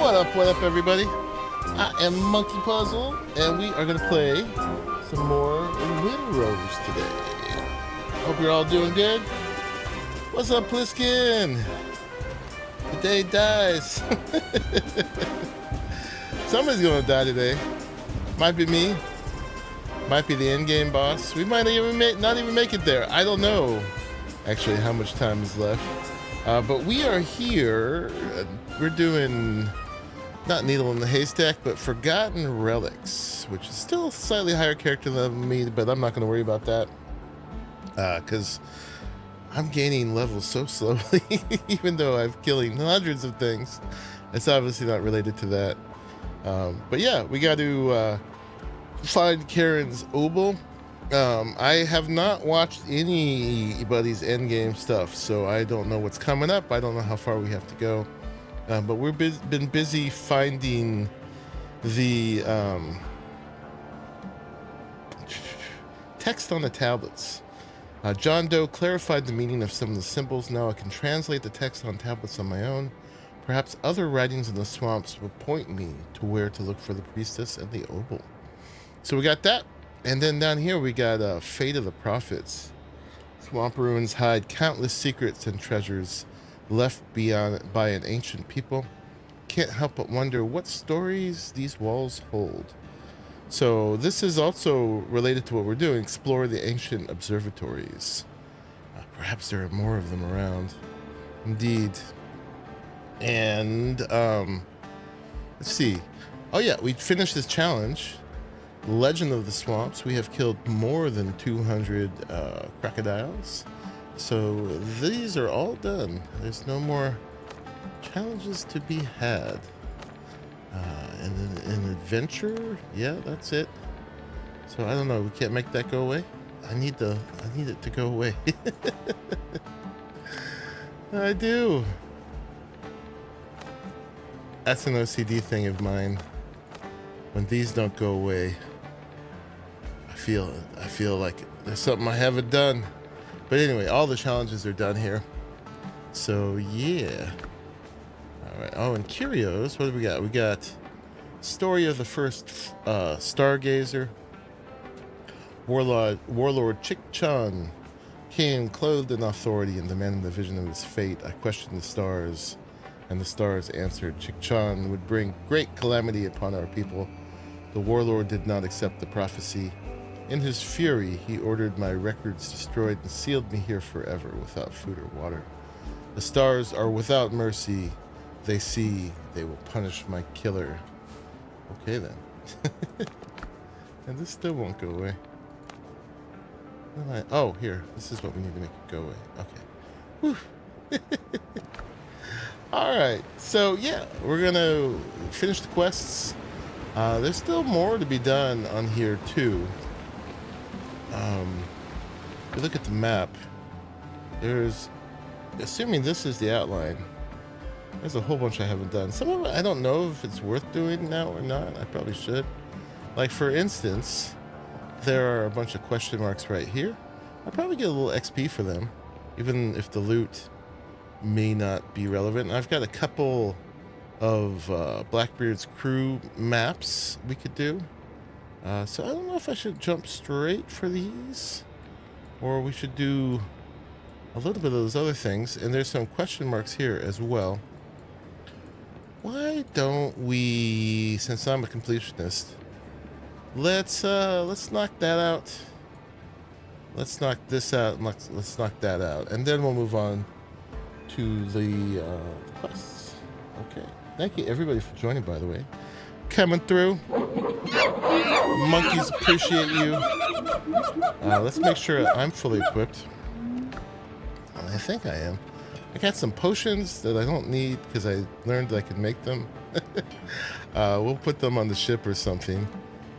What up, everybody? I am Monkey Puzzle, and we are going to play some more Windrose today. Hope you're all doing good. What's up, Bluesky? The day dies. Somebody's going to die today. Might be me. Might be the end-game boss. We might even not even make it there. I don't know, actually, how much time is left. But we are here. We're doing not Needle in the Haystack, but Forgotten Relics, which is still a slightly higher character than me, but I'm not going to worry about that because I'm gaining levels so slowly, even though I'm killing hundreds of things. It's obviously not related to that. But yeah, we got to find Karen's Obel. I have not watched anybody's endgame stuff, so I don't know what's coming up. I don't know how far we have to go. But we've been busy finding the text on the tablets. John Doe clarified the meaning of some of the symbols. Now I can translate the text on tablets on my own. Perhaps other writings in the swamps will point me to where to look for the priestess and the Obel. So we got that. And then down here we got Fate of the Prophets. Swamp ruins hide countless secrets and treasures left beyond by an ancient people. Can't help but wonder what stories these walls hold. So this is also related to what we're doing, explore the ancient observatories. Perhaps there are more of them around. Indeed. And let's see. Oh yeah, we finished this challenge. Legend of the Swamps. We have killed more than 200 crocodiles. So these are all done. There's no more challenges to be had. And an adventure, yeah, that's it. So I don't know. We can't make that go away. I need it to go away. I do. That's an OCD thing of mine. When these don't go away, I feel like there's something I haven't done. But anyway, all the challenges are done here. So yeah. All right. Oh, and curios. What do we got? We got story of the first stargazer. Warlord Chick-Chun came clothed in authority and demanding the vision of his fate. I questioned the stars, and the stars answered. Chick-Chun would bring great calamity upon our people. The warlord did not accept the prophecy. In his fury, he ordered my records destroyed and sealed me here forever without food or water. The stars are without mercy. They see, they will punish my killer. Okay then. And this still won't go away. Oh, here. This is what we need to make it go away. Okay. Whew. Alright, so yeah, we're gonna finish the quests. There's still more to be done on here too. If you look at the map, there's, assuming this is the outline, there's a whole bunch I haven't done. Some of it I don't know if it's worth doing now or not. I probably should. Like for instance, there are a bunch of question marks right here. I'll probably get a little XP for them, even if the loot may not be relevant. I've got a couple of Blackbeard's crew maps we could do. So I don't know if I should jump straight for these, or we should do a little bit of those other things. And there's some question marks here as well. Why don't we, since I'm a completionist, let's knock that out. Let's knock this out, and let's knock that out, and then we'll move on to the quests. Okay. Thank you everybody for joining, by the way. Coming through. Monkeys appreciate you. Let's make sure I'm fully equipped. I think I am. I got some potions that I don't need because I learned that I could make them. We'll put them on the ship or something.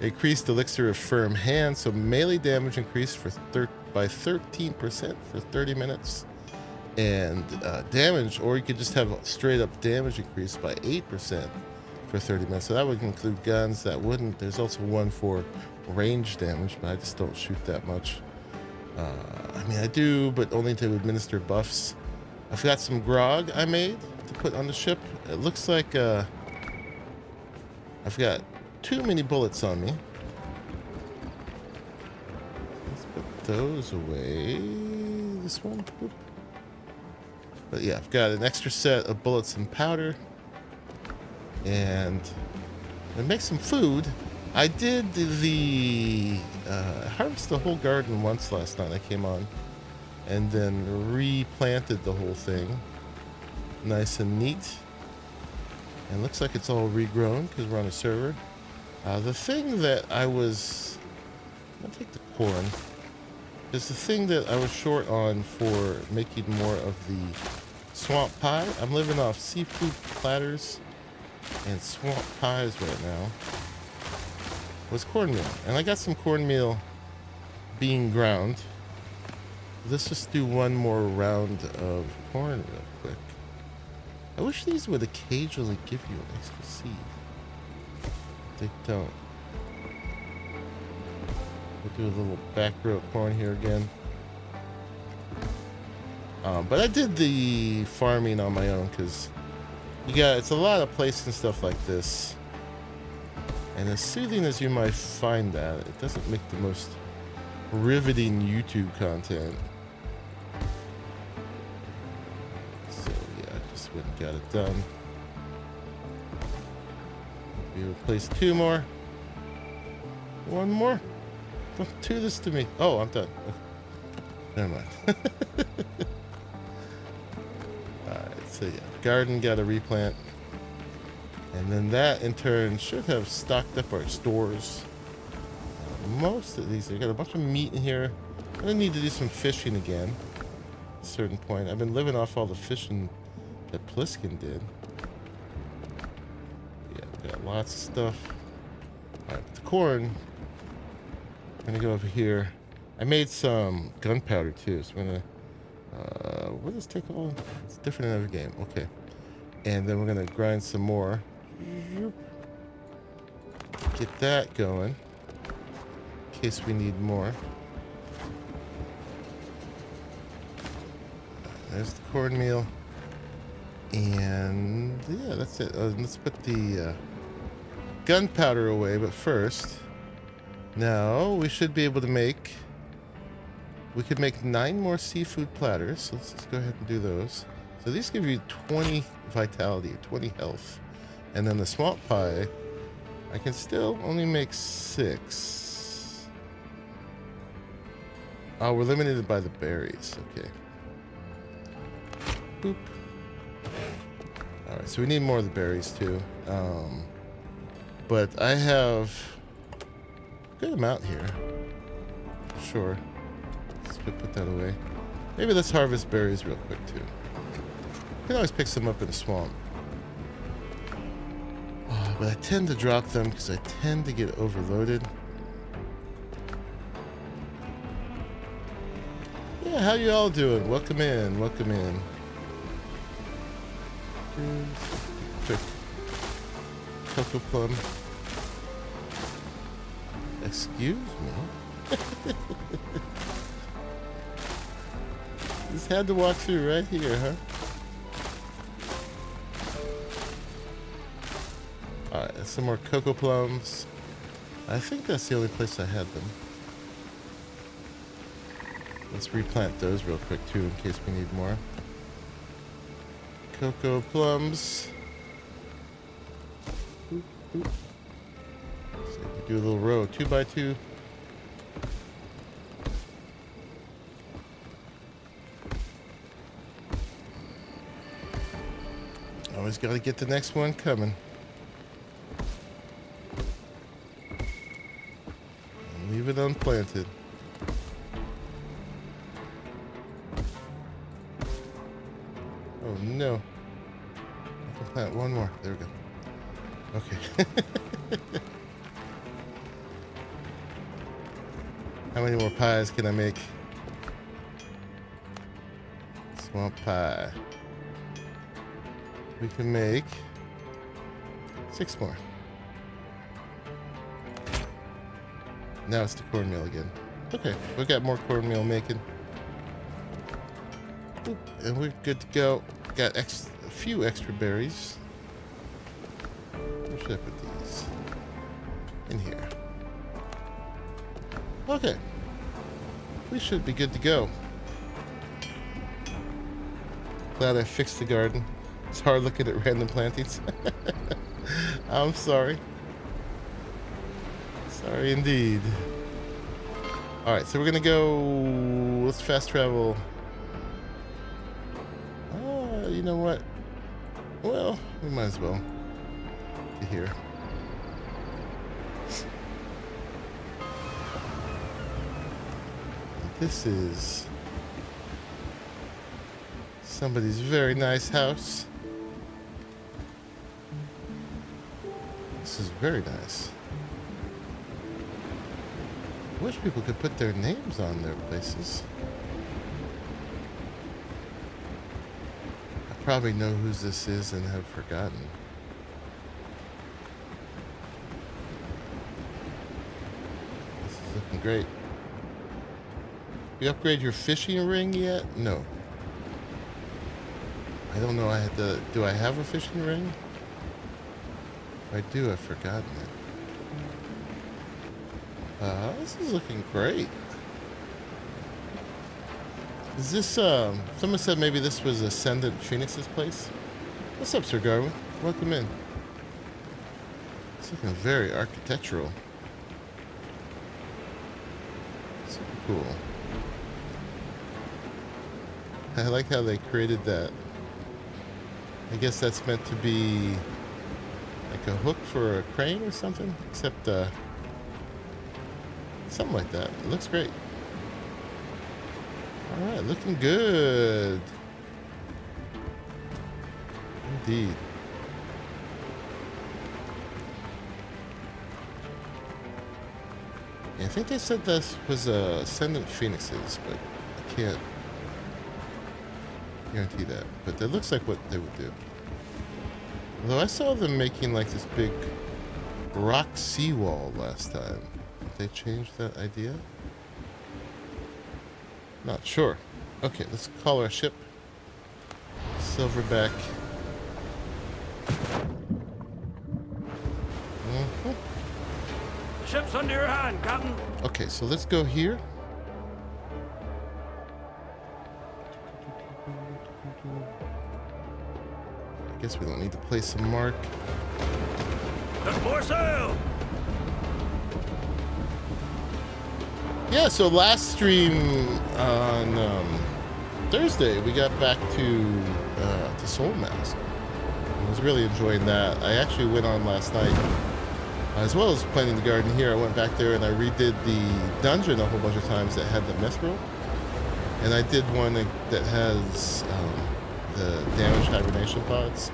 Increased elixir of firm hand, so melee damage increased by 13% for 30 minutes. And damage, or you could just have a straight up damage increase by 8% for 30 minutes. So that would include guns. That wouldn't. There's also one for range damage, but I just don't shoot that much. I mean, I do, but only to administer buffs. I've got some grog I made to put on the ship. It looks like I've got too many bullets on me. Let's put those away. This one. Boop. But yeah, I've got an extra set of bullets and powder. And I make some food. I did harvest the whole garden once last night. I came on and then replanted the whole thing. Nice and neat. And looks like it's all regrown because we're on a server. The thing that I was... I'll take the corn. Is the thing that I was short on for making more of the swamp pie. I'm living off seafood platters and swamp pies right now. Was cornmeal. And I got some cornmeal being ground. Let's just do one more round of corn real quick. I wish these would occasionally give you an extra seed. They don't. We'll do a little back row corn here again. But I did the farming on my own because it's a lot of placing stuff like this. And as soothing as you might find that, it doesn't make the most riveting YouTube content. So yeah, I just went and got it done. We replace 2 more. 1 more. Don't do this to me. Oh, I'm done. Never mind. Alright, so yeah, garden got a replant. And then that in turn should have stocked up our stores. Most of these, I got a bunch of meat in here. I'm gonna need to do some fishing again at a certain point. I've been living off all the fishing that Pliskin did. Yeah, we got lots of stuff. Alright, the corn, I'm gonna go over here. I made some gunpowder too, so I'm gonna what does take all? It's different in every game. Okay. And then we're gonna grind some more. Get that going in case we need more. There's the cornmeal. And yeah, that's it. Let's put the gunpowder away, but first, now we should be able to make, we could make 9 more seafood platters. So let's just go ahead and do those. So these give you 20 vitality, 20 health. And then the swamp pie, I can still only make 6. Oh, we're limited by the berries. Okay. Boop. Alright, so we need more of the berries too. But I have a good amount here. Sure. Let's put that away. Maybe let's harvest berries real quick too. You can always pick some up in the swamp. But I tend to drop them because I tend to get overloaded. Yeah, how you all doing? Welcome in, welcome in. Quick cocoa plum. Excuse me. Just had to walk through right here, huh? Alright, some more cocoa plums. I think that's the only place I had them. Let's replant those real quick too in case we need more. Cocoa plums. Boop, boop. So we do a little row, 2 by 2. Always got to get the next one coming. Leave it unplanted. Oh no. I can plant one more. There we go. Okay. How many more pies can I make? Swamp pie. We can make 6 more. Now it's the cornmeal again. Okay, we got more cornmeal making. And we're good to go. Got a few extra berries. Where should I put these? In here. Okay. We should be good to go. Glad I fixed the garden. It's hard looking at random plantings. I'm sorry. Sorry indeed. Alright, so we're gonna go... Let's fast travel. You know what? Well, we might as well get here. This is somebody's very nice house. This is very nice. I wish people could put their names on their places. I probably know whose this is and have forgotten. This is looking great. You upgrade your fishing ring yet? No. I don't know. I had to. Do I have a fishing ring? If I do, I've forgotten it. This is looking great. Is this, someone said maybe this was Ascendant Phoenix's place? What's up, Sir Garwin? Welcome in. It's looking very architectural. Super cool. I like how they created that. I guess that's meant to be like a hook for a crane or something, except, something like that. It looks great. Alright, looking good. Indeed. Yeah, I think they said this was Ascendant Phoenix's, but I can't guarantee that. But that looks like what they would do. Although I saw them making like this big rock seawall last time. Did they change that idea? Not sure. Okay, let's call our ship Silverback. The ship's under your hand, Captain. Okay, so let's go here. I guess we don't need to place a mark. Got more sail. Yeah, so last stream on Thursday, we got back to Soul Mask. I was really enjoying that. I actually went on last night, as well as planting the garden here. I went back there and I redid the dungeon a whole bunch of times that had the mithril. And I did one that has the damaged hibernation pods.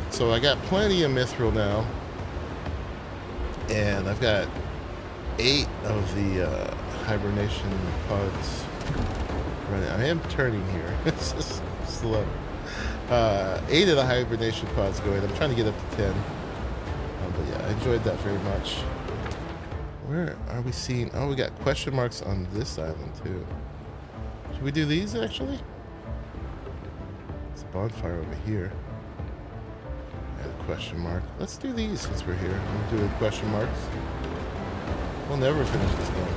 So I got plenty of mithril now. And I've got 8 of the hibernation pods running. I am turning here. It's just slow. 8 of the hibernation pods going. I'm trying to get up to 10. But yeah, I enjoyed that very much. Where are we seeing? Oh, we got question marks on this island too. Should we do these actually? It's a bonfire over here. Add a question mark. Let's do these since we're here. We'll do question marks. We'll never finish this game.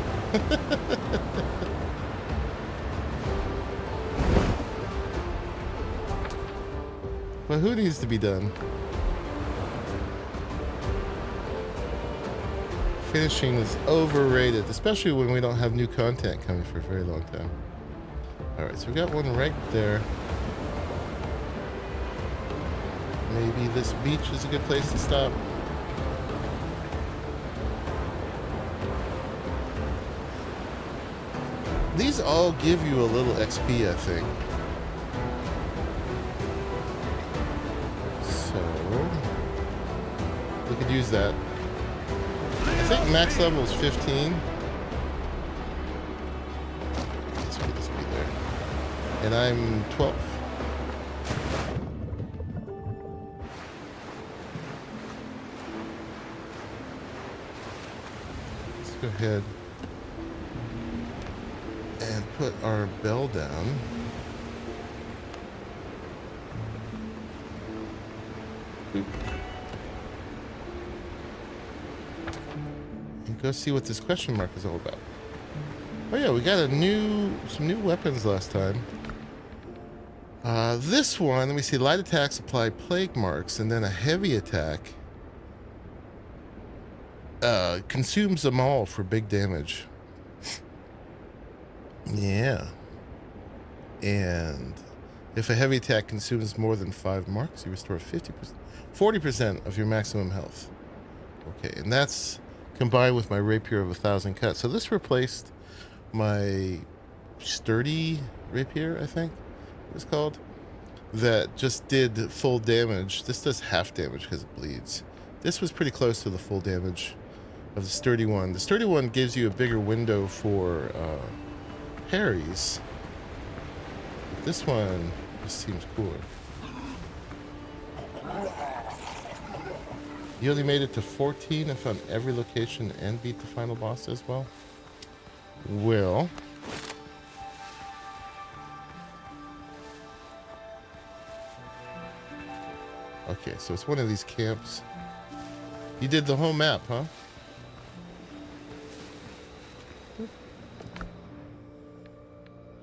But who needs to be done? Finishing is overrated, especially when we don't have new content coming for a very long time. Alright, so we got one right there. Maybe this beach is a good place to stop. These all give you a little XP, I think. So we could use that. I think max level is 15. Let's put this be there. And I'm 12. Let's go ahead and put our bell down. Boop. go see what this question mark is all about. Oh yeah, we got some new weapons last time. This one, let me see, light attacks apply plague marks, and then a heavy attack consumes them all for big damage. Yeah. And if a heavy attack consumes more than 5 marks, you restore 40% of your maximum health. Okay, and that's combined with my rapier of 1,000 cuts. So this replaced my sturdy rapier, I think it was called, that just did full damage. This does half damage because it bleeds. This was pretty close to the full damage of the sturdy one. The sturdy one gives you a bigger window for parries. But this one just seems cooler. You only made it to 14 and found every location and beat the final boss as well? Well, okay, so it's one of these camps. You did the whole map, huh?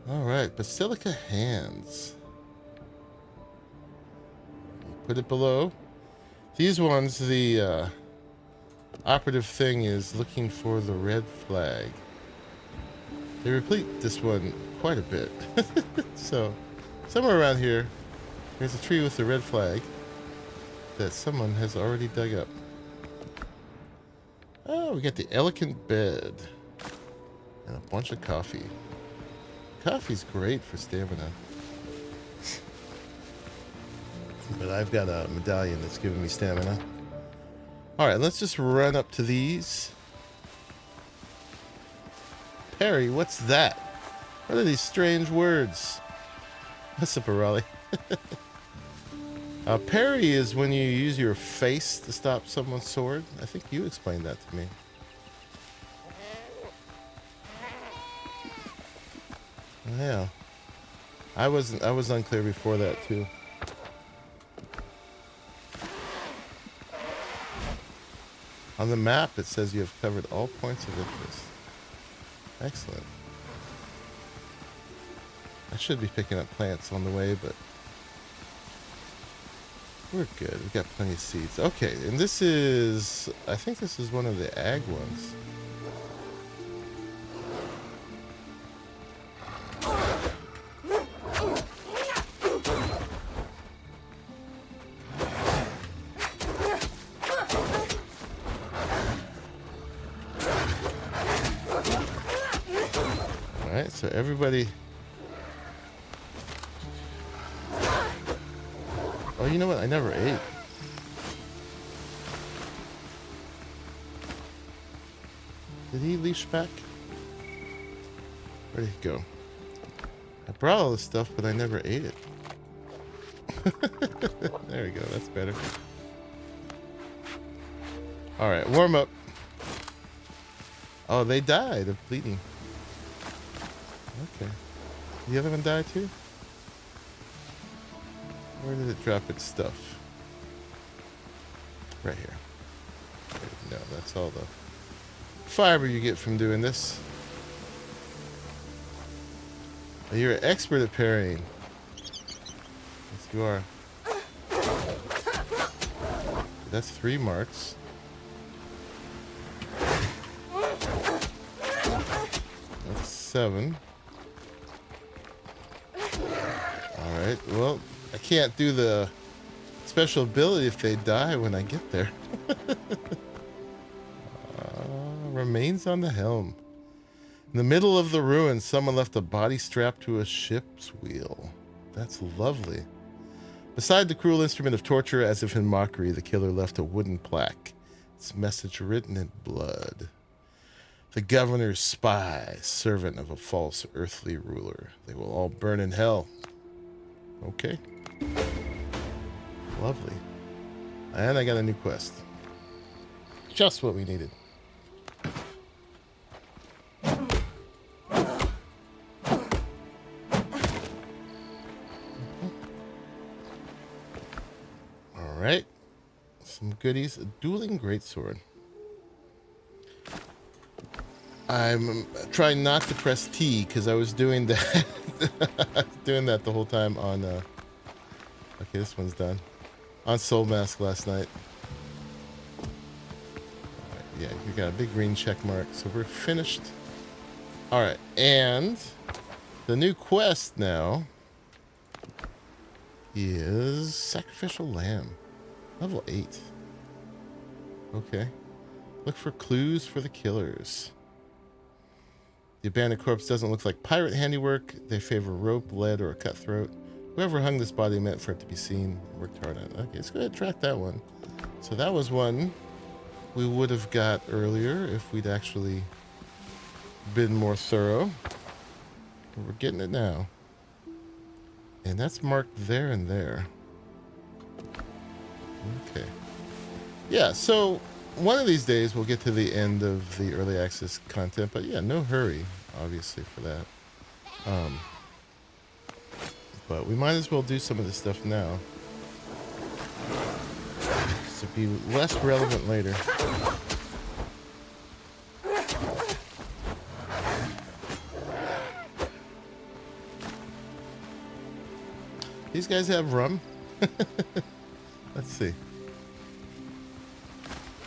All right, Basilica Hands. Put it below. These ones, the operative thing is looking for the red flag. They replete this one quite a bit. So, somewhere around here, there's a tree with the red flag that someone has already dug up. Oh, we got the elegant bed and a bunch of coffee. Coffee's great for stamina. But I've got a medallion that's giving me stamina. Alright, let's just run up to these. Perry, what's that? What are these strange words? What's up, Raleigh? Parry is when you use your face to stop someone's sword. I think you explained that to me. Yeah. I was unclear before that too. On the map it says you have covered all points of interest. Excellent. I should be picking up plants on the way, but we're good. We've got plenty of seeds. Okay, and this is, I think this is one of the ag ones. Alright, so everybody... Oh, you know what? I never ate. Did he leash back? Where'd he go? I brought all this stuff, but I never ate it. There we go. That's better. Alright, warm up. Oh, they died of bleeding. Okay. The other one died too? Where did it drop its stuff? Right here. No, that's all the fiber you get from doing this. Oh, you're an expert at parrying. Yes, you are. That's 3 marks. That's 7. Alright, well, I can't do the special ability if they die when I get there. Remains on the helm. In the middle of the ruins, someone left a body strapped to a ship's wheel. That's lovely. Beside the cruel instrument of torture, as if in mockery, the killer left a wooden plaque. Its message written in blood. The governor's spy, servant of a false earthly ruler. They will all burn in hell. Okay. Lovely. And I got a new quest. Just what we needed. Alright. Some goodies. A dueling greatsword. I'm trying not to press T because I was doing that. Doing that the whole time on. Okay, this one's done. On Soul Mask last night. Alright, yeah, you got a big green check mark, so we're finished. Alright, and the new quest now is Sacrificial Lamb. Level 8. Okay. Look for clues for the killers. The abandoned corpse doesn't look like pirate handiwork. They favor rope, lead, or a cutthroat. Whoever hung this body meant for it to be seen. Worked hard on it. Okay, let's go ahead and track that one. So that was one we would have got earlier if we'd actually been more thorough. We're getting it now. And that's marked there and there. Okay. Yeah, so one of these days we'll get to the end of the early access content, but yeah, no hurry, obviously, for that. But we might as well do some of this stuff now. To be less relevant later. These guys have rum? Let's see.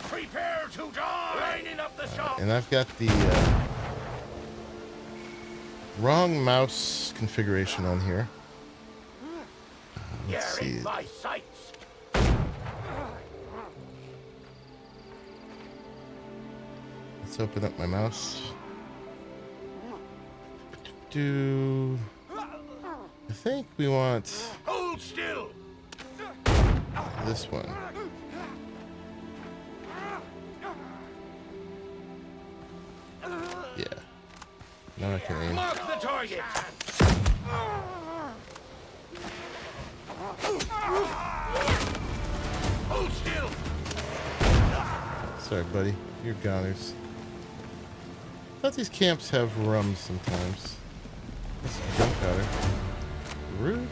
Prepare to die! Lining up the shop! And I've got the wrong mouse configuration on here. Let's see. My sights. Let's open up my mouse. I think we want Hold still. this one. Yeah. Now I can aim. Mark the target. Hold still. Sorry, buddy. You're goners. I thought these camps have rum sometimes. That's gunpowder. Rude.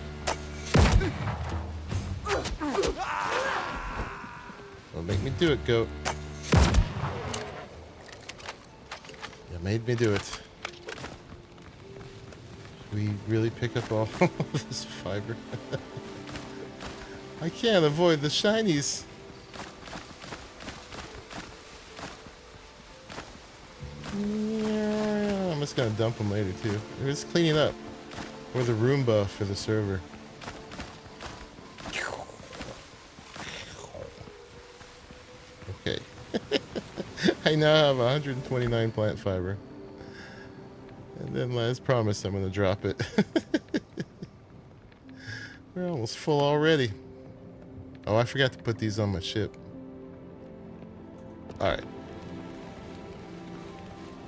Don't make me do it, goat. You made me do it. Should we really pick up all of this fiber? I can't avoid the shinies. I'm just gonna dump them later too. We're just cleaning up. We're the Roomba for the server. Okay. I now have 129 plant fiber. And then, as promised, I'm gonna drop it. We're almost full already. Oh, I forgot to put these on my ship. Alright.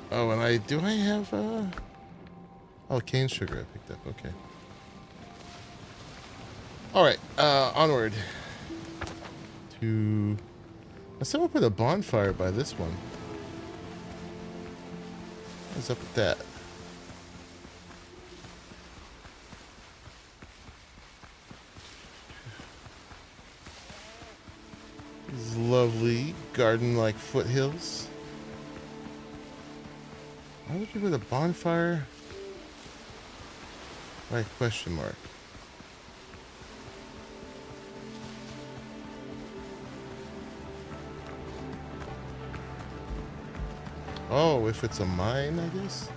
Oh, and I have oh, cane sugar I picked up. Okay. Alright, onward to someone put a bonfire by this one. What's up with that? These lovely garden-like foothills. Why would you put a bonfire by a question mark? Oh, if it's a mine, I guess?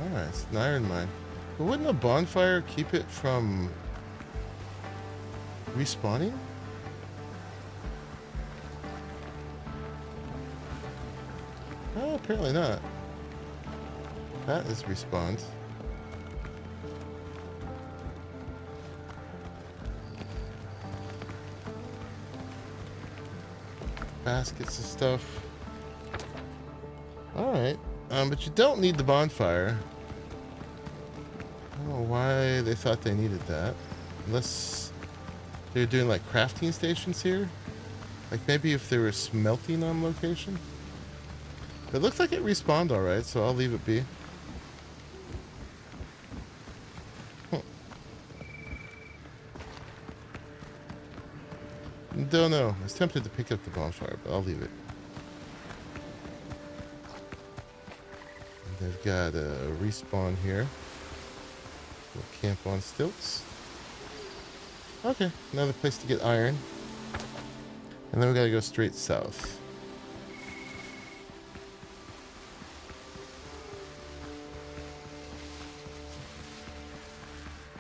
Alright, it's an iron mine. But wouldn't a bonfire keep it from respawning? Oh, apparently not. That is respawns. Baskets of stuff. Alright. But you don't need the bonfire. I don't know why they thought they needed that. Unless they're doing like crafting stations here. Like maybe if they were smelting on location. It looks like it respawned alright, so I'll leave it be. Don't know. I was tempted to pick up the bonfire, but I'll leave it. They've got a respawn here. We'll camp on stilts. Okay, another place to get iron. And then we gotta go straight south.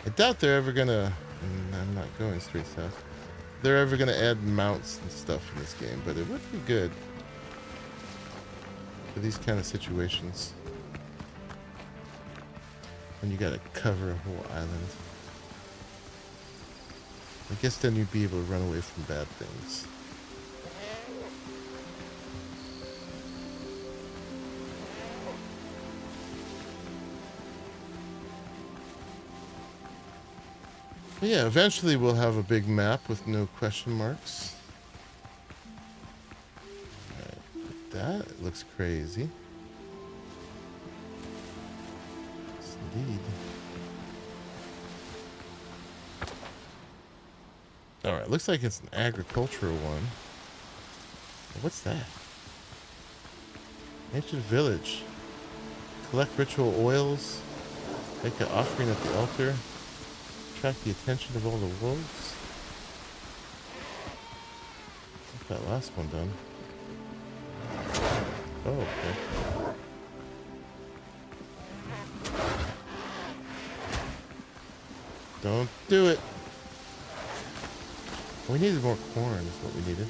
I doubt they're ever gonna... I'm not going straight south. They're ever gonna add mounts and stuff in this game, but it would be good for these kind of situations. When you gotta cover a whole island. I guess then you'd be able to run away from bad things. But yeah, eventually we'll have a big map with no question marks. Alright, that looks crazy. Yes, indeed. Alright, looks like it's an agricultural one. What's that? Ancient village. Collect ritual oils. Make an offering at the altar. Attract the attention of all the wolves. Get that last one done. Oh, okay. Don't do it. We needed more corn is what we needed.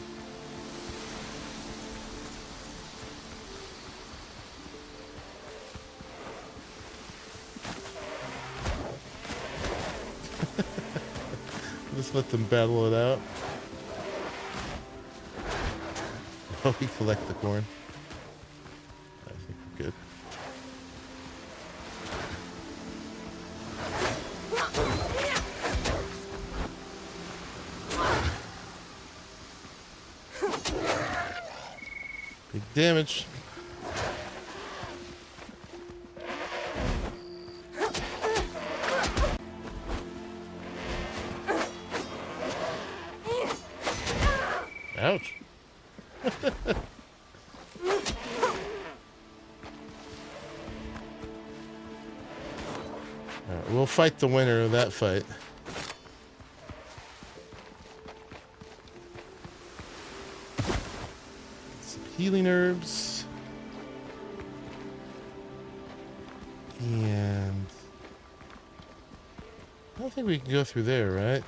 Just let them battle it out. Oh, we collect the corn. I think we're good. Big damage. Ouch. Alright, we'll fight the winner of that fight. Some healing herbs. And I don't think we can go through there, right?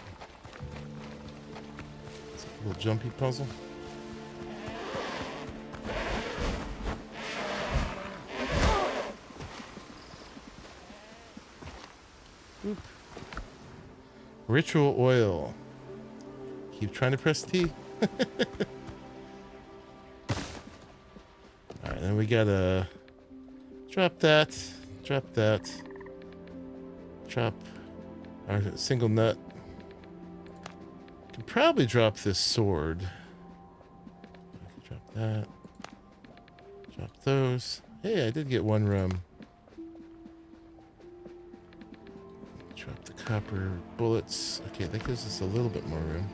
Little jumpy puzzle. Oop. Ritual oil. Keep trying to press T. Alright, then we gotta drop that, drop that, drop our single nut. Could probably drop this sword. Drop that. Drop those. Hey, I did get one rum. Drop the copper bullets. Okay, that gives us a little bit more room.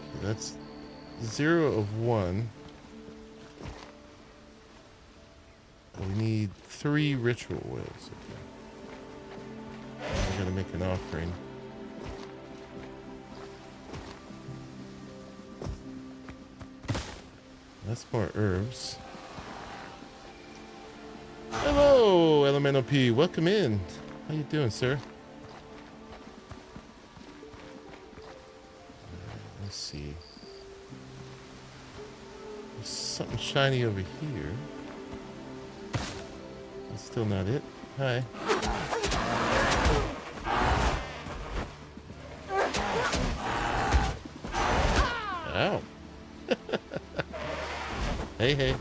Okay, that's 0 of 1. We need 3 ritual oils. Okay. I gotta make an offering. That's more herbs. Hello, Elemental P. Welcome in. How you doing, sir? Let's see. There's something shiny over here. That's still not it. Hi. Ow. Hey, hey.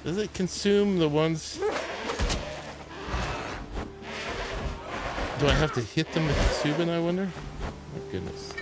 Does it consume the ones? Do I have to hit them to consume it, I wonder? My goodness.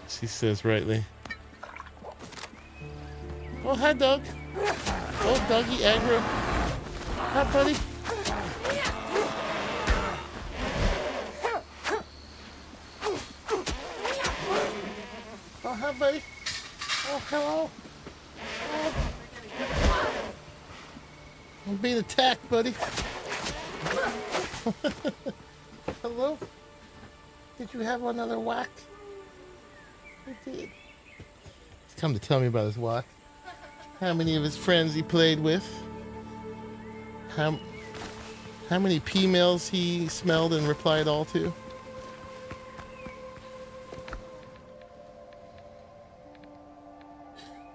She says rightly. Oh, hi, dog. Oh, doggy aggro. Hi, buddy. Oh, hi, buddy. Oh, hello. Oh. I'm being attacked, buddy. Hello? Did you have another whack? I did. He's come to tell me about his whack. How many of his friends he played with. How many P-mails he smelled and replied all to.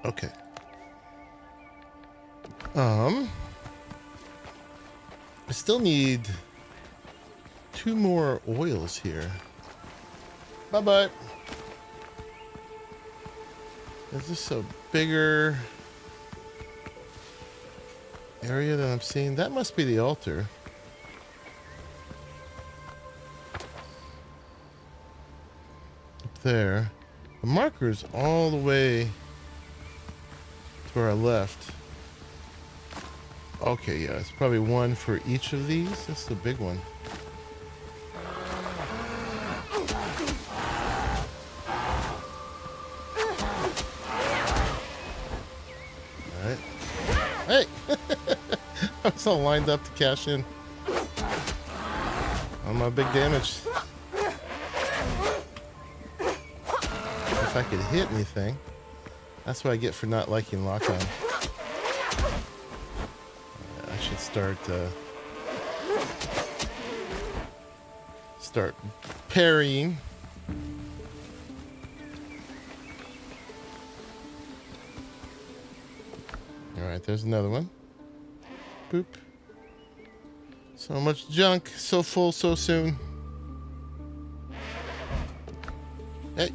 Okay. I still need 2 more oils here. Bye-bye. Is this a bigger area that I'm seeing? That must be the altar. Up there. The marker's all the way to our left. Okay, yeah, it's probably 1 for each of these. That's the big one. Alright. Hey! I was all lined up to cash in on my big damage. If I could hit anything. That's what I get for not liking lock-on. I should start parrying. Alright, there's another one. Boop. So much junk, so full, so soon. Hey.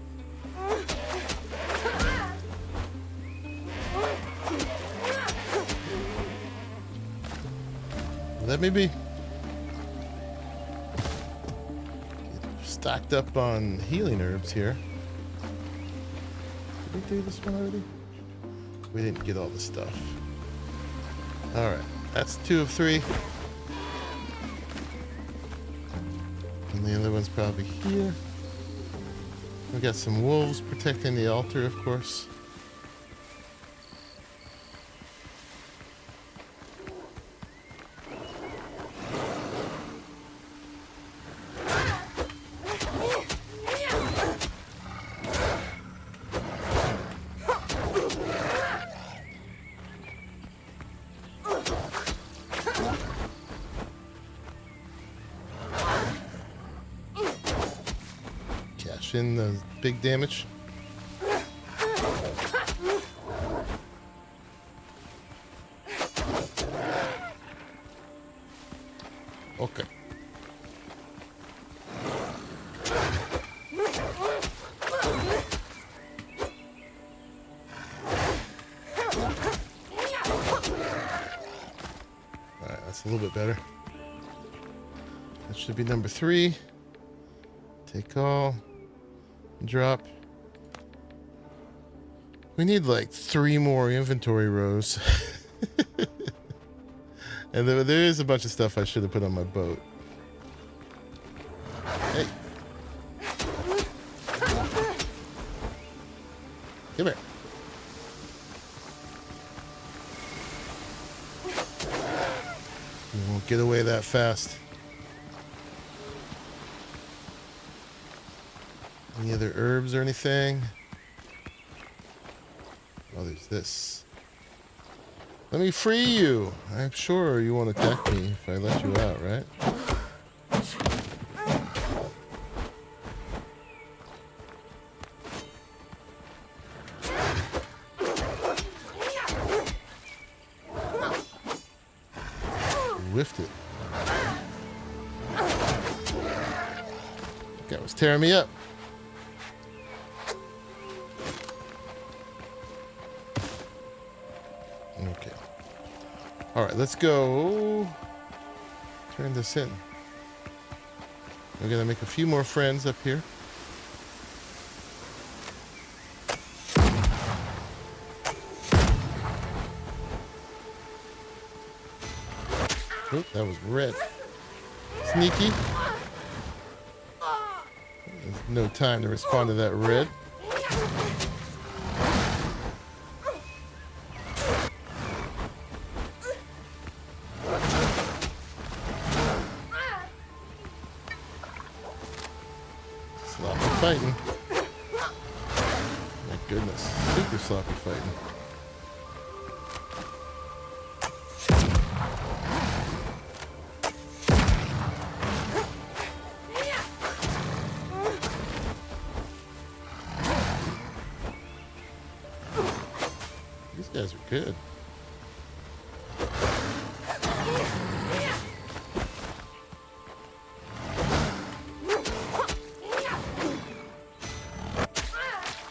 Let me be. Stocked up on healing herbs here. Did we do this one already? We didn't get all the stuff. Alright, that's 2 of 3. And the other one's probably here. We got some wolves protecting the altar, of course. In the big damage. Okay. Alright, that's a little bit better. That should be number 3. Take all. Drop. We need like 3 more inventory rows. And there is a bunch of stuff I should have put on my boat. Hey. Come here. You won't get away that fast. Any other herbs or anything? Oh, there's this. Let me free you. I'm sure you won't attack me if I let you out, right? Whiffed it. That was tearing me up. Okay. All right, let's go. Turn this in. We're gonna make a few more friends up here. Oop, that was red. Sneaky. There's no time to respond to that red. Sloppy fighting. My goodness, super sloppy fighting. These guys are good.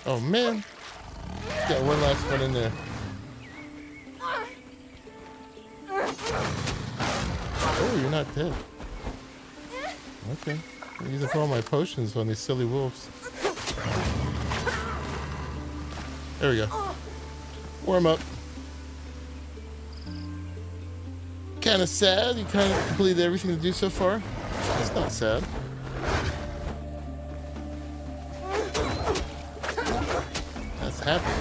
Oh man, got one last one in there. Oh, you're not dead. Okay, I'm using all my potions on these silly wolves. There we go. Warm up. Kind of sad. You kind of completed everything to do so far. It's not sad. That's happy.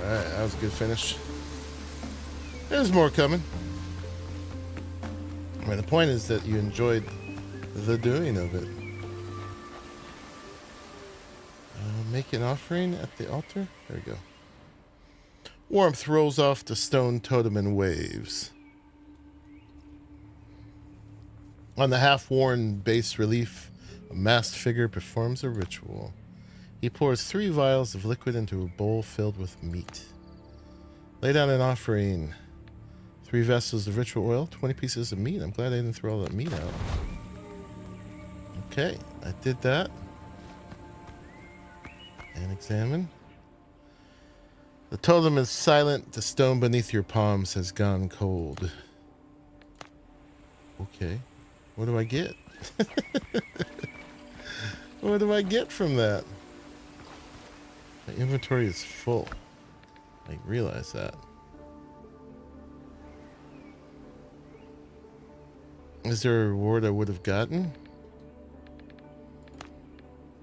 Alright, that was a good finish. There's more coming. I mean, the point is that you enjoyed the doing of it. Make an offering at the altar. There we go. Warmth rolls off the stone totem in waves. On the half-worn bas relief, a masked figure performs a ritual. He pours 3 vials of liquid into a bowl filled with meat. Lay down an offering. 3 vessels of ritual oil, 20 pieces of meat. I'm glad I didn't throw all that meat out. Okay, I did that. And examine. The totem is silent. The stone beneath your palms has gone cold. Okay. What do I get? What do I get from that? My inventory is full. I realize that. Is there a reward I would have gotten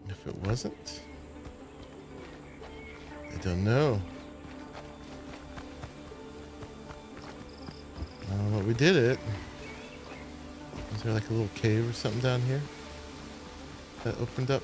if it wasn't? I don't know. But we did it. Is there like a little cave or something down here that opened up?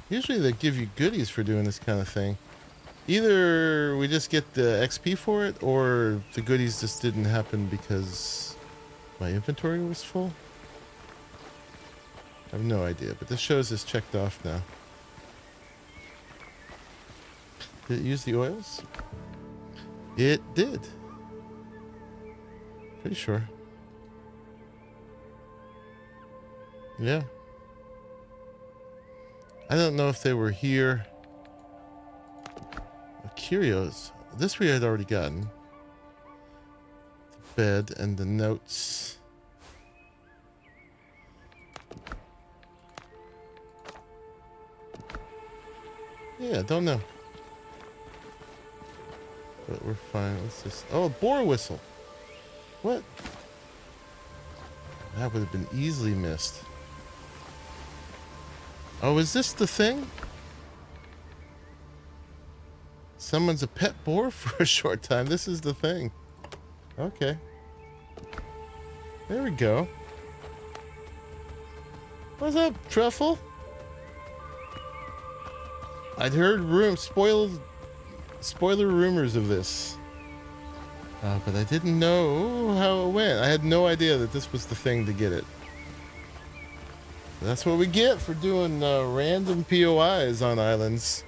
Usually they give you goodies for doing this kind of thing. Either we just get the XP for it, or the goodies just didn't happen because my inventory was full. I have no idea, but this shows it's checked off now. Did it use the oils? It did. Pretty sure. Yeah. I don't know if they were here. Curios. This we had already gotten. The bed and the notes. Yeah, don't know. But we're fine. Let's just... Oh, a boar whistle. What? That would have been easily missed. Oh, is this the thing? Someone's a pet boar for a short time. This is the thing. Okay. There we go. What's up, Truffle? I'd heard spoiler rumors of this. But I didn't know how it went. I had no idea that this was the thing to get it. That's what we get for doing random POIs on islands.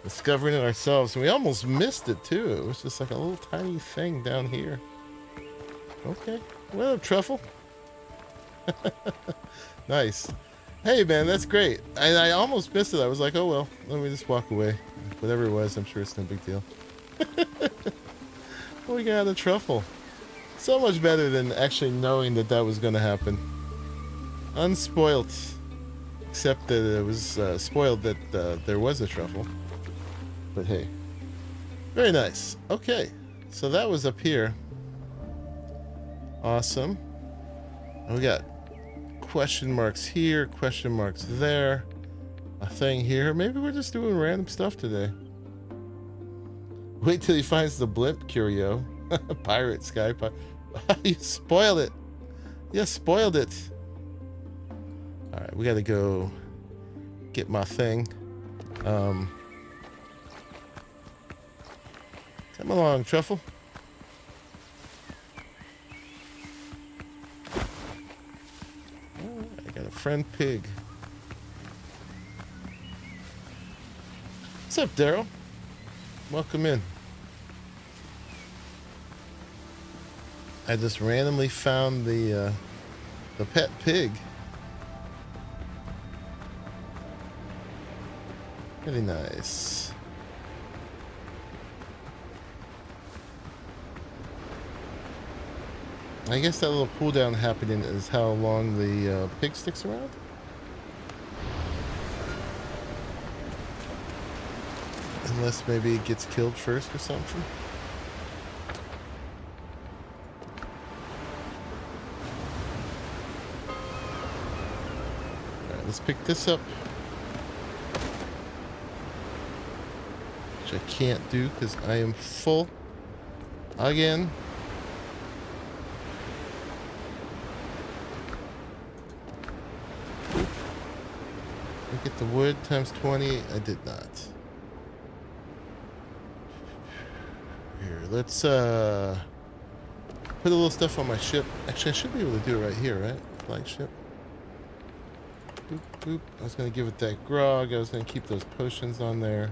Discovering it ourselves, and we almost missed it too. It was just like a little tiny thing down here. Okay, well, truffle. Nice. Hey man, that's great. I almost missed it. I was like, oh well, let me just walk away. Whatever it was, I'm sure it's no big deal. We got a truffle. So much better than actually knowing that that was going to happen. Unspoilt. Except that it was spoiled that there was a truffle. But hey. Very nice. Okay. So that was up here. Awesome. And we got question marks here, question marks there. A thing here. Maybe we're just doing random stuff today. Wait till he finds the blimp, Curio. Pirate, Sky Pirate. You spoiled it. You spoiled it. Alright, we gotta go get my thing. Come along, Truffle. Oh, I got a friend pig. What's up, Daryl? Welcome in. I just randomly found the pet pig. Pretty nice. I guess that little cooldown happening is how long the pig sticks around. Unless maybe it gets killed first or something. Alright, let's pick this up. Which I can't do because I am full again. I get the wood times 20. I did not. Here, let's put a little stuff on my ship. Actually, I should be able to do it right here, right? Flagship. Boop, boop. I was going to give it that grog. I was going to keep those potions on there.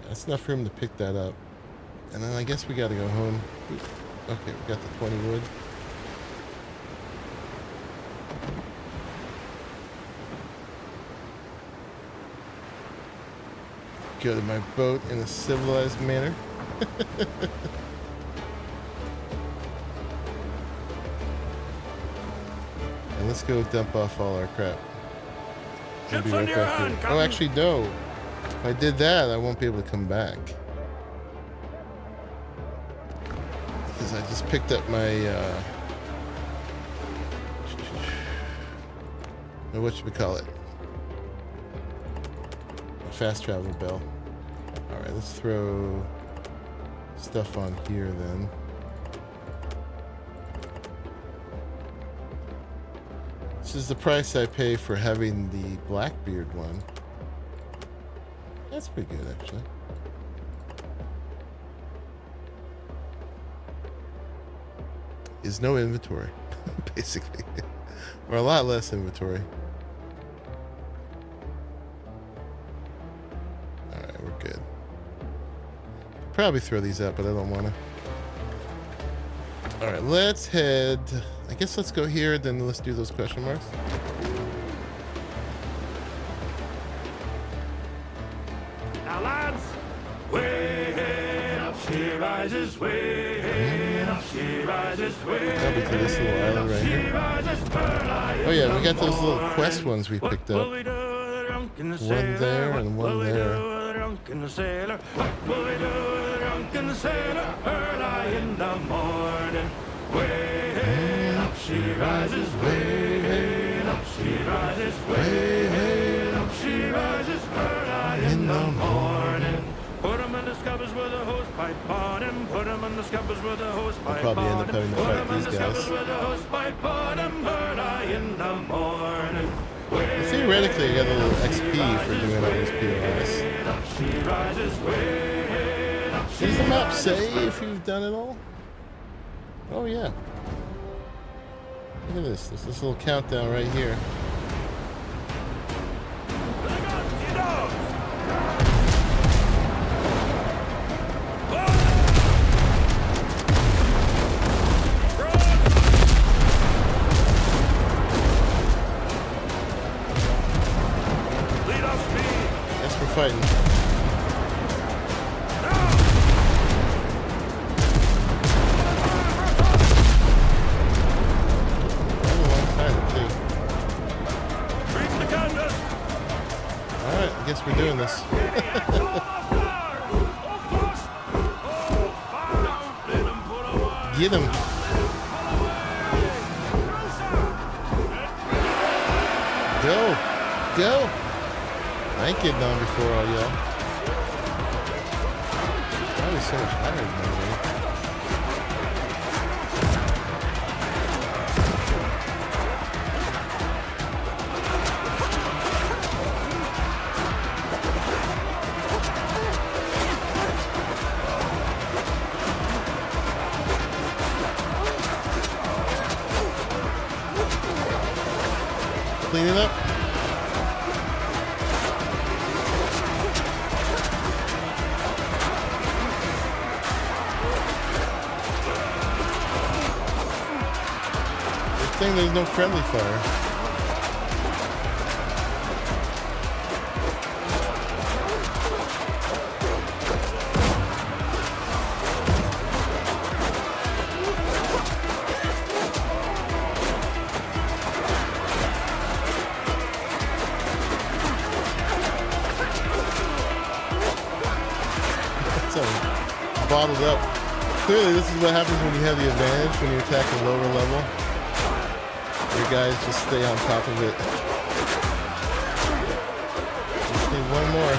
That's enough room to pick that up. And then I guess we got to go home. Boop. Okay, we got the 20 wood. Go to my boat in a civilized manner. And let's go dump off all our crap. I'll be right back here. Oh, actually, no. If I did that, I won't be able to come back. Because I just picked up my, whatchamacallit? Fast travel bell. Alright, let's throw stuff on here then. This is the price I pay for having the Blackbeard one. That's pretty good, actually. Is no inventory, basically. Or a lot less inventory. Good. Probably throw these out, but I don't want to. All right, let's head. I guess let's go here, then let's do those question marks. Now, lads, way up she rises, way up she rises, way That'll be to this little island right here. Oh yeah, we got those little quest ones we picked up. One there and one there. Drunken sailor, what will we do with a drunken sailor? Early in the morning, way up she rises, way up she rises, way up she rises, early in the morning. Put him in the scuppers with a hose pipe on him. Put him in the scuppers with a hose pipe on him. Probably end up having to fight these guys. With a hose pipe on him, early in the morning. Theoretically, I got a little XP for doing all those POIs. Does the map say if you've done it all? Oh yeah. Look at this. There's this little countdown right here. Yes, we're fighting. Alright, I guess we're doing this. Get him. Go. Go. I ain't getting on before all y'all. Probably so much higher than that. Clean it up. Good thing there's no friendly fire. Bottled up. Clearly, this is what happens when you have the advantage when you attack a lower level. Your guys just stay on top of it. Just need one more.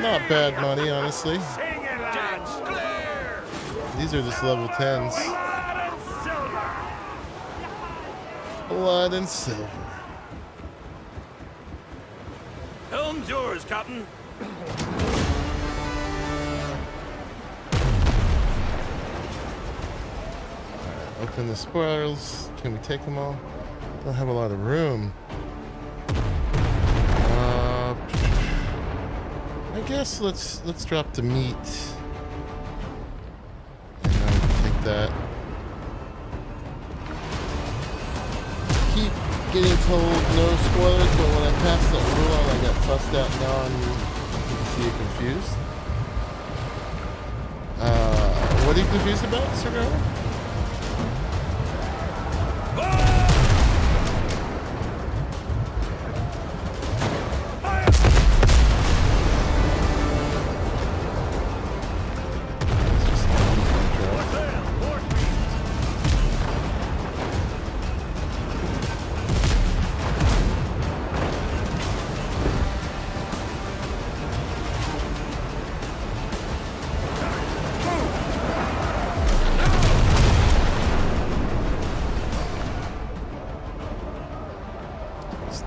Not bad money, honestly. These are just level 10s. Blood and silver. Helm's yours, Captain. Open the spoils. Can we take them all? Don't have a lot of room. I guess let's drop the meat. And I can take that. Keep getting told no spoilers, but when I passed that rule on, I got fussed out. Now you see you confused. What are you confused about, Sir Garland?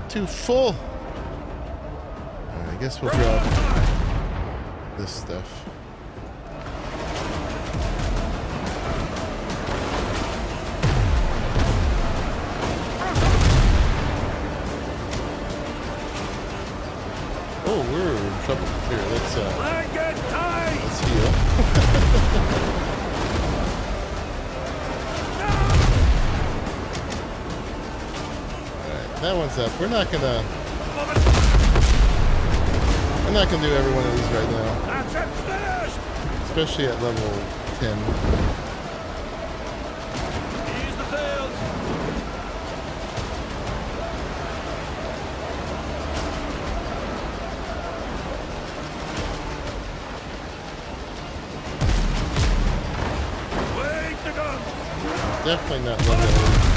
Too full. I guess we'll drop this stuff. Oh, we're in trouble. Here, let's heal. That one's up. We're not gonna do every one of these right now. That's it, finished. Especially at level 10. Ease the sails. Wait the gun. Definitely not level 8.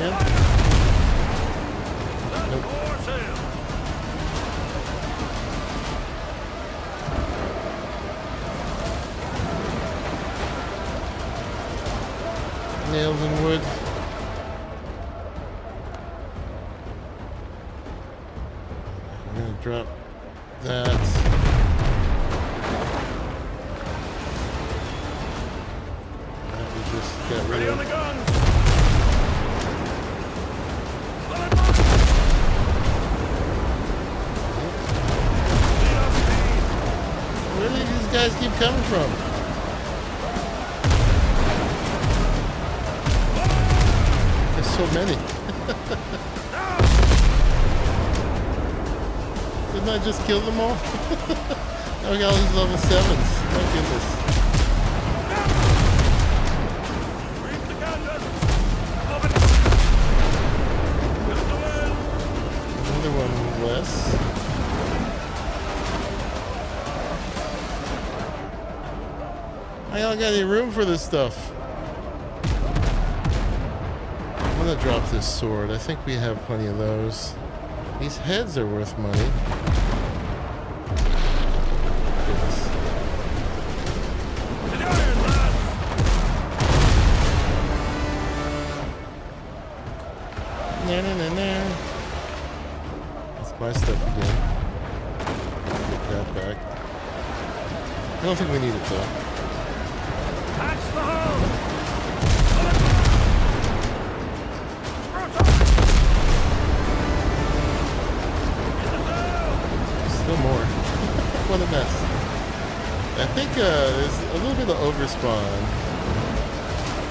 can. Nope. Nails and wood. I'm gonna drop that. That we just got rid of. Where do these guys keep coming from? So many. Didn't I just kill them all? Now we got all these level 7s. My goodness. Another one less. I don't got any room for this stuff. I'm gonna drop this sword. I think we have plenty of those. These heads are worth money. Goodness. Nah. That's my stuff again. Get that back. I don't think we need it though. Catch the hole! Still more. What a mess. I think there's a little bit of overspawn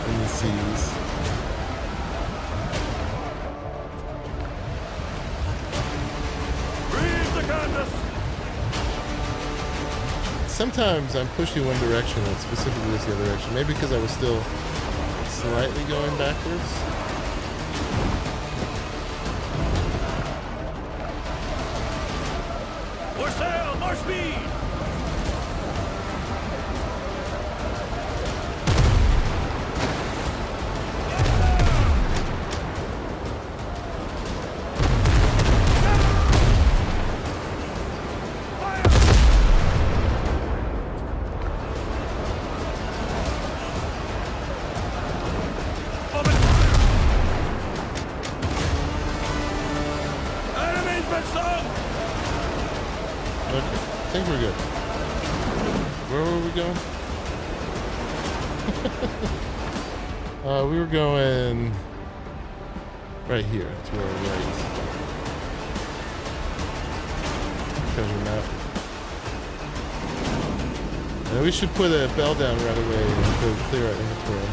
in the seas. Breathe the canvas! Sometimes I'm pushing one direction and specifically this the other direction. Maybe because I was still slightly going backwards. More sail, more speed! We were going right here to our right. Treasure map. And we should put a bell down right away to clear our inventory.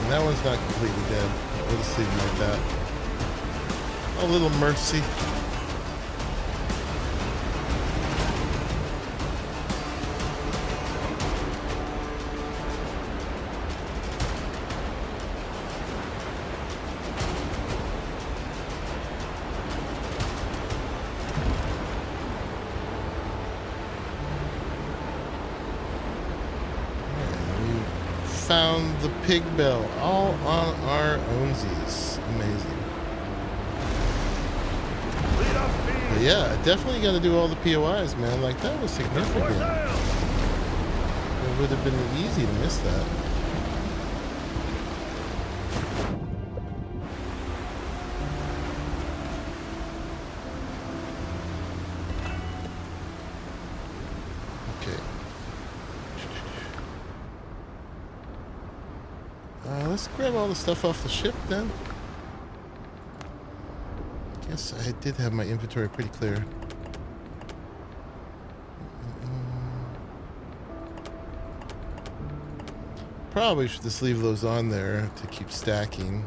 And that one's not completely dead. We'll just leave it like that. A little mercy. We found the pig bell all on our ownsies. Amazing. But yeah, definitely got to do all the POIs, man. Like, that was significant. It would have been easy to miss that. Okay. Let's grab all the stuff off the ship then. Yes, I did have my inventory pretty clear. Probably should just leave those on there to keep stacking.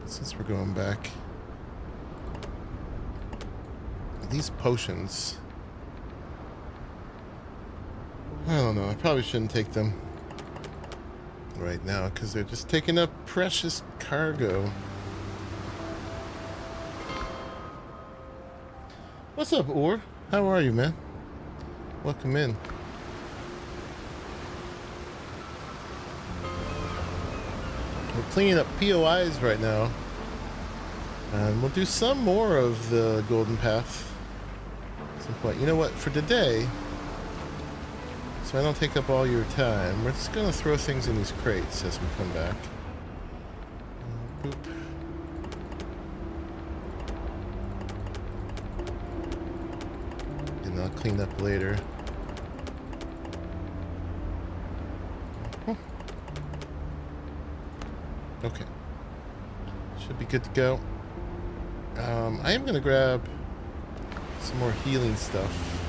Since we're going back. These potions. I don't know. I probably shouldn't take them right now because they're just taking up precious cargo. What's up, Or? How are you, man? Welcome in. We're cleaning up POIs right now. And we'll do some more of the Golden Path at some point. You know what? For today, so I don't take up all your time, we're just going to throw things in these crates as we come back. Boop. And I'll clean up later. Okay. Should be good to go. I am going to grab some more healing stuff.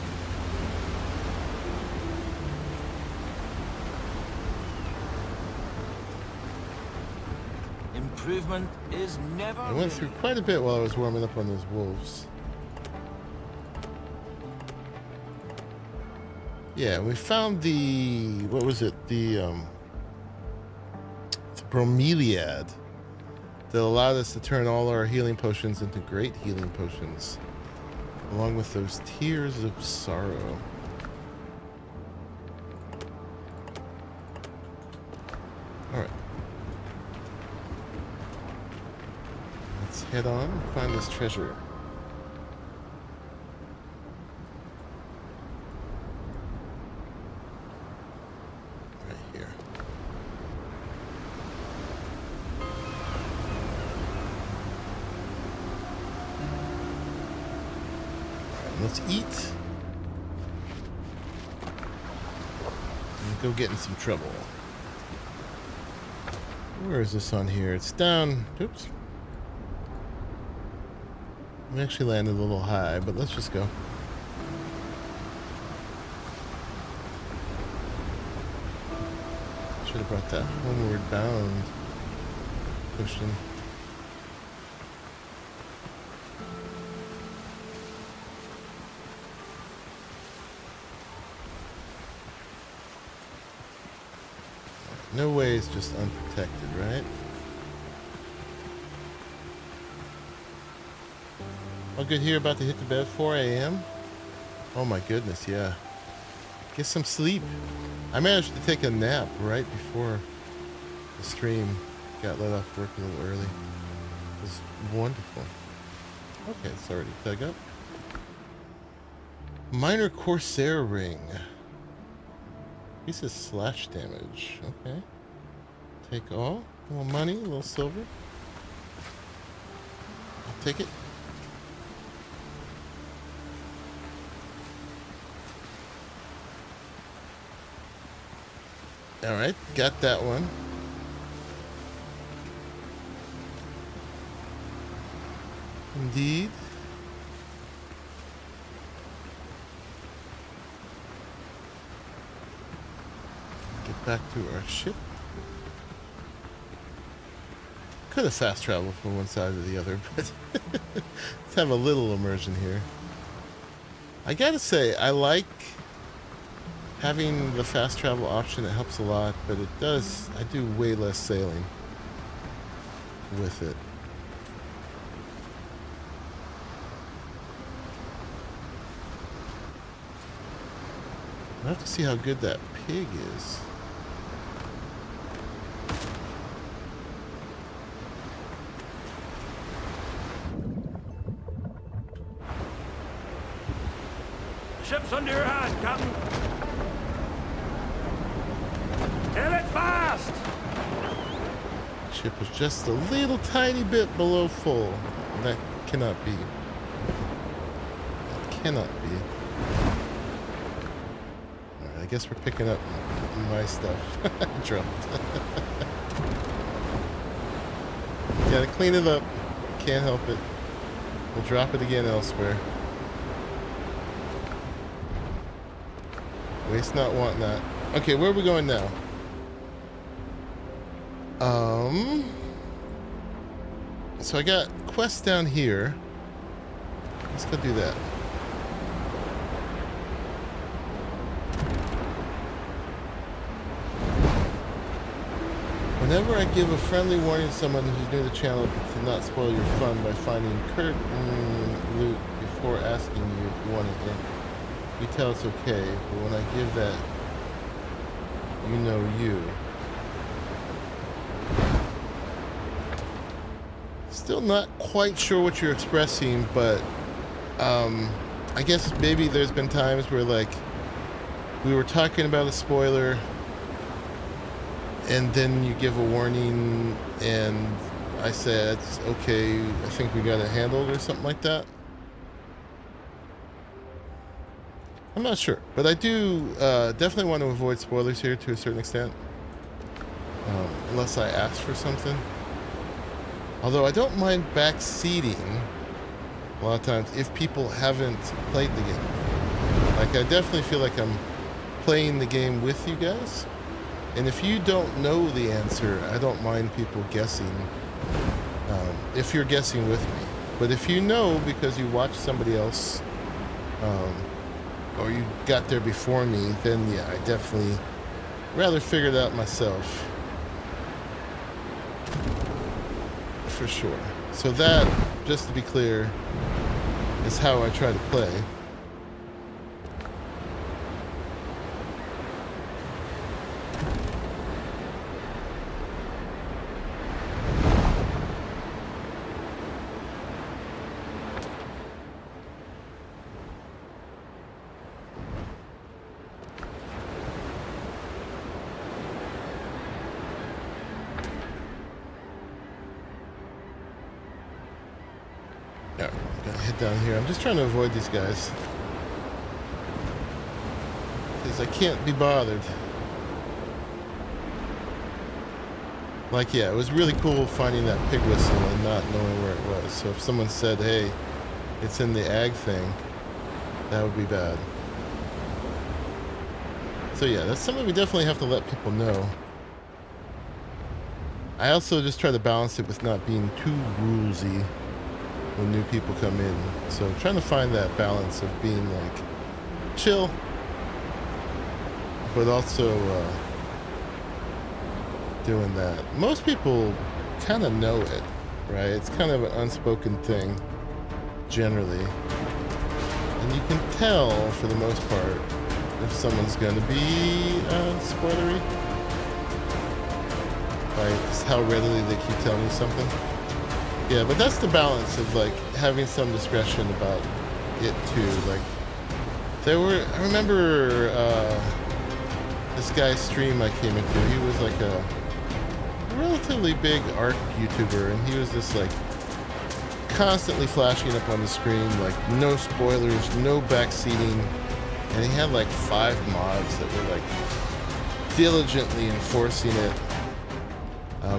Improvement is never. I went through quite a bit while I was warming up on those wolves. Yeah, we found the, what was it? The bromeliad that allowed us to turn all our healing potions into great healing potions, along with those tears of sorrow. All right. Let's head on and find this treasure. Right here. Alright, let's eat. And go get in some trouble. Where is this on here? It's down. Oops. We actually landed a little high, but let's just go. Should have brought that homeward bound potion. No way it's just unprotected, right? All good here, about to hit the bed, 4 a.m. Oh my goodness, yeah. Get some sleep. I managed to take a nap right before the stream. Got let off work a little early. It was wonderful. Okay, it's already dug up. Minor Corsair ring. He says slash damage. Okay. Take all. A little money, a little silver. I'll take it. Alright, got that one. Indeed. Get back to our ship. Could have fast traveled from one side to the other, but let's have a little immersion here. I gotta say, I like having the fast travel option. It helps a lot, but it does, I do way less sailing with it. I'll have to see how good that pig is. Ship's under your hand, Captain. Hit it fast! Ship was just a little tiny bit below full. That cannot be. That cannot be. Alright, I guess we're picking up my stuff. Dropped. Gotta clean it up. Can't help it. We'll drop it again elsewhere. Waste not, want not. Okay, where are we going now? So I got quests down here. Let's go do that. Whenever I give a friendly warning to someone who's new to the channel to not spoil your fun by finding curtain loot before before asking you if you want it in. You tell it's okay, but when I give that, you know you. Still not quite sure what you're expressing, but I guess maybe there's been times where, like, we were talking about a spoiler and then you give a warning and I said, okay, I think we got it handled or something like that. I'm not sure, but I do definitely want to avoid spoilers here to a certain extent, unless I ask for something. Although I don't mind backseating a lot of times if people haven't played the game. Like, I definitely feel like I'm playing the game with you guys. And if you don't know the answer, I don't mind people guessing, if you're guessing with me. But if you know because you watched somebody else, or you got there before me, then yeah, I definitely rather figure it out myself. For sure. So that, just to be clear, is how I try to play. Down here. I'm just trying to avoid these guys because I can't be bothered. Like, yeah, it was really cool finding that pig whistle and not knowing where it was. So if someone said, hey, it's in the ag thing, that would be bad. So yeah, that's something we definitely have to let people know. I also just try to balance it with not being too rulesy when new people come in. So trying to find that balance of being like chill, but also doing that. Most people kind of know it, right? It's kind of an unspoken thing generally. And you can tell for the most part if someone's going to be spoilery by just how readily they keep telling you something. Yeah, but that's the balance of, like, having some discretion about it too. Like, I remember this guy's stream I came into. He was like a relatively big art YouTuber, and he was just like constantly flashing up on the screen, like, no spoilers, no backseating, and he had like 5 mods that were like diligently enforcing it.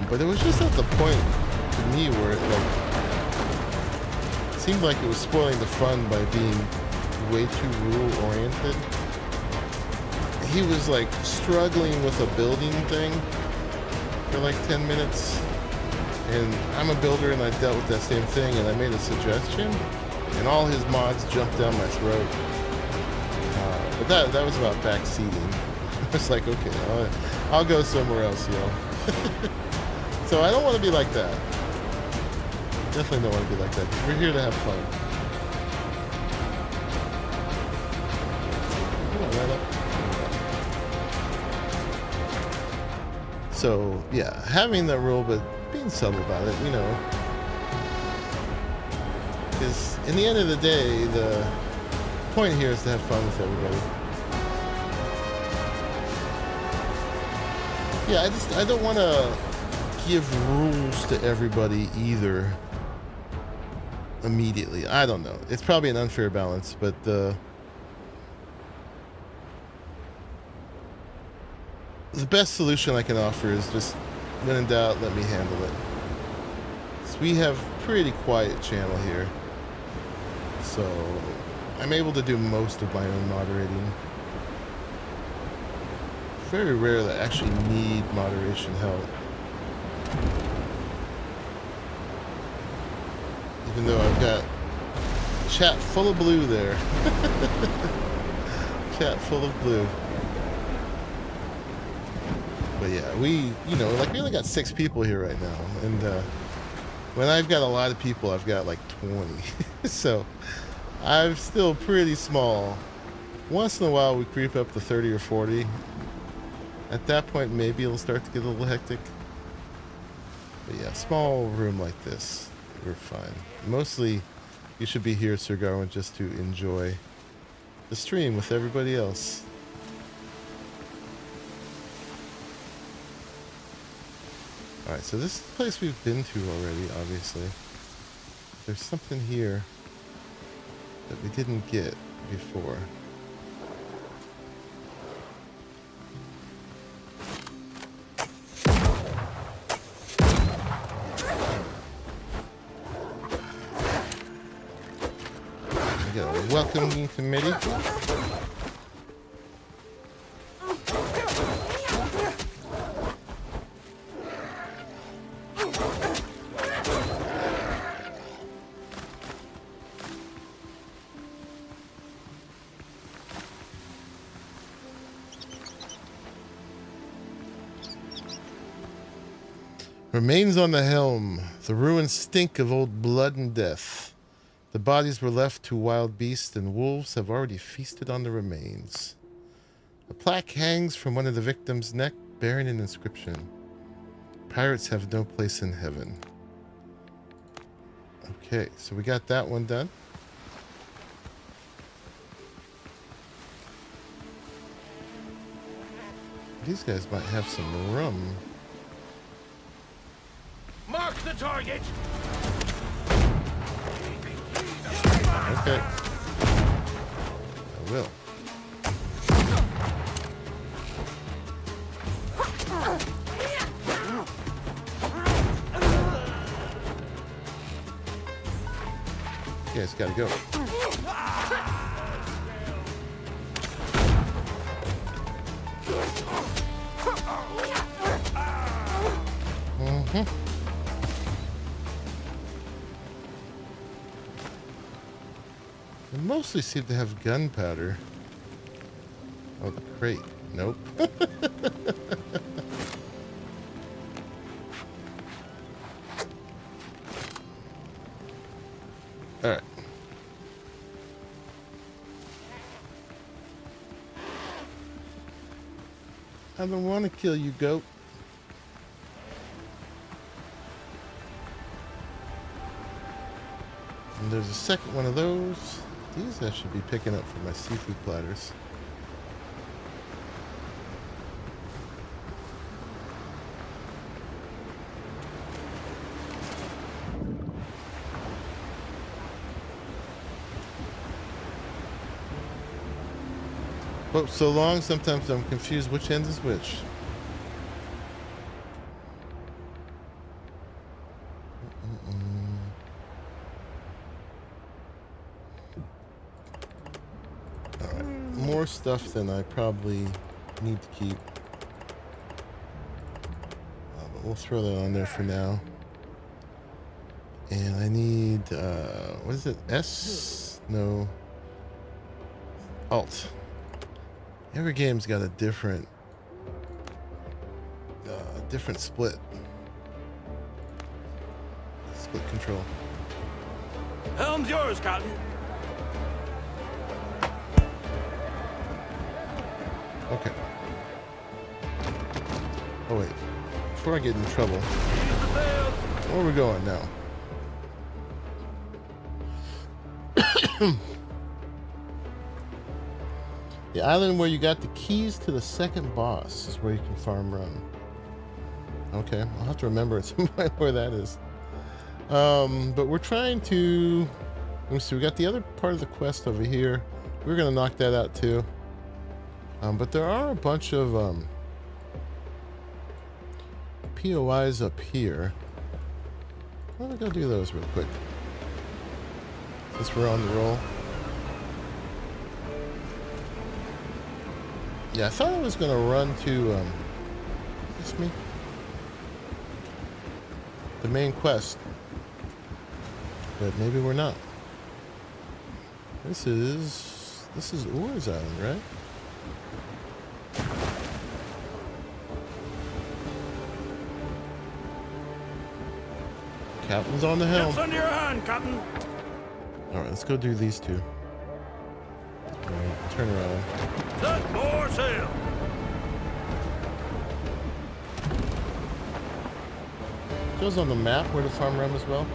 But it was just at the point to me where it like seemed like it was spoiling the fun by being way too rule oriented. He was like struggling with a building thing for like 10 minutes, and I'm a builder and I dealt with that same thing, and I made a suggestion and all his mods jumped down my throat. But that was about backseating. It's like, okay, I'll go somewhere else, yo. So I don't want to be like that. Definitely don't want to be like that. We're here to have fun. Come on, right up. So yeah, having that rule, but being subtle about it, you know. Because in the end of the day, the point here is to have fun with everybody. Yeah, I don't want to give rules to everybody either immediately. I don't know. It's probably an unfair balance, but the best solution I can offer is just, when in doubt, let me handle it. So we have pretty quiet channel here, so I'm able to do most of my own moderating. Very rare that I actually need moderation help. Even though I've got chat full of blue there. Chat full of blue. But yeah, we only got 6 people here right now. And when I've got a lot of people, I've got like 20. So I'm still pretty small. Once in a while we creep up to 30 or 40. At that point maybe it'll start to get a little hectic. But yeah, small room like this, we're fine. Mostly you should be here, Sir Garwin, just to enjoy the stream with everybody else. Alright, so this is a place we've been to already, obviously. There's something here that we didn't get before. We got a welcoming committee. Remains on the helm. The ruins stink of old blood and death. The bodies were left to wild beasts, and wolves have already feasted on the remains. A plaque hangs from one of the victims' neck, bearing an inscription. Pirates have no place in heaven. Okay, so we got that one done. These guys might have some rum. Mark the target! Okay. I will. Okay, it's gotta go. They mostly seem to have gunpowder. Oh, the crate. Nope. Alright. I don't want to kill you, goat. And there's a second one of those. These I should be picking up for my seafood platters. Oh, so long, sometimes I'm confused which end is which. More stuff than I probably need to keep. But we'll throw that on there for now. And I need, what is it? S? No. Alt. Every game's got a different split. Split control. Helm's yours, Cotton. Okay. Oh wait, before I get in trouble, where are we going now? The island where you got the keys to the second boss is where you can farm rum. Okay, I'll have to remember at some point where that is. But we're trying to, let me see, we got the other part of the quest over here. We're gonna knock that out too. But there are a bunch of POIs up here. Let me go do those real quick, since we're on the roll. Yeah, I thought I was going to run to, is this me? The main quest. But maybe we're not. This is Ur's Island, right? Captain's on the helm. It's under your hand, Cotton. Alright, let's go do these two. Alright, turn around. Set more sail. Shows on the map where to farm run as well.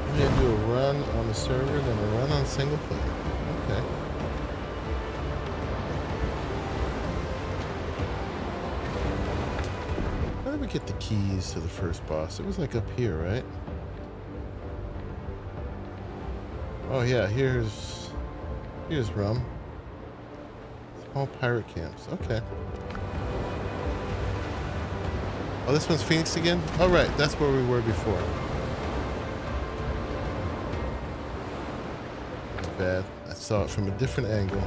I'm gonna do a run on the server, then a run on single player. Okay. How did we get the keys to the first boss? It was like up here, right? Oh yeah, here's rum. Small pirate camps. Okay. Oh, this one's Phoenix again? Oh, right. That's where we were before. Not bad. I saw it from a different angle.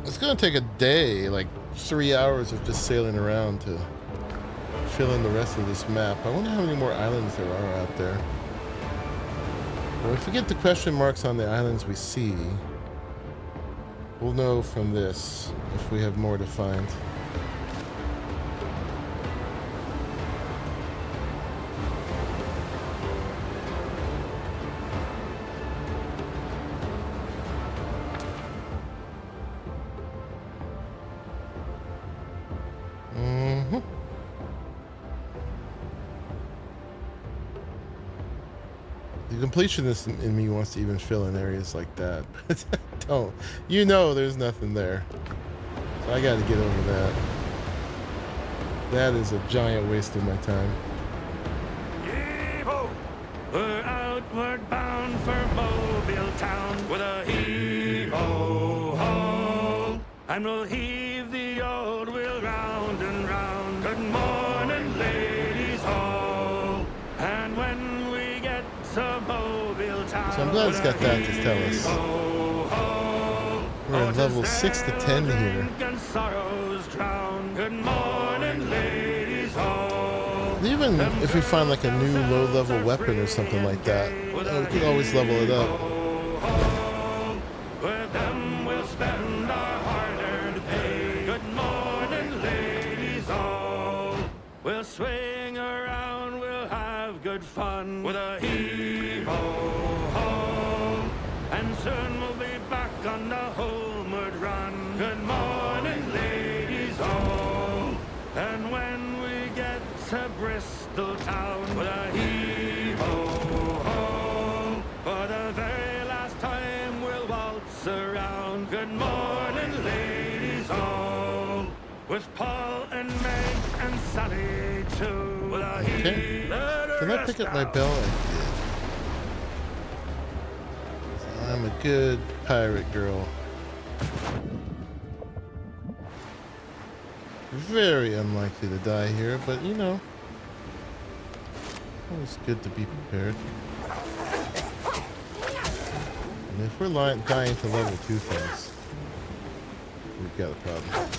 It's going to take a day, like 3 hours of just sailing around to fill in the rest of this map. I wonder how many more islands there are out there. Well, if we get the question marks on the islands we see, we'll know from this if we have more to find. The completionist in me wants to even fill in areas like that, but don't. You know there's nothing there. So I gotta get over that. That is a giant waste of my time. Yeehaw! We're outward bound for Mobile Town with a heave-ho-ho. And we'll heave the old wheel round and round. Good morning, ladies all. And when we get to Mobile Town, So I'm glad it's got that to tell us. We're at level 6 to 10 here. Good morning, ladies all. Even if we find like a new low-level weapon or something like that, we can always level it up. With them we'll spend our hard-earned pay. Good morning, ladies all. We'll swing around, we'll have good fun with a heave-ho-ho. And soon we'll be back on the homeward run. Good morning, ladies all. And when we get to Bristol town with a heave-ho-ho, for the very last time we'll waltz around. Good morning, ladies all. With Paul and Meg and Sally too. With a Okay. Did I pick up my bell? I did. I'm a good pirate girl. Very unlikely to die here, but you know, always good to be prepared. And if we're dying to level 2 things, we've got a problem.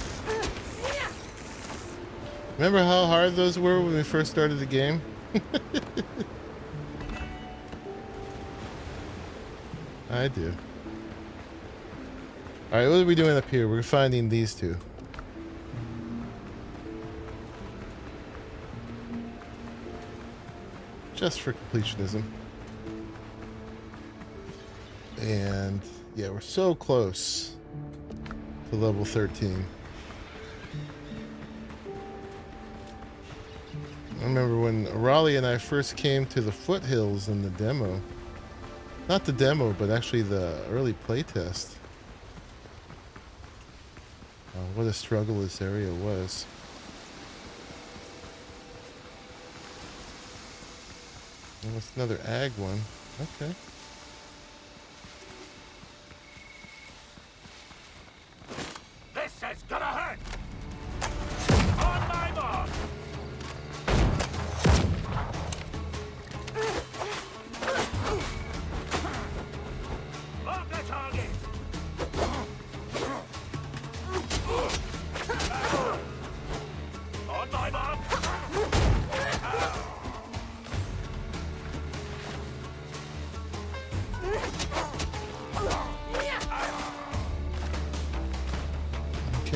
Remember how hard those were when we first started the game? I do. Alright, what are we doing up here? We're finding these two. Just for completionism. And yeah, we're so close to level 13. I remember when Raleigh and I first came to the foothills in the demo. Not the demo, but actually the early playtest. What a struggle this area was. Oh, that's another ag one. Okay. This is gonna hurt! On my mark! Lock the target! On my mark!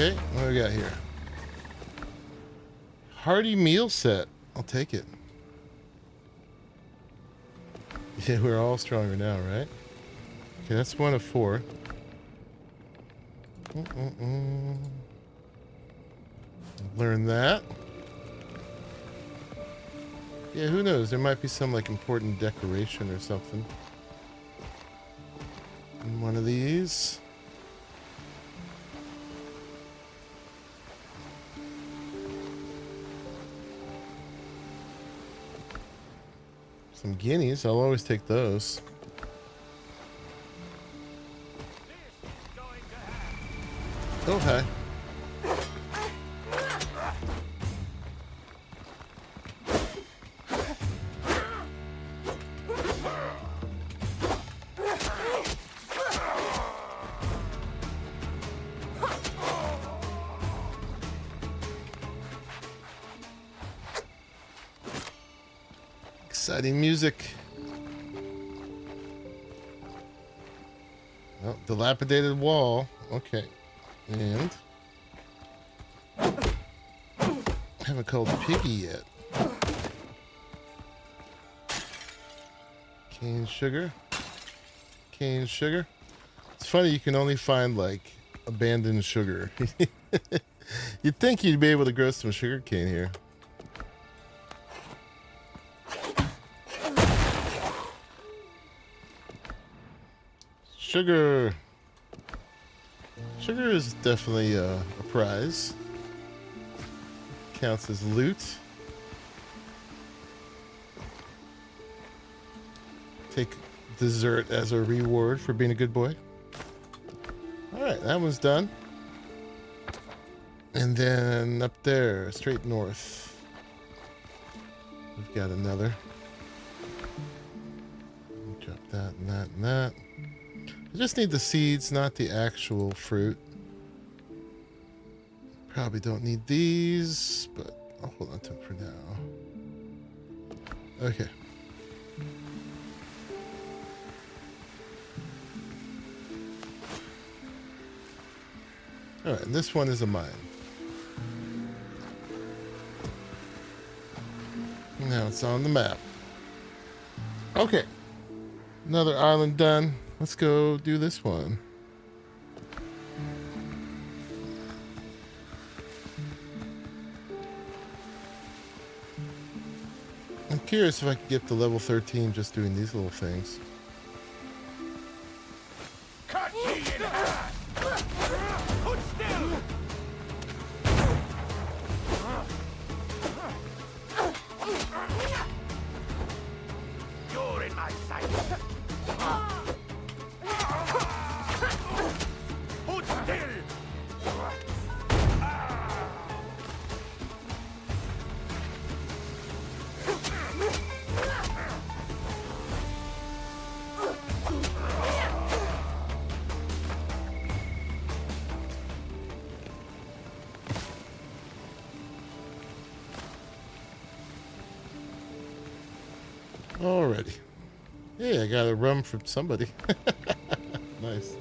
Okay, what do we got here? Hearty meal set. I'll take it. Yeah, we're all stronger now, right? Okay, that's 1 of 4. Learn that. Yeah, who knows? There might be some like important decoration or something in one of these. Some guineas. I'll always take those. Oh, hi. Exciting music. Oh, dilapidated wall. Okay. And haven't called Piggy yet. Cane sugar. Cane sugar. It's funny you can only find like abandoned sugar. You'd think you'd be able to grow some sugar cane here. Sugar. Sugar is definitely a prize. Counts as loot. Take dessert as a reward for being a good boy. Alright, that one's done. And then up there, straight north, we've got another. Drop that and that and that. I just need the seeds, not the actual fruit. Probably don't need these, but I'll hold on to them for now. Okay. Alright, this one is a mine. Now it's on the map. Okay. Another island done. Let's go do this one. I'm curious if I could get to level 13 just doing these little things. Cut me in half! Hold still! You're in my sight! Hold still! Alrighty. Hey, I got a rum from somebody. Nice.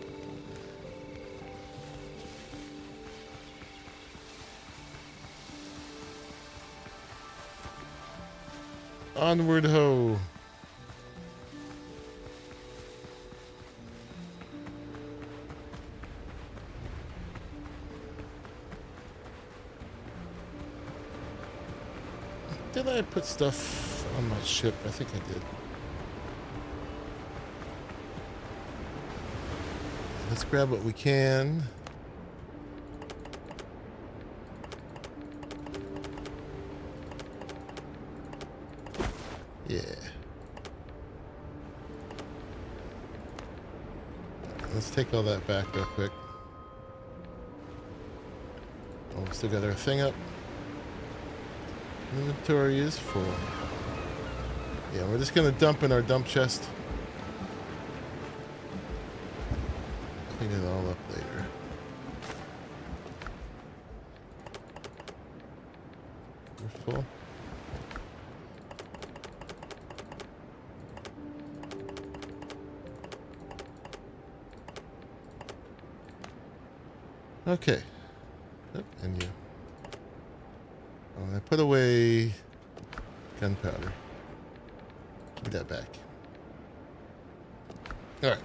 Onward ho. Did I put stuff on my ship? I think I did. Let's grab what we can. Yeah. Let's take all that back real quick. Oh, we still got our thing up. Inventory is full. Yeah, we're just gonna dump in our dump chest. Clean it all up later. We're full. Okay. Oh, and you. Oh, I put away gunpowder. Give me that back. All right.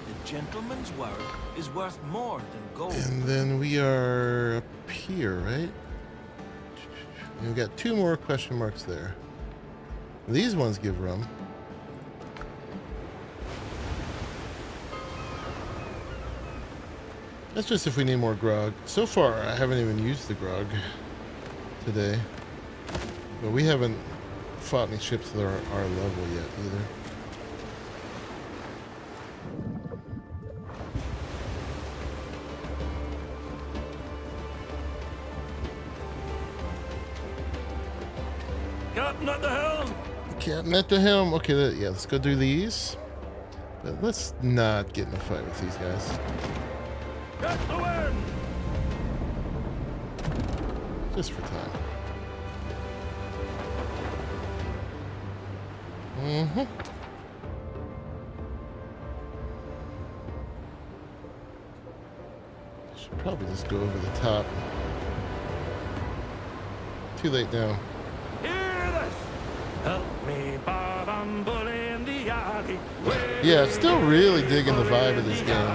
The gentleman's word is worth more than gold. And then we are up here, right? And we got 2 more question marks there. These ones give rum. That's just if we need more grog. So far, I haven't even used the grog today. But we haven't fought any ships that are our level yet either. Captain at the helm. Captain at the helm. Okay, yeah, let's go do these. But let's not get in a fight with these guys. Catch the wind. Just for time. Mm-hmm. Should probably just go over the top. Too late now. Hear this. Help me, Bob, I'm bullying the alley. Yeah, still really digging the vibe of this game.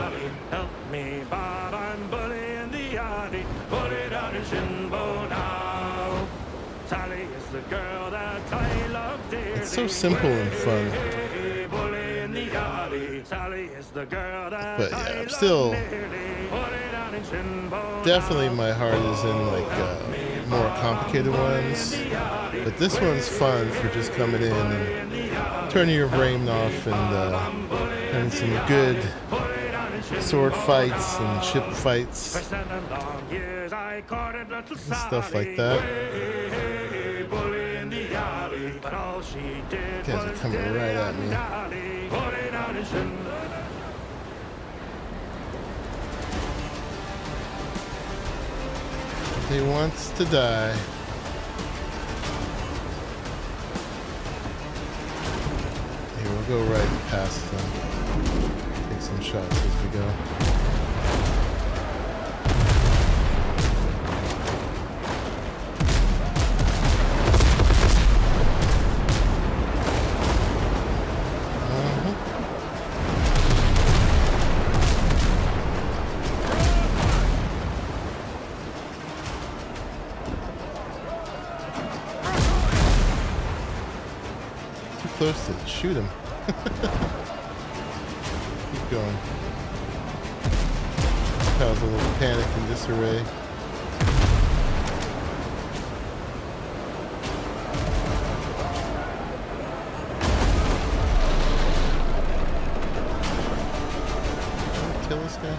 Help me, Bob, I'm bullying the alley. Bully down his shinbo now. Sally is the girl that I love dearly. It's so simple and fun. Bully in the alley. Sally is the girl that But yeah, I I'm love still dearly. Bully down in shinbo definitely my heart is in like more complicated ones. But this one's fun for just coming in and turning your brain off and having some good sword fights and ship fights and stuff like that. Guys are coming right at me. He wants to die. Here, we'll go right past them. Take some shots as we go. Close to shoot him. Keep going. Cause a little panic and disarray. Kill this guy.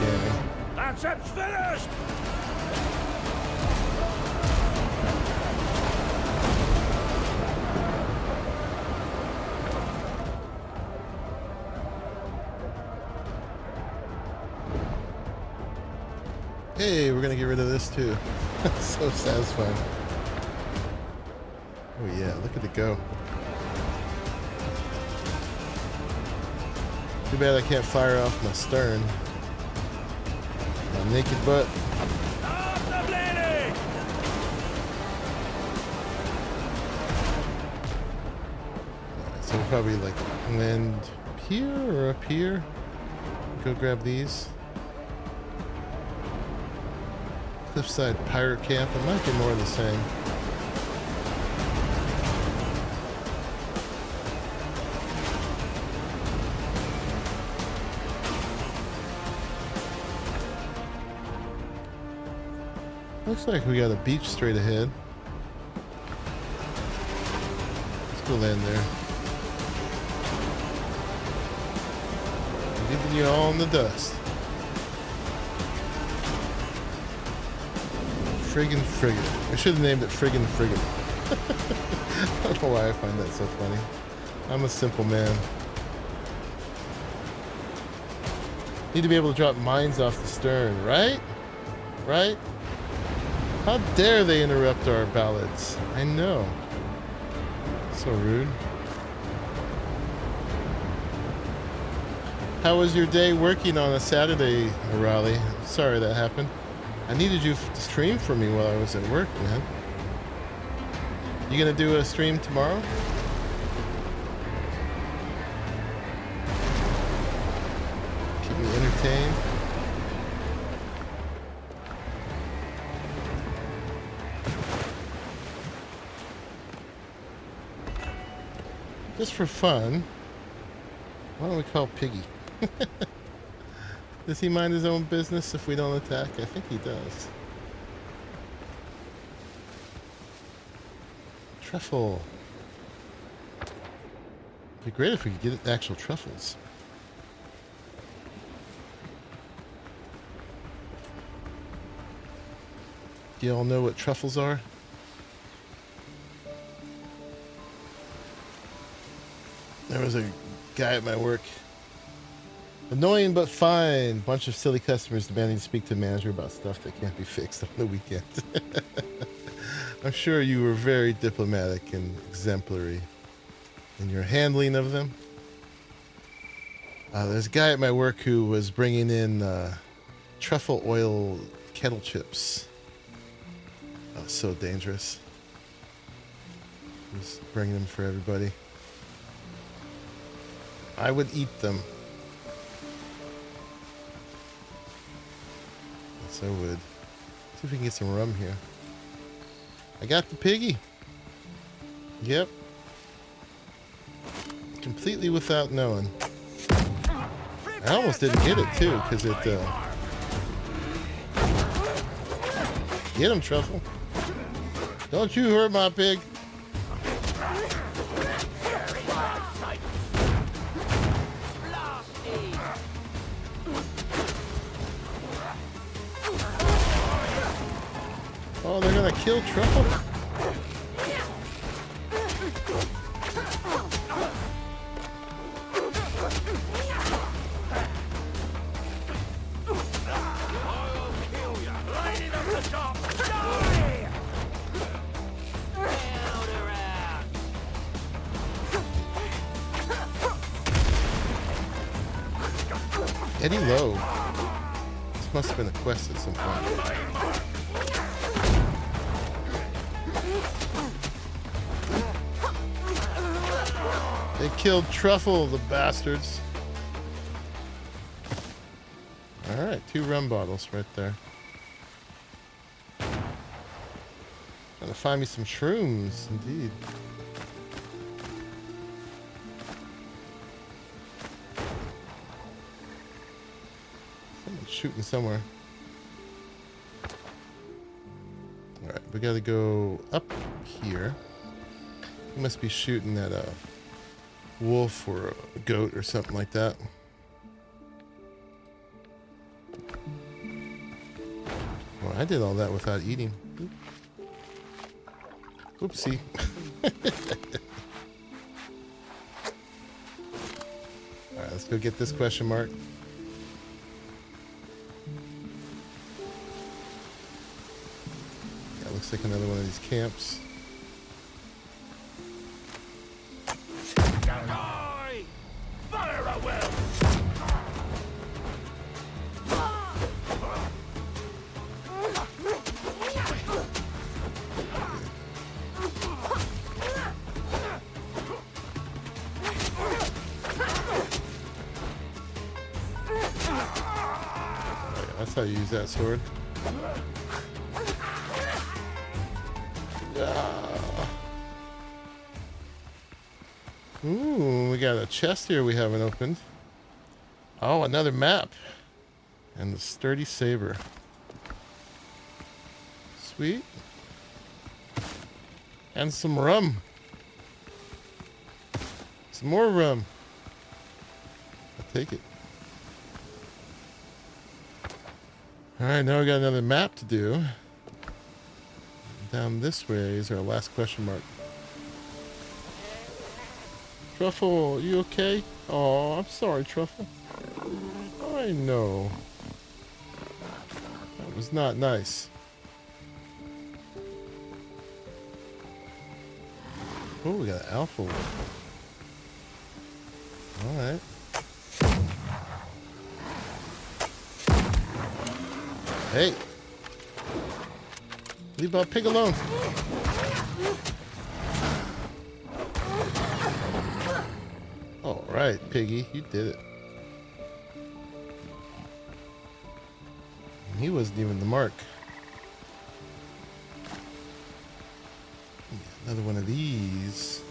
Yeah. That ship's finished! Hey, we're gonna get rid of this too. So satisfying. Oh yeah, look at it go. Too bad I can't fire off my stern. My naked butt. Stop the bleeding! So we'll probably like land here or up here. Go grab these. Cliffside pirate camp. It might be more of the same. Looks like we got a beach straight ahead. Let's go land there. Leaving you all in the dust. Friggin' frigate. I should have named it Friggin' Frigate. I don't know why I find that so funny. I'm a simple man. Need to be able to drop mines off the stern, right? Right? How dare they interrupt our ballads? I know. So rude. How was your day working on a Saturday, Raleigh? Sorry that happened. I needed you to stream for me while I was at work, man. You gonna do a stream tomorrow? Keep me entertained. Just for fun, why don't we call Piggy? Does he mind his own business if we don't attack? I think he does. Truffle. It'd be great if we could get actual truffles. Do you all know what truffles are? There was a guy at my work. Annoying but fine. Bunch of silly customers demanding to speak to a manager about stuff that can't be fixed on the weekend. I'm sure you were very diplomatic and exemplary in your handling of them. There's a guy at my work who was bringing in truffle oil kettle chips. Oh, so dangerous. Just bringing them for everybody. I would eat them. Yes, I would. See if we can get some rum here. I got the piggy. Yep. Completely without knowing. I almost didn't get it too, because it get him, Truffle. Don't you hurt my pig. Oh, they're gonna kill Truffle? Eddie Lowe. This must have been a quest at some point. They killed Truffle, the bastards. Alright, 2 rum bottles right there. Gotta find me some shrooms, indeed. Someone's shooting somewhere. Alright, we gotta go up here. He must be shooting at a wolf or a goat or something like that. Well, I did all that without eating. Oopsie. Alright, let's go get this question mark. Yeah, looks like another one of these camps. That's how you use that sword. Ooh, we got a chest here we haven't opened. Oh, another map. And the sturdy saber. Sweet. And some rum. Some more rum. I'll take it. Alright, now we got another map to do. Down this way is our last question mark. Truffle, you okay? Oh, I'm sorry, Truffle. I know. That was not nice. Oh, we got an alpha one. Alright. Hey! Leave our pig alone. Alright, piggy, you did it. He wasn't even the mark. Another one of these.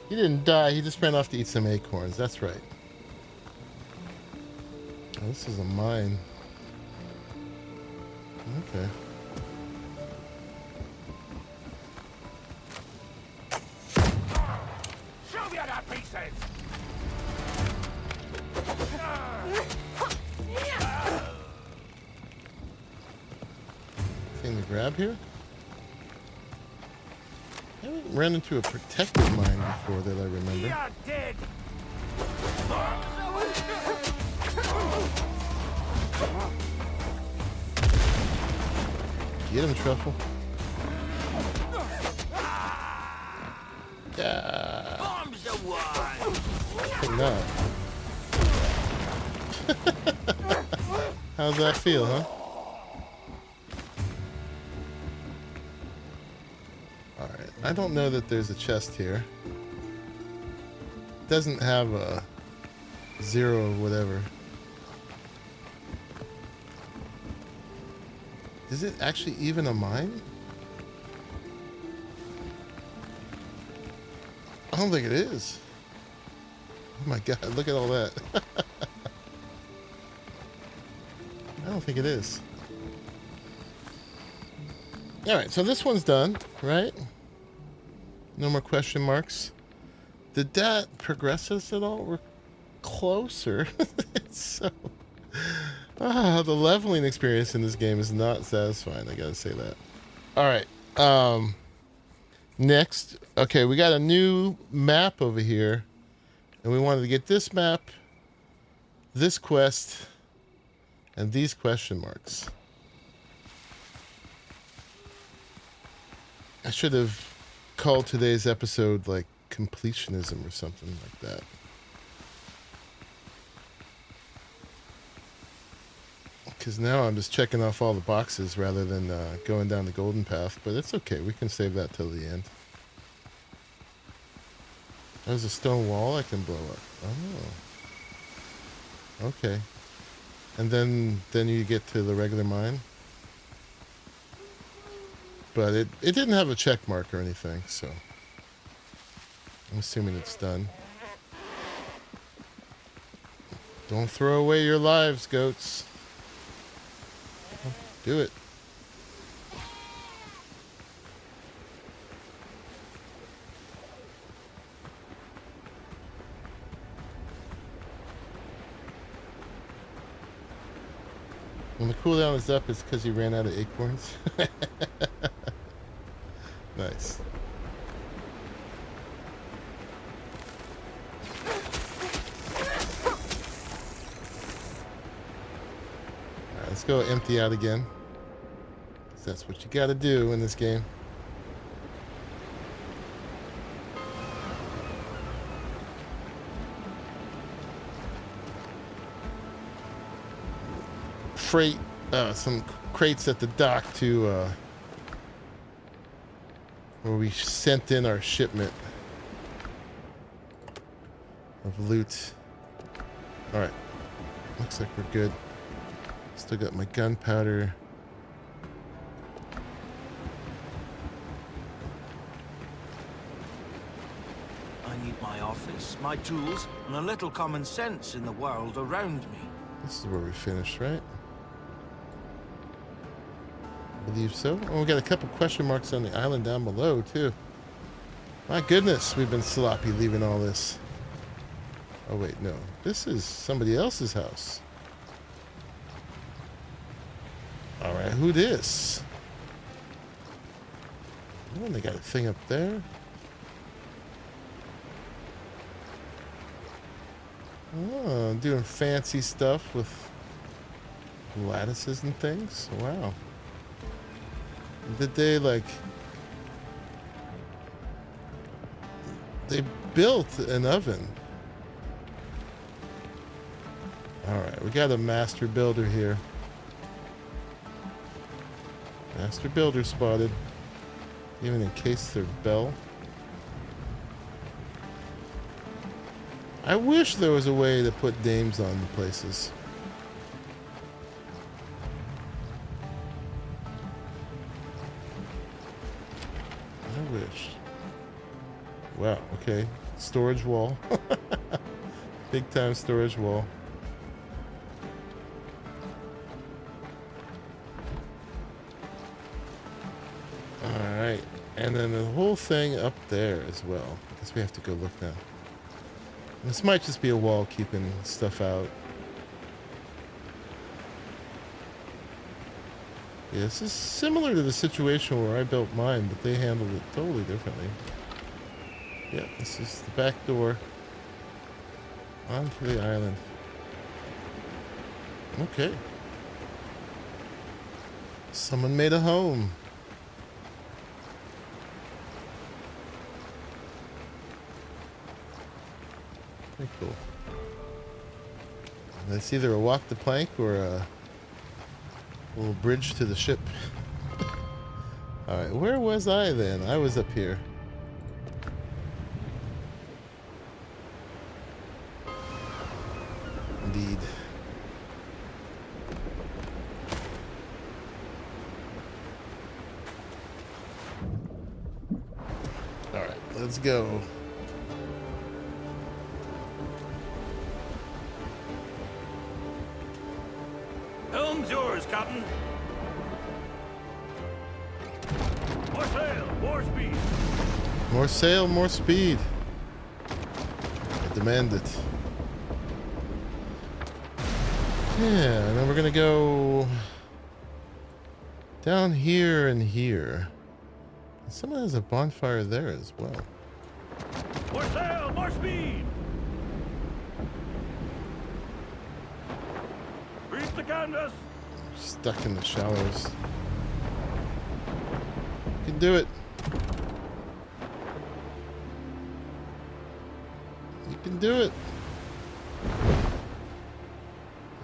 He didn't die, he just ran off to eat some acorns. That's right. Oh, this is a mine. Okay. Show me that pieces. Thing to grab here? I haven't ran into a protected mine before that I remember. You're dead. Get him, Truffle. Yeah. Bombs away! I think not. How's that feel, huh? Alright, I don't know that there's a chest here. Doesn't have a 0 or whatever. Is it actually even a mine? I don't think it is. Oh my god, look at all that. I don't think it is. Alright, so this one's done, right? No more question marks. Did that progress us at all? We're closer. It's so... the leveling experience in this game is not satisfying, I gotta say that. Alright, next, okay, we got a new map over here, and we wanted to get this map, this quest, and these question marks. I should have called today's episode like completionism or something like that. Because now I'm just checking off all the boxes rather than going down the golden path, but it's okay, we can save that till the end. There's a stone wall I can blow up. Oh. Okay. And then you get to the regular mine. But it didn't have a check mark or anything, so I'm assuming it's done. Don't throw away your lives, goats. Do it. When the cooldown is up, it's because he ran out of acorns. Nice. Alright, let's go empty out again. 'Cause that's what you gotta do in this game. Freight, some crates at the dock to, where we sent in our shipment of loot. Alright. Looks like we're good. Still got my gunpowder. I need my office, my tools, and a little common sense in the world around me. This is where we finished, right? I believe so. Oh, we got a couple question marks on the island down below, too. My goodness, we've been sloppy leaving all this. Oh, wait, no. This is somebody else's house. Alright, who this? Oh, they got a thing up there. Oh, doing fancy stuff with lattices and things. Wow. Did they like... They built an oven. Alright, we got a master builder here. Master builder spotted. Even in case their bell. I wish there was a way to put names on the places. I wish. Wow, okay. Storage wall. Big time storage wall. Alright. And then the whole thing up there as well. I guess we have to go look now. This might just be a wall keeping stuff out. Yeah, this is similar to the situation where I built mine, but they handled it totally differently. Yeah, this is the back door onto the island. Okay. Someone made a home. Pretty cool. That's either a walk the plank or a little bridge to the ship. Alright, where was I then? I was up here. Indeed. Alright, let's go. Helm's yours, Captain. More sail, more speed. More sail, more speed. I demand it. Yeah, and then we're gonna go down here and here. Someone has a bonfire there as well. More sail, more speed. Reef the canvas. Stuck in the shallows. You can do it. You can do it.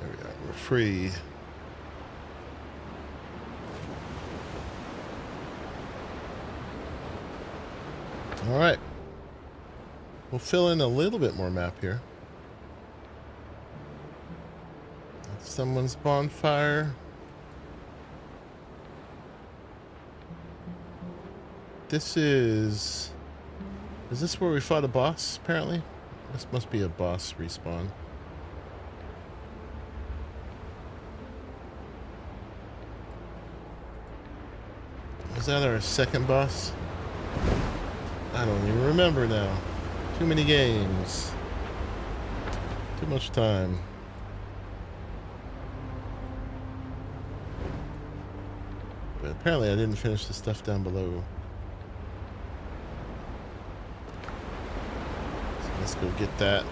There we are. We're free. All right. We'll fill in a little bit more map here. That's someone's bonfire. This is this where we fought a boss, apparently? This must be a boss respawn. Was that our second boss? I don't even remember now. Too many games. Too much time. But apparently I didn't finish the stuff down below. So let's go get that.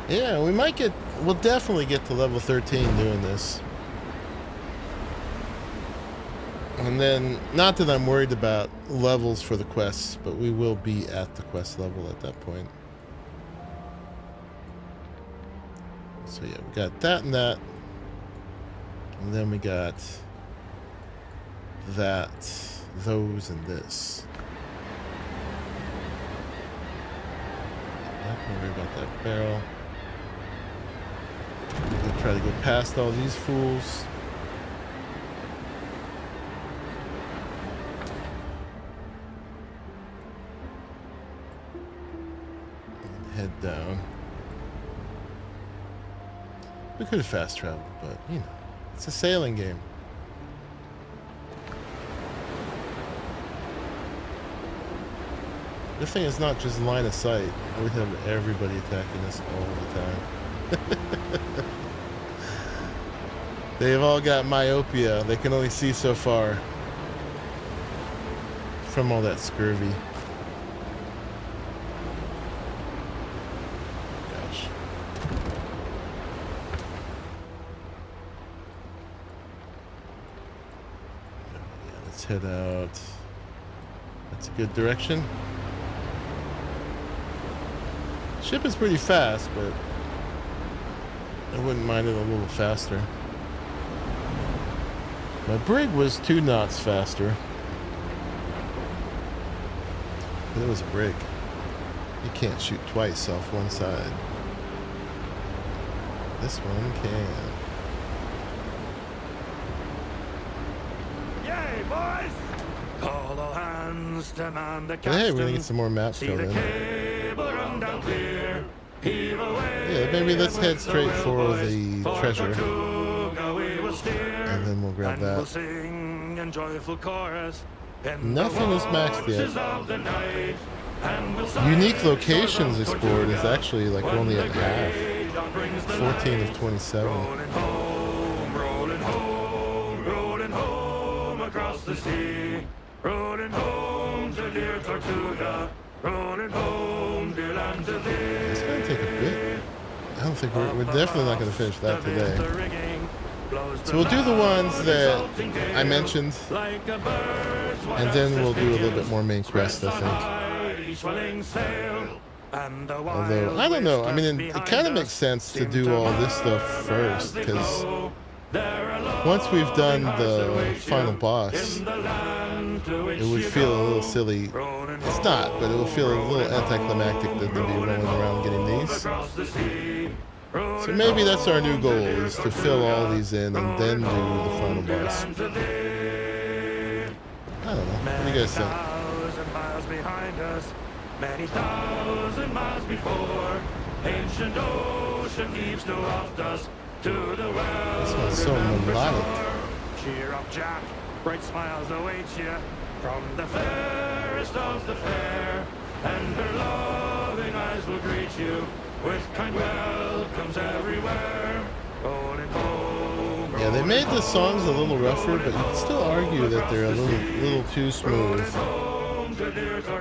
Yeah, we'll definitely get to level 13 doing this. And then, not that I'm worried about levels for the quests, but we will be at the quest level at that point. So yeah, we got that and that. And then we got that, those, and this. Not gonna worry about that barrel. I'm gonna try to go past all these fools. Head down. We could have fast traveled, but you know, it's a sailing game. The thing is not just line of sight. I would have everybody attacking us all the time. They've all got myopia. They can only see so far from all that scurvy. Let's head out. That's a good direction. Ship is pretty fast, but I wouldn't mind it a little faster. My brig was 2 knots faster. But it was a brig. You can't shoot twice off one side. This one can. Yay, boys! Call all hands to man the capstan. Hey, we're gonna get some more maps filled in. Yeah, maybe let's head straight for the treasure. And then we'll grab that. Nothing is maxed yet. Unique locations explored is actually like only at half. 14 of 27. Rolling home across the sea. Rolling home to dear Tortuga. Rolling home, dear land to thee. It's gonna take a bit. I don't think we're definitely not gonna finish that today. So we'll do the ones that I mentioned, and then we'll do a little bit more main quest, I think. Although, I don't know, I mean, it kind of makes sense to do all this stuff first, because once we've done the final boss, it would feel a little silly. It's not, but it will feel a little anticlimactic to be rolling around getting these. So maybe that's our new goal, is to fill all these in and then do the final boss. I don't know. What do you guys think? Many thousand miles before, ancient ocean heaves to waft us to the well. This one's so melodic. Cheer up, Jack. Bright smiles await you from the fairest of the fair, and her loving eyes will greet you with kind welcomes everywhere. Rolling home. Yeah, they made the songs a little rougher, but you can still argue that they're a little too smooth. A little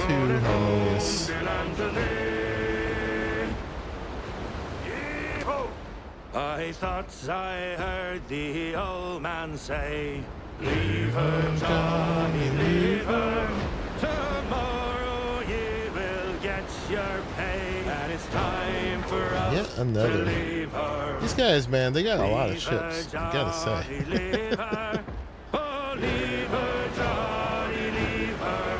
too harmonious. I thought I heard the old man say, leave her, Johnny, leave her. Tomorrow you will get your pay, and it's time for us Yet another. to leave her. These guys, man, they got a lot of ships, you gotta say. Leave her, oh, leave her, Johnny, leave her.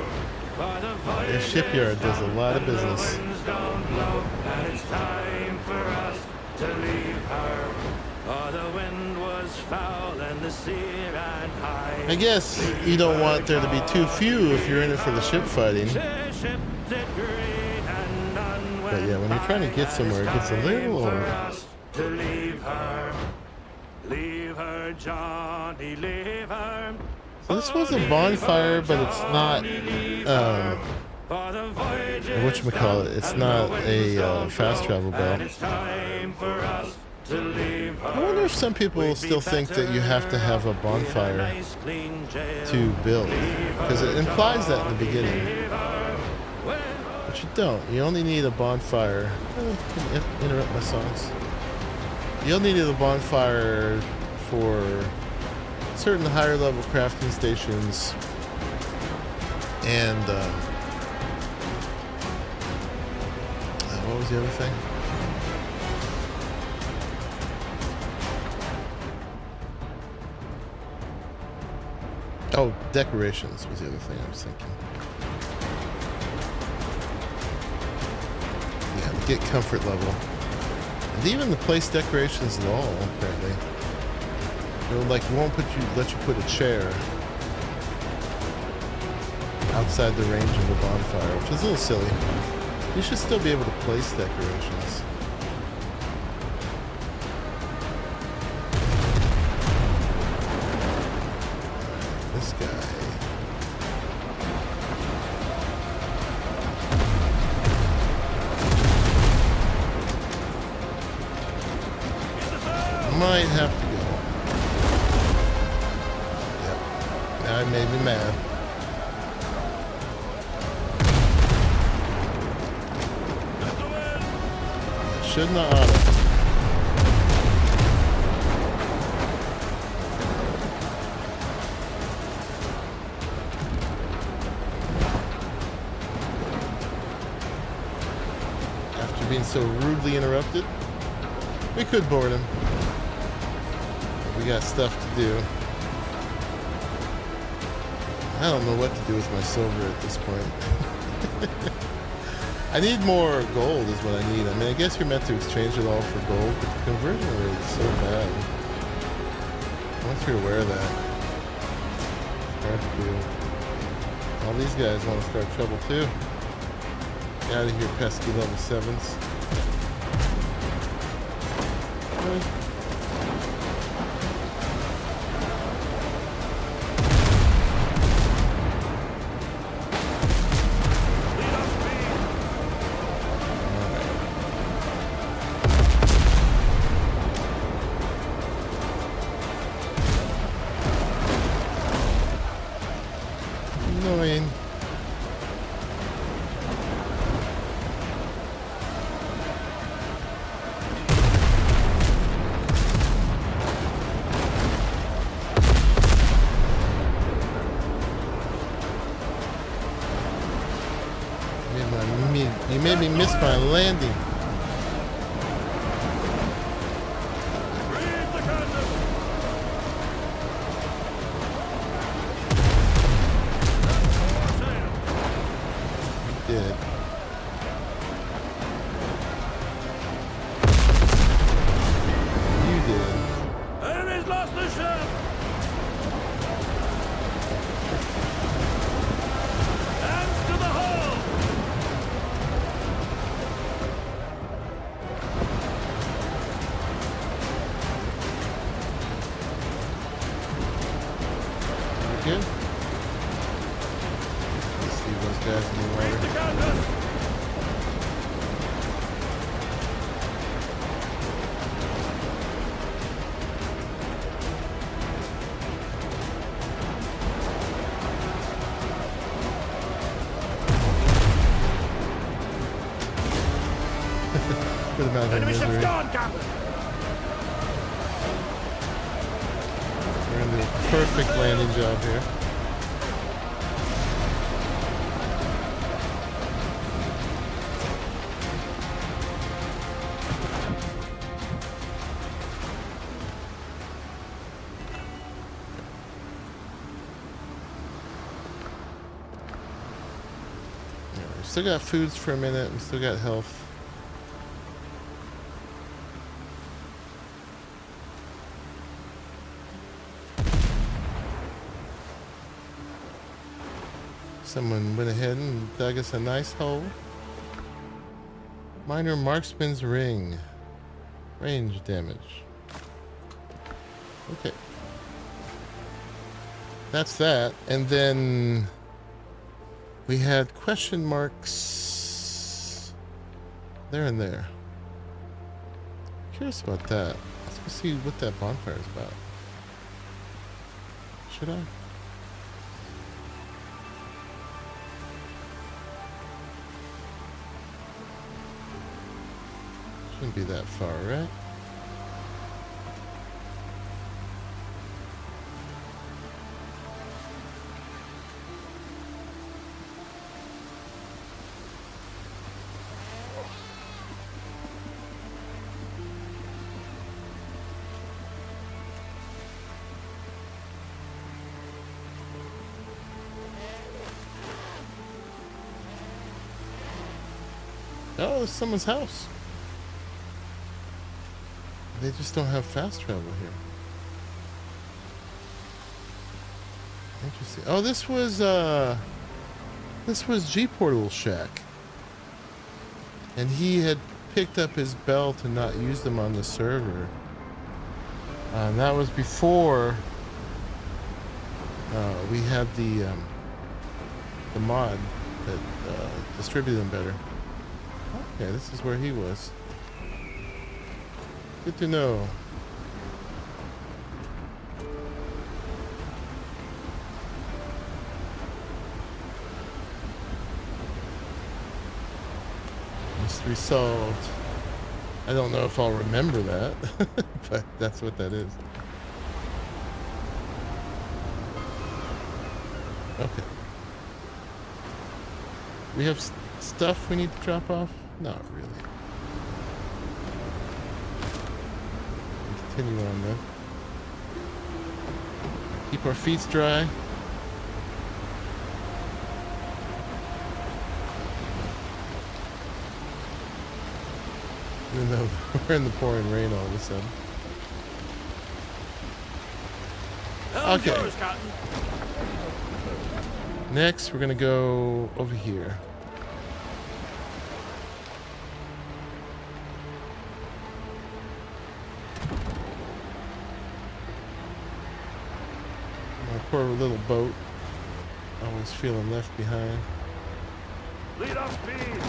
Their shipyard does a lot of business. Don't blow, and it's time for us to leave her. Oh, the wind was foul and the sea ran high. I guess you don't want there to be too few if you're in it for the ship fighting. But yeah, when you're trying to get somewhere, it gets a little old. To leave her, Johnny, leave her. So this was a bonfire, but it's not, whatchamacallit, it's not a fast travel bell. I wonder if some people still think that you have to have a bonfire to build, because it implies that in the beginning. But you don't. You only need a bonfire. Interrupt my songs. You only need a bonfire for certain higher level crafting stations and what was the other thing? Oh, decorations was the other thing I was thinking. Yeah, to get comfort level. And even the place decorations at all, apparently. It like won't let you put a chair outside the range of the bonfire, which is a little silly. You should still be able to place decorations. This guy. Might have to go. Yep. That made me mad. Should not auto. being so rudely interrupted. We could board him. We got stuff to do. I don't know what to do with my silver at this point. I need more gold is what I need. I mean, I guess you're meant to exchange it all for gold, but the conversion rate is so bad. Once you're aware of that, it's hard to do. All these guys want to start trouble too. Get out of here, pesky level 7s. Annoying. You made me miss my landing. Read the canvas. Did. You did. Enemy's lost the ship. Hands to the hull. You good? Let's see those guys in the Read water. the canvas. Good amount of Enemy ship's misery. gone, Captain. We're in the perfect landing job here. Yeah, we still got foods for a minute. We still got health. Someone went ahead and dug us a nice hole. Minor marksman's ring. Range damage. Okay. That's that. And then we had question marks there and there. Curious about that. Let's go see what that bonfire is about. Should I? Shouldn't be that far, right? Oh, it's someone's house. They just don't have fast travel here. Interesting. Oh, this was G-Portal's shack. And he had picked up his bell to not use them on the server. And that was before we had the mod that distributed them better. Okay, this is where he was. Good to know. Mystery solved. I don't know if I'll remember that, but that's what that is. Okay. We have stuff we need to drop off? Not really. continue on then. Keep our feet dry. Even though we're in the pouring rain all of a sudden. Okay. Next, we're gonna go over here. My poor little boat, always feeling left behind. Lead off speed.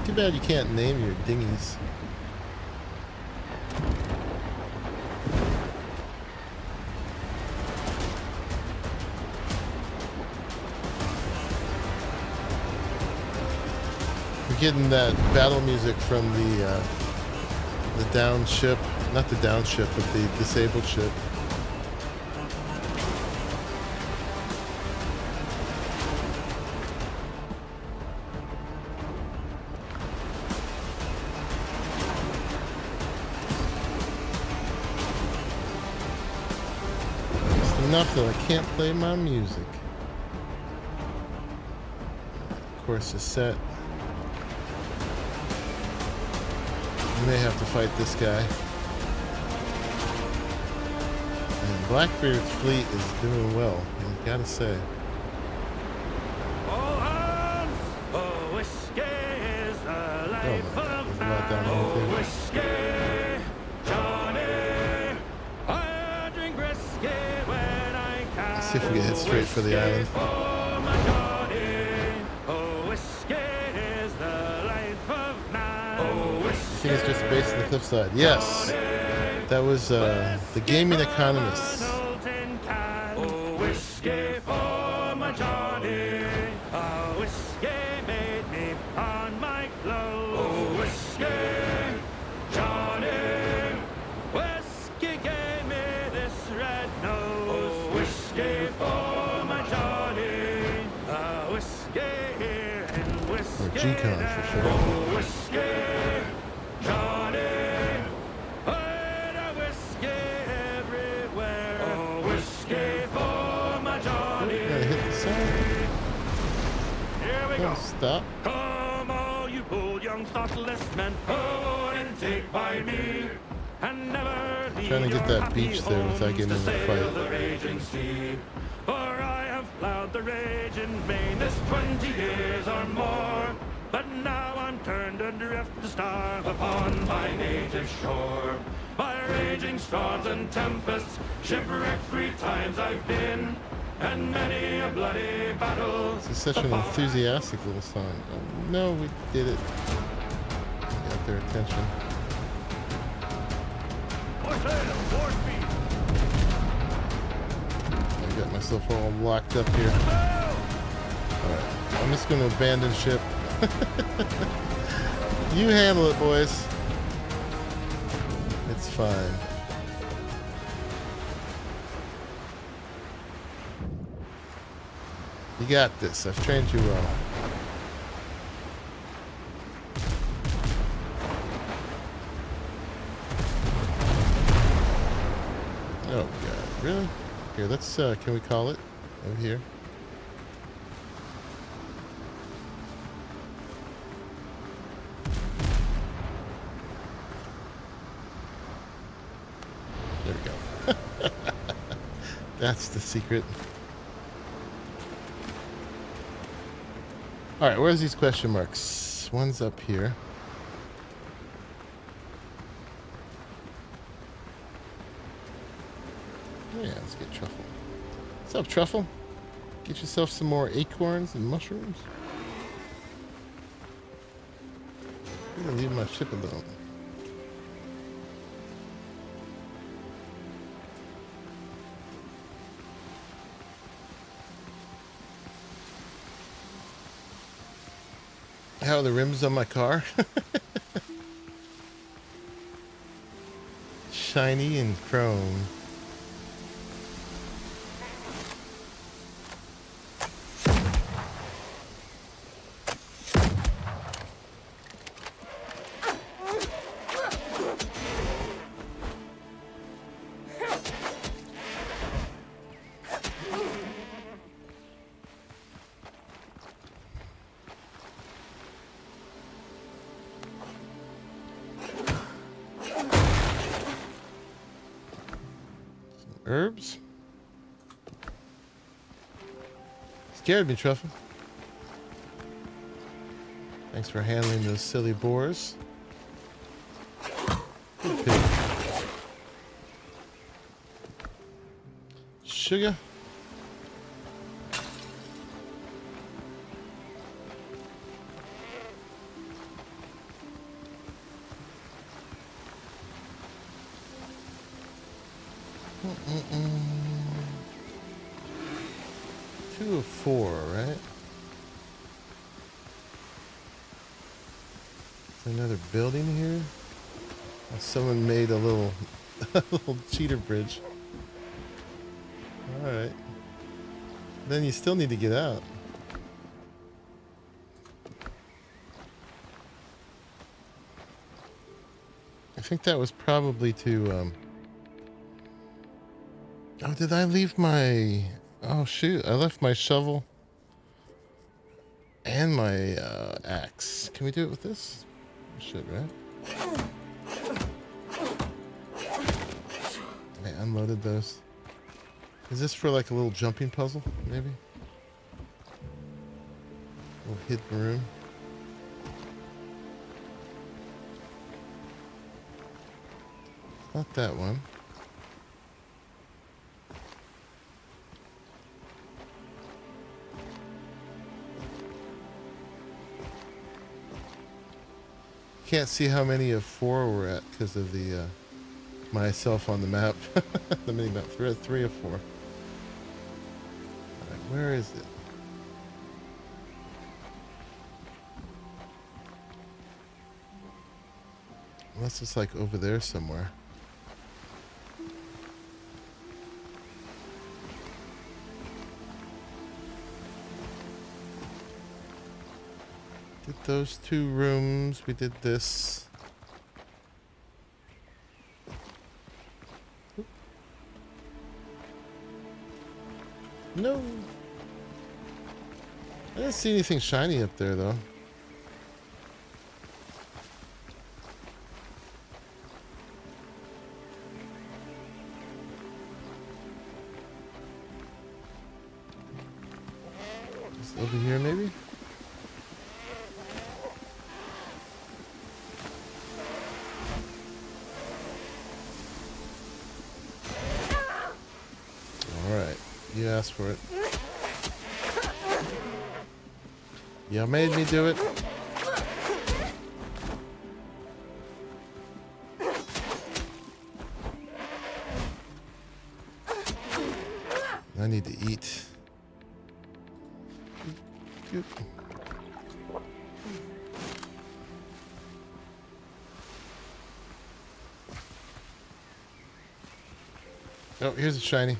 Too bad you can't name your dinghies. We're getting that battle music from the downed ship, not the downed ship, but the disabled ship. Enough that I can't play my music. Of course, is set. We may have to fight this guy. And Blackbeard's fleet is doing well, I gotta say. All hands! Oh, whiskey is the life of man. Oh, whiskey, Johnny. I drink whiskey when I can. Let's see if we can hit straight for the island. I think it's just based on the cliffside. Yes, that was the Gaming Economist. Oh, whiskey for my Johnny. Oh, whiskey made me on my clothes. Oh, whiskey, Johnny. Whiskey gave me this red nose. Oh, whiskey for my Johnny. Oh, whiskey here and whiskey Or G-Con for sure. Oh, whiskey. Johnny, a whiskey everywhere. Oh, whiskey for my Johnny. Gotta hit the side. Here we Don't go. stop. Come all you bold young thoughtless men, oh, and take by me, and never leave Trying to get your that happy beach there without homes getting to in the sail fight. the raging sea. For I have plowed the raging main this 20 years or more. But now I'm turned adrift to starve upon my native shore. By raging storms and tempests, shipwrecked 3 times I've been, and many a bloody battle. This is such an enthusiastic little song. Oh, no, we did it. We got their attention. I got myself all locked up here. Alright, I'm just going to abandon ship. You handle it, boys. It's fine. You got this. I've trained you well. Oh god, really? Here, let's can we call it over here? There we go. That's the secret. Alright, where's these question marks? One's up here. Oh yeah, let's get Truffle. What's up, Truffle? Get yourself some more acorns and mushrooms. I'm gonna leave my ship alone. How are the rims on my car? Shiny and chrome. Herbs. Scared me, Truffle. Thanks for handling those silly boars. Good pig. Sugar. Two of four, right? Is there another building here? Oh, someone made a little, a little cheater bridge. All right. Then you still need to get out. I think that was probably to. Oh, did I leave my... Oh, shoot. I left my shovel and my axe. Can we do it with this? We should, right? I unloaded those. Is this for like a little jumping puzzle, maybe? A little hidden room. Not that one. Can't see how many of four we're at because of the myself on the map. The mini map. We're at 3 of 4. Alright, where is it? Unless it's like over there somewhere. Did those 2 rooms. We did this. Oop. No. I didn't see anything shiny up there though. Just over here maybe? You asked for it. You made me do it. I need to eat. Oh, here's a shiny.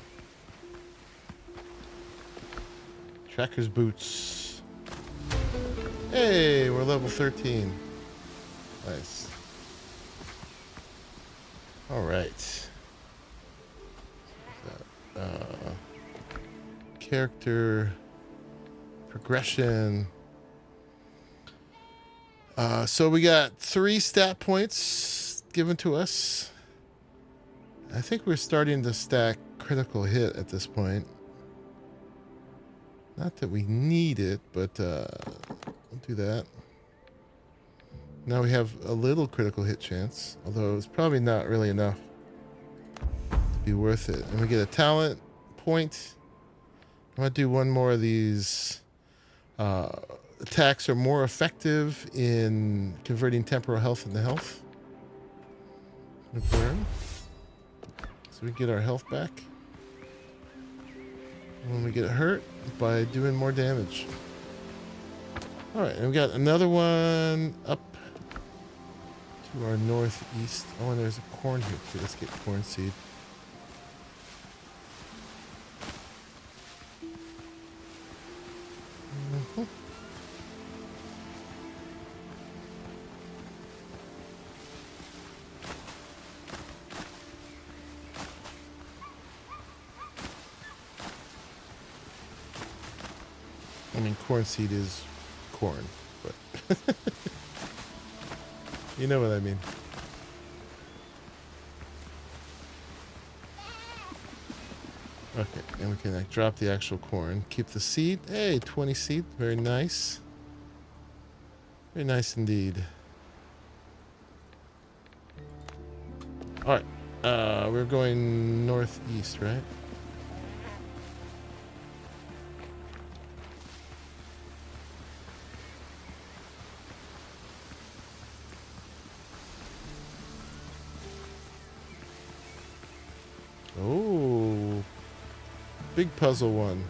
Tracker's boots. Hey, we're level 13. Nice. All right. Character progression. So we got 3 stat points given to us. I think we're starting to stack critical hit at this point. Not that we need it, but we'll do that. Now we have a little critical hit chance, although it's probably not really enough to be worth it. And we get a talent point. I'm going to do one more of these. Attacks are more effective in converting temporal health into health. Burn. So we get our health back when we get hurt by doing more damage. Alright, and we got another one up to our northeast. Oh, and there's a corn here too. Let's get corn seed. I mean, corn seed is corn, but you know what I mean. Okay, and we can like, drop the actual corn. Keep the seed. Hey, 20 seed. Very nice. Very nice indeed. Alright. We're going northeast, right? Oh. Big puzzle one.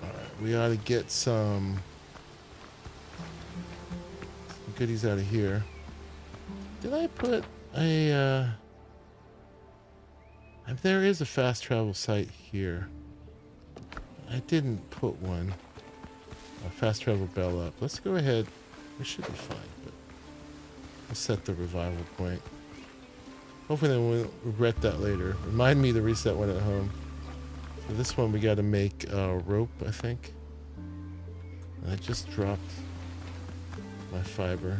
Alright, we ought to get some goodies out of here. Did I put a, there is a fast travel site here. I didn't put one. A fast travel bell up. Let's go ahead. We should be fine, but we'll set the revival point. Hopefully they won't regret that later. Remind me to reset one at home. So this one we got to make rope, I think. And I just dropped my fiber.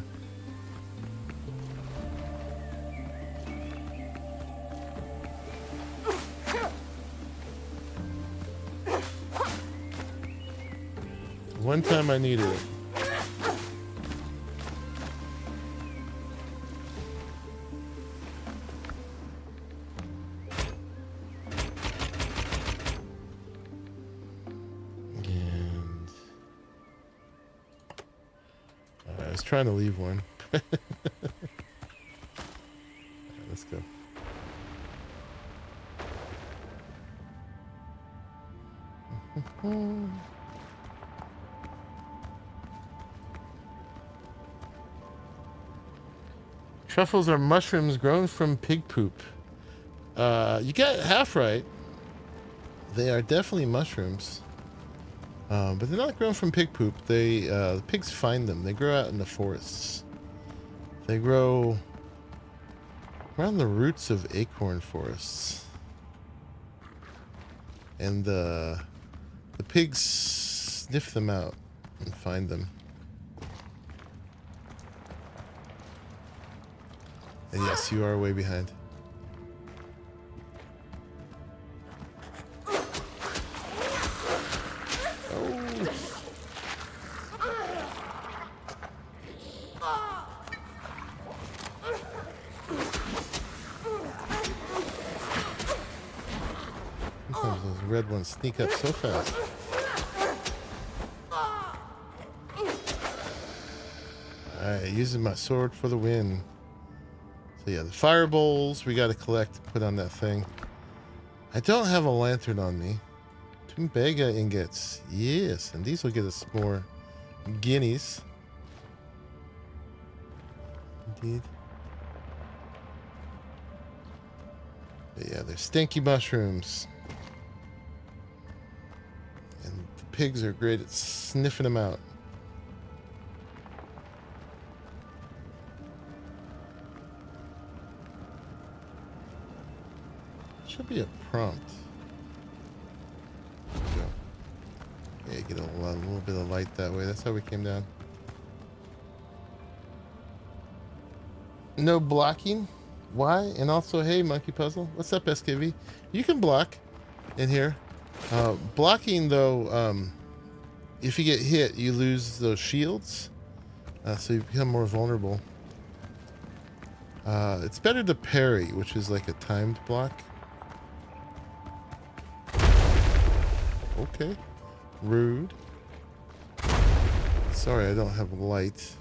One time I needed it. And I was trying to leave one. Right, let's go. Truffles are mushrooms grown from pig poop. You got half right. They are definitely mushrooms. But they're not grown from pig poop. The pigs find them. They grow out in the forests. They grow around the roots of acorn forests. And the pigs sniff them out and find them. And yes, you are way behind. Oh. Sometimes those red ones sneak up so fast. Alright, using my sword for the win. So yeah, the fire bowls we got to collect, put on that thing. I don't have a lantern on me. Tumbega ingots. Yes, and these will get us more guineas. Indeed. But yeah, they're stinky mushrooms. And the pigs are great at sniffing them out. Should be a prompt. There we go. Yeah, get a little bit of light that way. That's how we came down. No blocking. Why? And also, hey, Monkey Puzzle. What's up, SKV? You can block in here. Blocking, though, if you get hit, you lose those shields. So you become more vulnerable. It's better to parry, which is like a timed block. Okay. Rude. Sorry, I don't have light.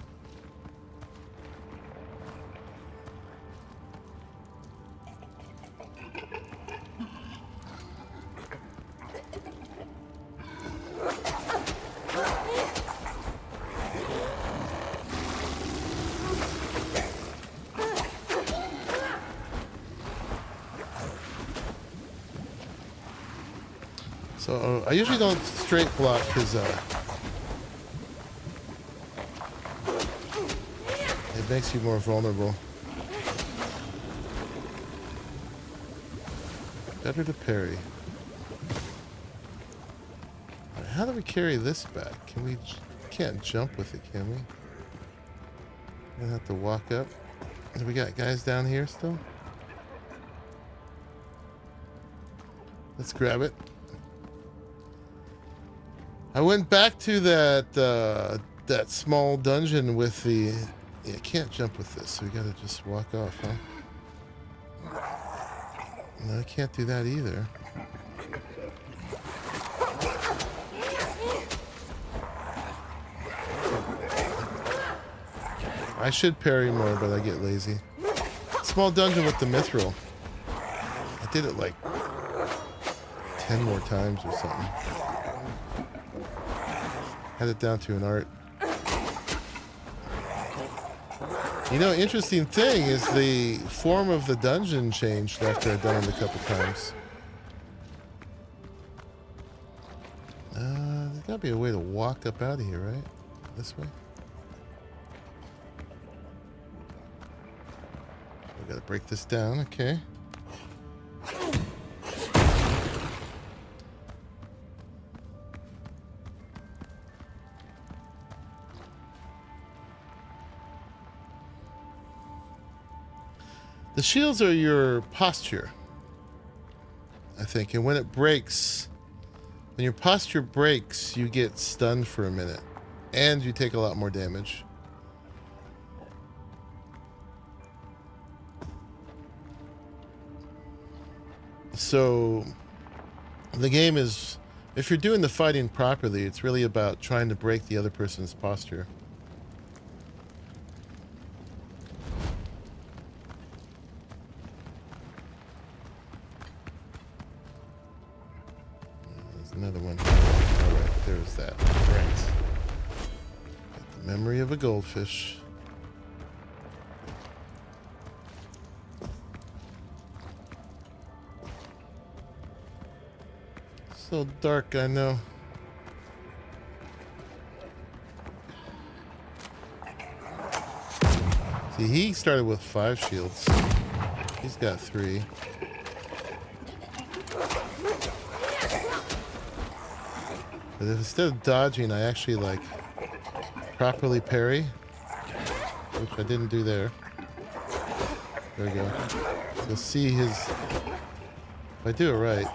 So I usually don't straight block because it makes you more vulnerable. Better to parry. Right, how do we carry this back? Can we? Can't jump with it, can we? We're gonna have to walk up. Do we got guys down here still? Let's grab it. I went back to that that small dungeon with the... Yeah, I can't jump with this, so we gotta just walk off, huh? No, I can't do that either. I should parry more, but I get lazy. Small dungeon with the mithril. I did it like 10 more times or something. Had it down to an art. You know, interesting thing is the form of the dungeon changed after I'd done it a couple times. There's gotta be a way to walk up out of here, right? This way? We gotta break this down, okay. The shields are your posture, I think, and when it breaks, when your posture breaks, you get stunned for a minute, and you take a lot more damage. So, the game is, if you're doing the fighting properly, it's really about trying to break the other person's posture. Another one. All right, there's that. Right. Got the memory of a goldfish. So dark, I know. See, he started with 5 shields. He's got 3. But if instead of dodging, I actually like properly parry, which I didn't do there. There we go. You'll see his, if I do it right,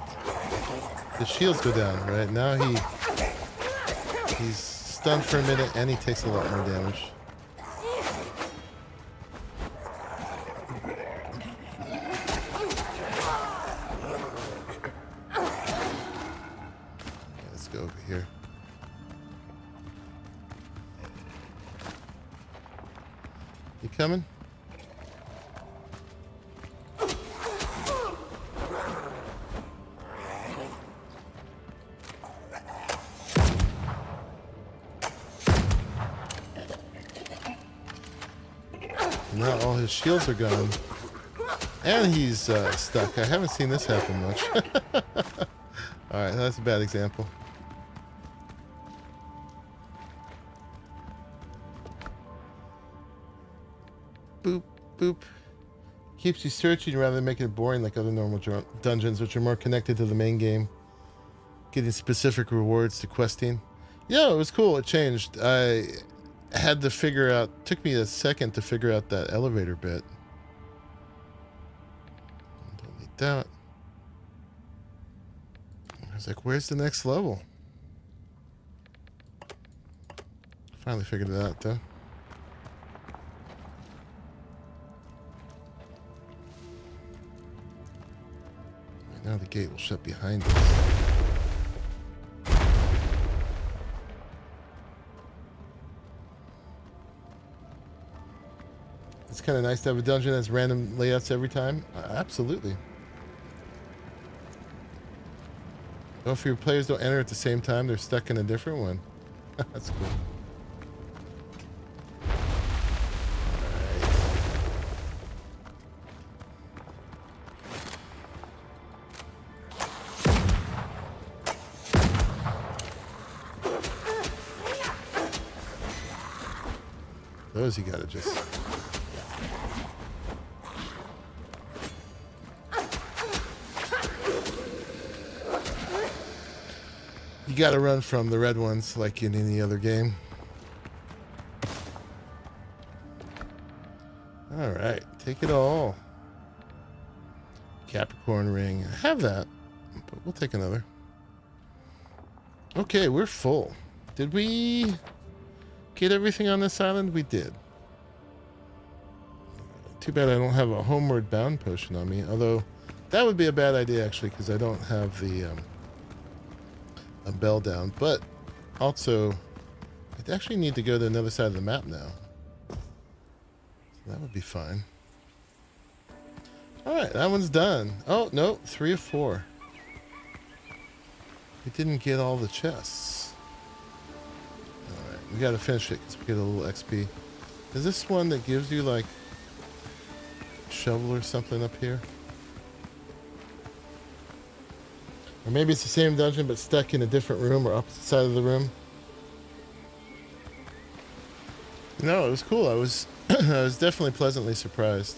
his shields go down, right? Now he's stunned for a minute and he takes a lot more damage. Go over here. You coming? Now all his shields are gone. And he's stuck. I haven't seen this happen much. Alright, that's a bad example. Boop, boop. Keeps you searching rather than making it boring like other normal dungeons, which are more connected to the main game. Getting specific rewards to questing. Yeah, it was cool. It changed. I had to figure out, took me a second to figure out that elevator bit. Don't need that. I was like, where's the next level? Finally figured it out, though. Now the gate will shut behind us. It's kind of nice to have a dungeon that's random layouts every time. Absolutely. Well, if your players don't enter at the same time, they're stuck in a different one. That's cool. Those you gotta just... You gotta run from the red ones like in any other game. Alright, take it all. Capricorn ring. I have that. But we'll take another. Okay, we're full. Did we get everything on this island? We did. Too bad I don't have a homeward bound potion on me, although that would be a bad idea actually, because I don't have the a bell down. But also, I actually need to go to another side of the map now. So that would be fine. Alright, that one's done. Oh, no, 3 of 4. We didn't get all the chests. Alright, we gotta finish it because we get a little XP. Is this one that gives you, like, shovel or something up here? Or maybe it's the same dungeon but stuck in a different room or opposite side of the room. No, it was cool. I was I was definitely pleasantly surprised.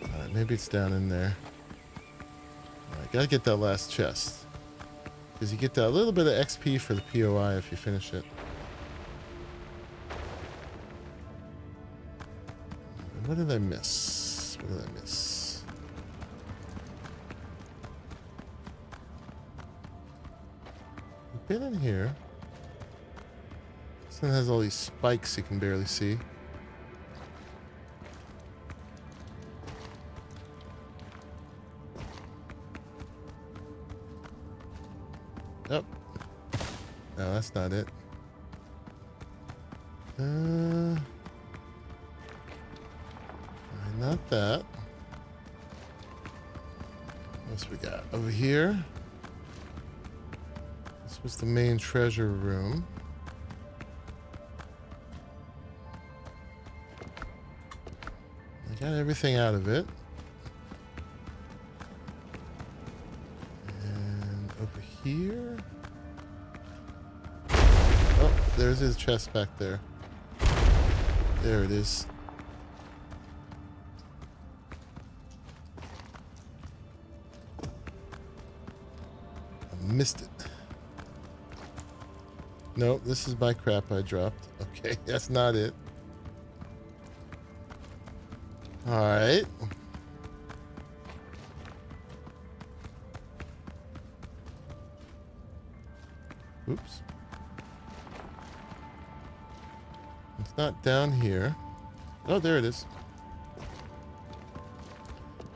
Alright, maybe it's down in there. Alright, gotta get that last chest. Because you get that little bit of XP for the POI if you finish it. What did I miss? What did I miss? I've been in here. This one has all these spikes you can barely see. Oh. No, that's not it. Not that. What else we got? Over here. This was the main treasure room. I got everything out of it. And over here. Oh, there's his chest back there. There it is. Missed it. No, this is my crap I dropped. Okay, that's not it. Alright. Oops. It's not down here. Oh, there it is.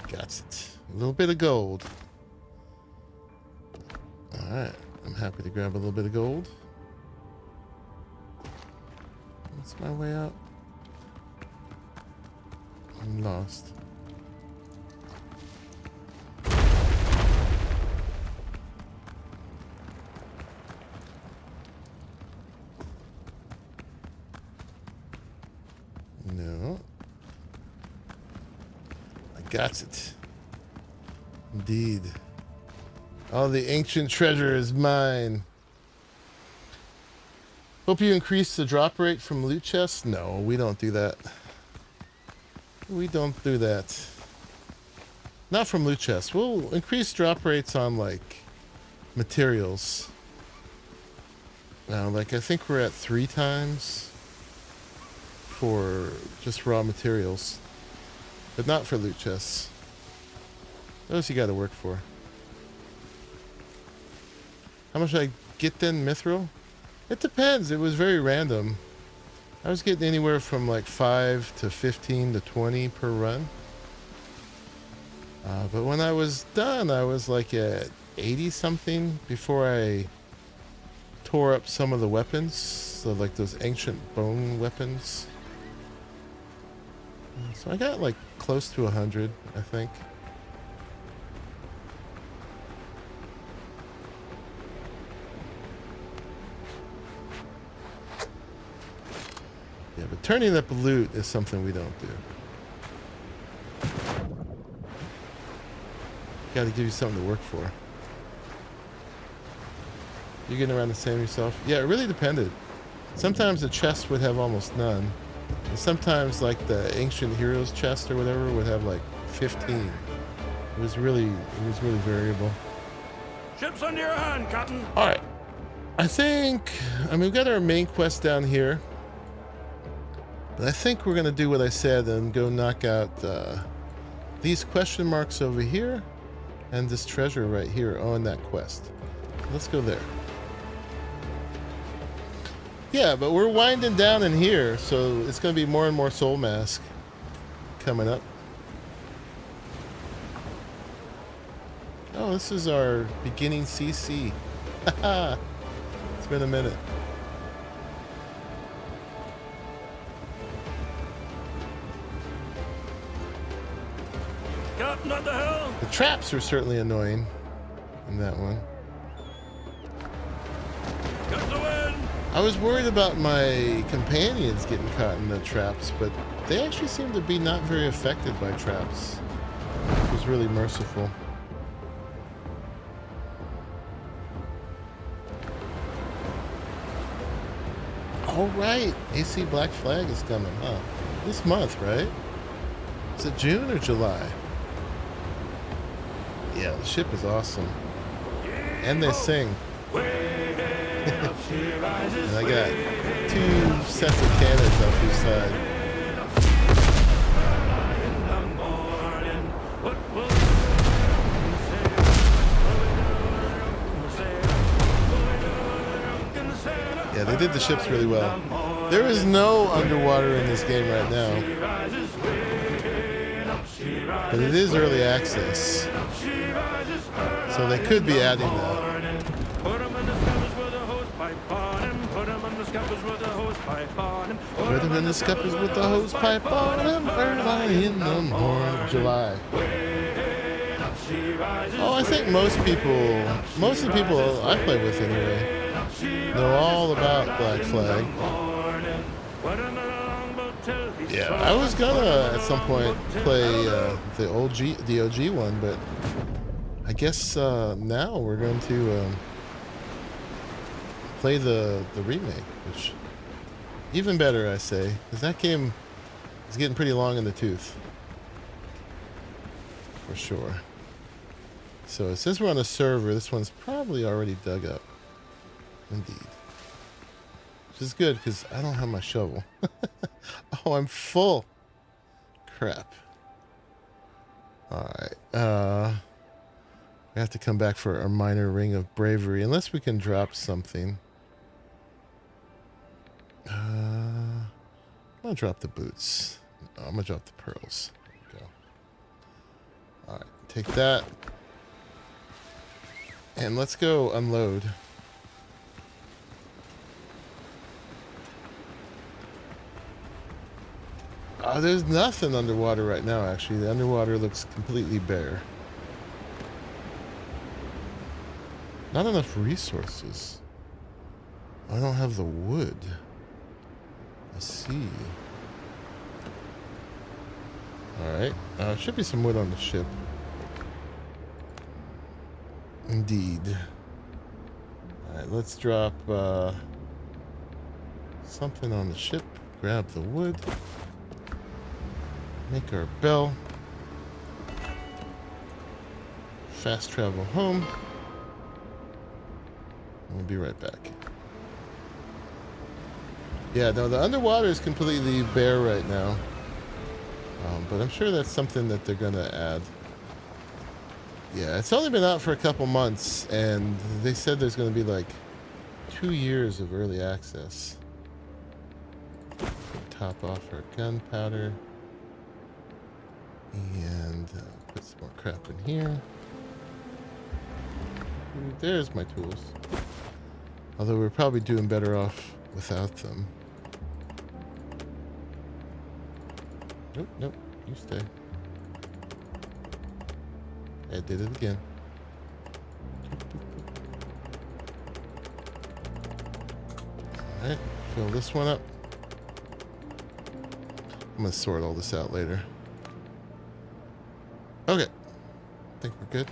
Got it. A little bit of gold. Alright, I'm happy to grab a little bit of gold. What's my way out? I'm lost. No. I got it. Indeed. All the ancient treasure is mine. Hope you increase the drop rate from loot chests. No, we don't do that. We don't do that. Not from loot chests. We'll increase drop rates on, like, materials. Now, like, I think we're at 3 times for just raw materials. But not for loot chests. Those you gotta work for. How much did I get then, Mithril? It depends. It was very random. I was getting anywhere from like 5 to 15 to 20 per run. But when I was done, I was like at 80 something before I tore up some of the weapons. So like those ancient bone weapons. So I got like close to 100, I think. Yeah, but turning up loot is something we don't do. Got to give you something to work for. You getting around the same yourself? Yeah, it really depended. Sometimes the chest would have almost none. And sometimes like the ancient heroes chest or whatever would have like 15. It was really variable. Ships under your hand, Captain. All right. I think, I mean, we've got our main quest down here. But I think we're going to do what I said and go knock out these question marks over here. and this treasure right here on that quest. Let's go there. Yeah, but we're winding down in here, so it's going to be more and more Soul Mask coming up. Oh, this is our beginning CC. Haha. It's been a minute. Captain, what the hell? The traps are certainly annoying in that one. Catch the wind! I was worried about my companions getting caught in the traps, but they actually seem to be not very affected by traps. It was really merciful. All right, AC Black Flag is coming, huh? This month, right? Is it June or July? Yeah, the ship is awesome. And they sing. And I got 2 sets of cannons off each side. Yeah, they did the ships really well. There is no underwater in this game right now. But it is early access. So they could be adding that. Put them in the scuppers with the hose pipe on him. Put them in the scuppers with the hose pipe on him. Put them in the scuppers with the hose pipe on him. Early in the morning. July. Oh, I think most of the people I play with anyway, know all about Black Flag. Yeah, I was gonna at some point play the OG one, but I guess now we're going to play the remake, which even better, I say, because that game is getting pretty long in the tooth, for sure. So since we're on a server, this one's probably already dug up. Indeed. Which is good, because I don't have my shovel. Oh, I'm full. Crap. Alright. We have to come back for our minor ring of bravery, unless we can drop something. I'm going to drop the boots. No, I'm going to drop the pearls. There we go. Alright, take that. And let's go unload. There's nothing underwater right now, actually. The underwater looks completely bare. Not enough resources. I don't have the wood. I see. Alright. Should be some wood on the ship. Indeed. Alright, let's drop something on the ship. Grab the wood. Make our bell. Fast travel home. We'll be right back. Yeah, no, the underwater is completely bare right now. But I'm sure that's something that they're going to add. Yeah, it's only been out for a couple months, and they said there's going to be like 2 years of early access. Top off our gunpowder. And put some more crap in here. There's my tools. Although we're probably doing better off without them. Nope, nope. You stay. I did it again. Alright, fill this one up. I'm going to sort all this out later. Okay. I think we're good.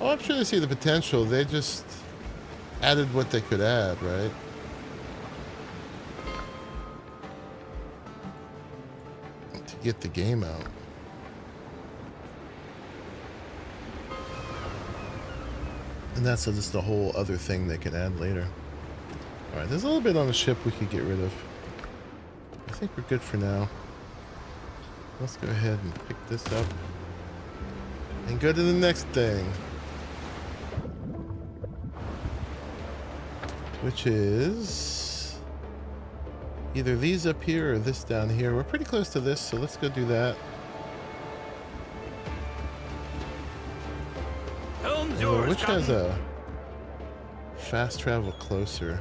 Oh, I'm sure they see the potential. They just added what they could add, right? To get the game out. And that's just a whole other thing they can add later. Alright, there's a little bit on the ship we could get rid of. I think we're good for now. Let's go ahead and pick this up and go to the next thing, which is either these up here or this down here. We're pretty close to this, so let's go do that. Which has a fast travel closer?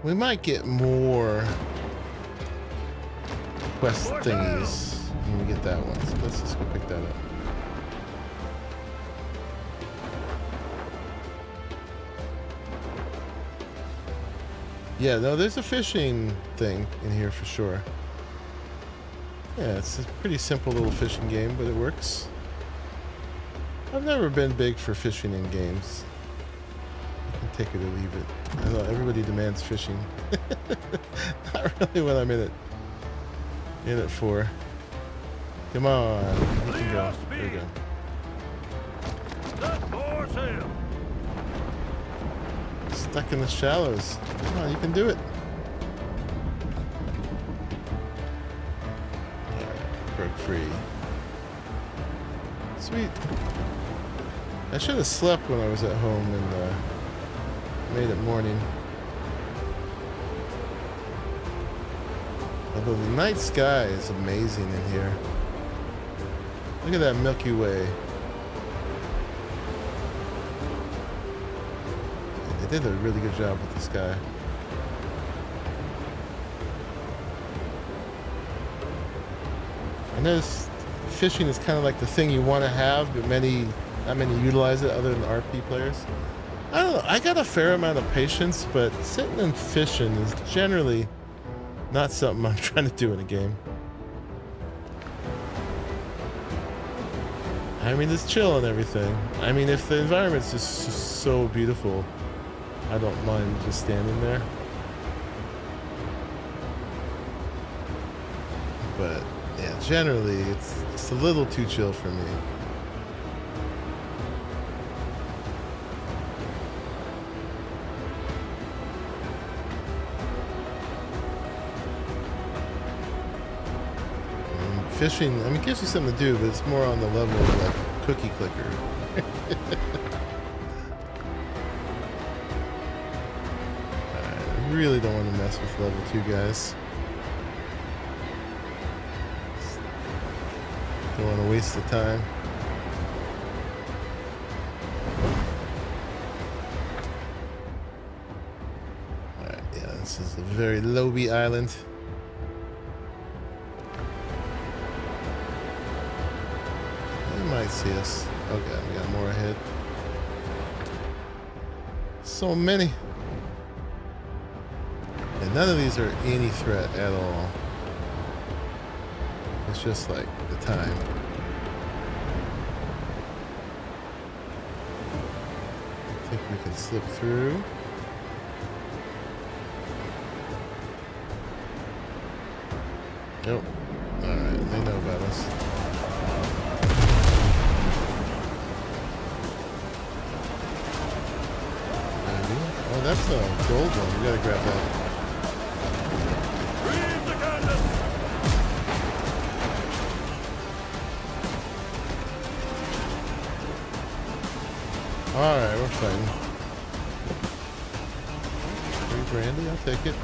We might get more quest thingies when we get that one. So let's just go pick that up. Yeah, no, there's a fishing thing in here for sure. Yeah, it's a pretty simple little fishing game, but it works. I've never been big for fishing in games. You can take it or leave it. I know everybody demands fishing. Not really what I'm in it for. Come on, you can go. There we go. Stuck in the shallows. Come on, you can do it. Broke free. Sweet. I should have slept when I was at home and made it morning. Although the night sky is amazing in here. Look at that Milky Way. They did a really good job with the sky. I noticed fishing is kind of like the thing you want to have, but not many utilize it other than RP players. I don't know. I got a fair amount of patience, but sitting and fishing is generally not something I'm trying to do in a game. I mean, it's chill and everything. I mean, if the environment's just so beautiful, I don't mind just standing there. But yeah, generally it's a little too chill for me. Fishing, I mean, it gives you something to do, but it's more on the level of like cookie clicker. I really don't want to mess with level 2 guys. Don't want to waste the time. Alright, yeah, this is a very low-y island. They might see us. Okay, we got more ahead. So many. And none of these are any threat at all. It's just like the time. I think we can slip through. Nope. Alright, they know about us. Maybe. Oh, that's a gold one. We gotta grab that. Alright, we're fighting. Free brandy, I'll take it.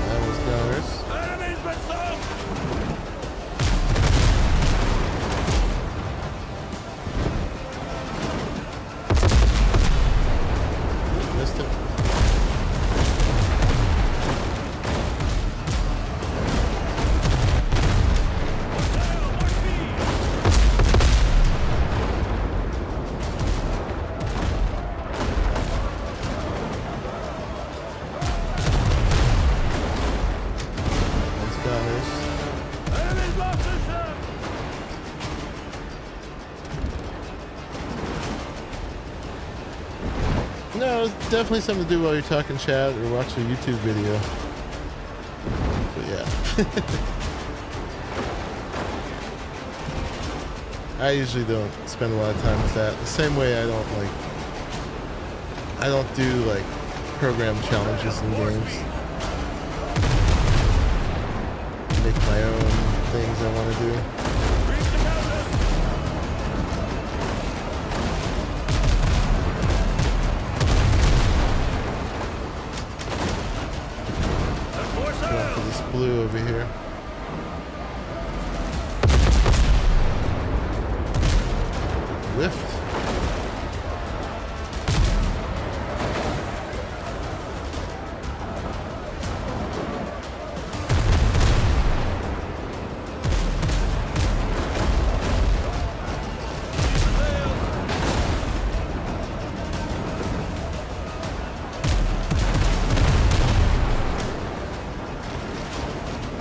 That was gunners. Enemies been sunk! Missed it. No, it's definitely something to do while you're talking chat or watch a YouTube video. But yeah. I usually don't spend a lot of time with that. The same way I don't do like program challenges in games. Make my own things I want to do. Going for this blue over here. Lift.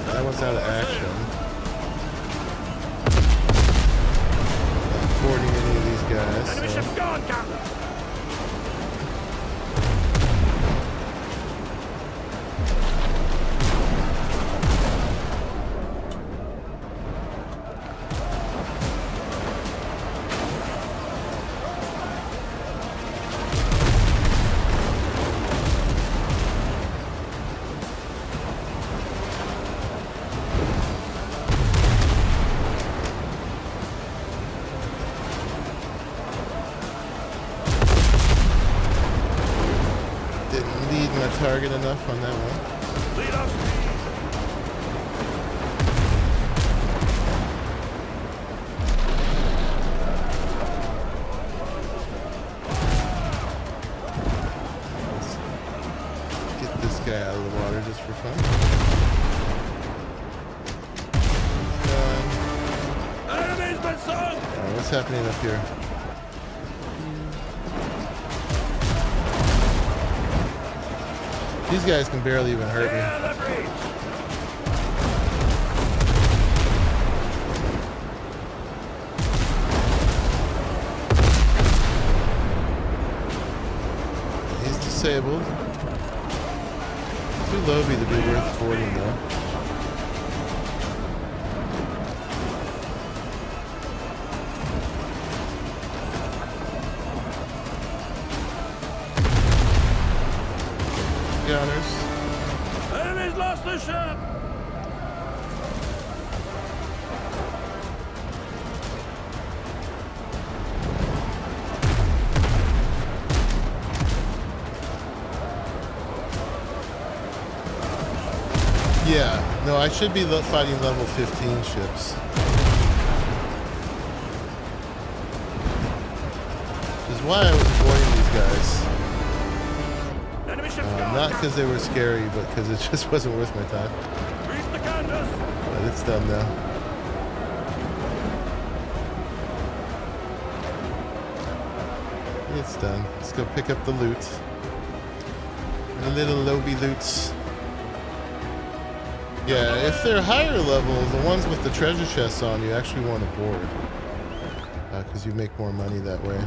That one's out of action. Not affording any of these guys. Enemy ship's gone, Captain. Target enough on that one. Lead off speed. Let's get this guy out of the water just for fun. Enemy's been sunk. What's happening up here? These guys can barely even hurt me. He's disabled. Too low to be worth 40 though. Gunners. Enemy's lost the ship. Yeah, no, I should be fighting level 15 ships. Which is why I was avoiding these guys. Not because they were scary, but because it just wasn't worth my time. But it's done now. It's done. Let's go pick up the loot. The little lobby loots. Yeah, if they're higher level, the ones with the treasure chests on, you actually want to board. Because you make more money that way.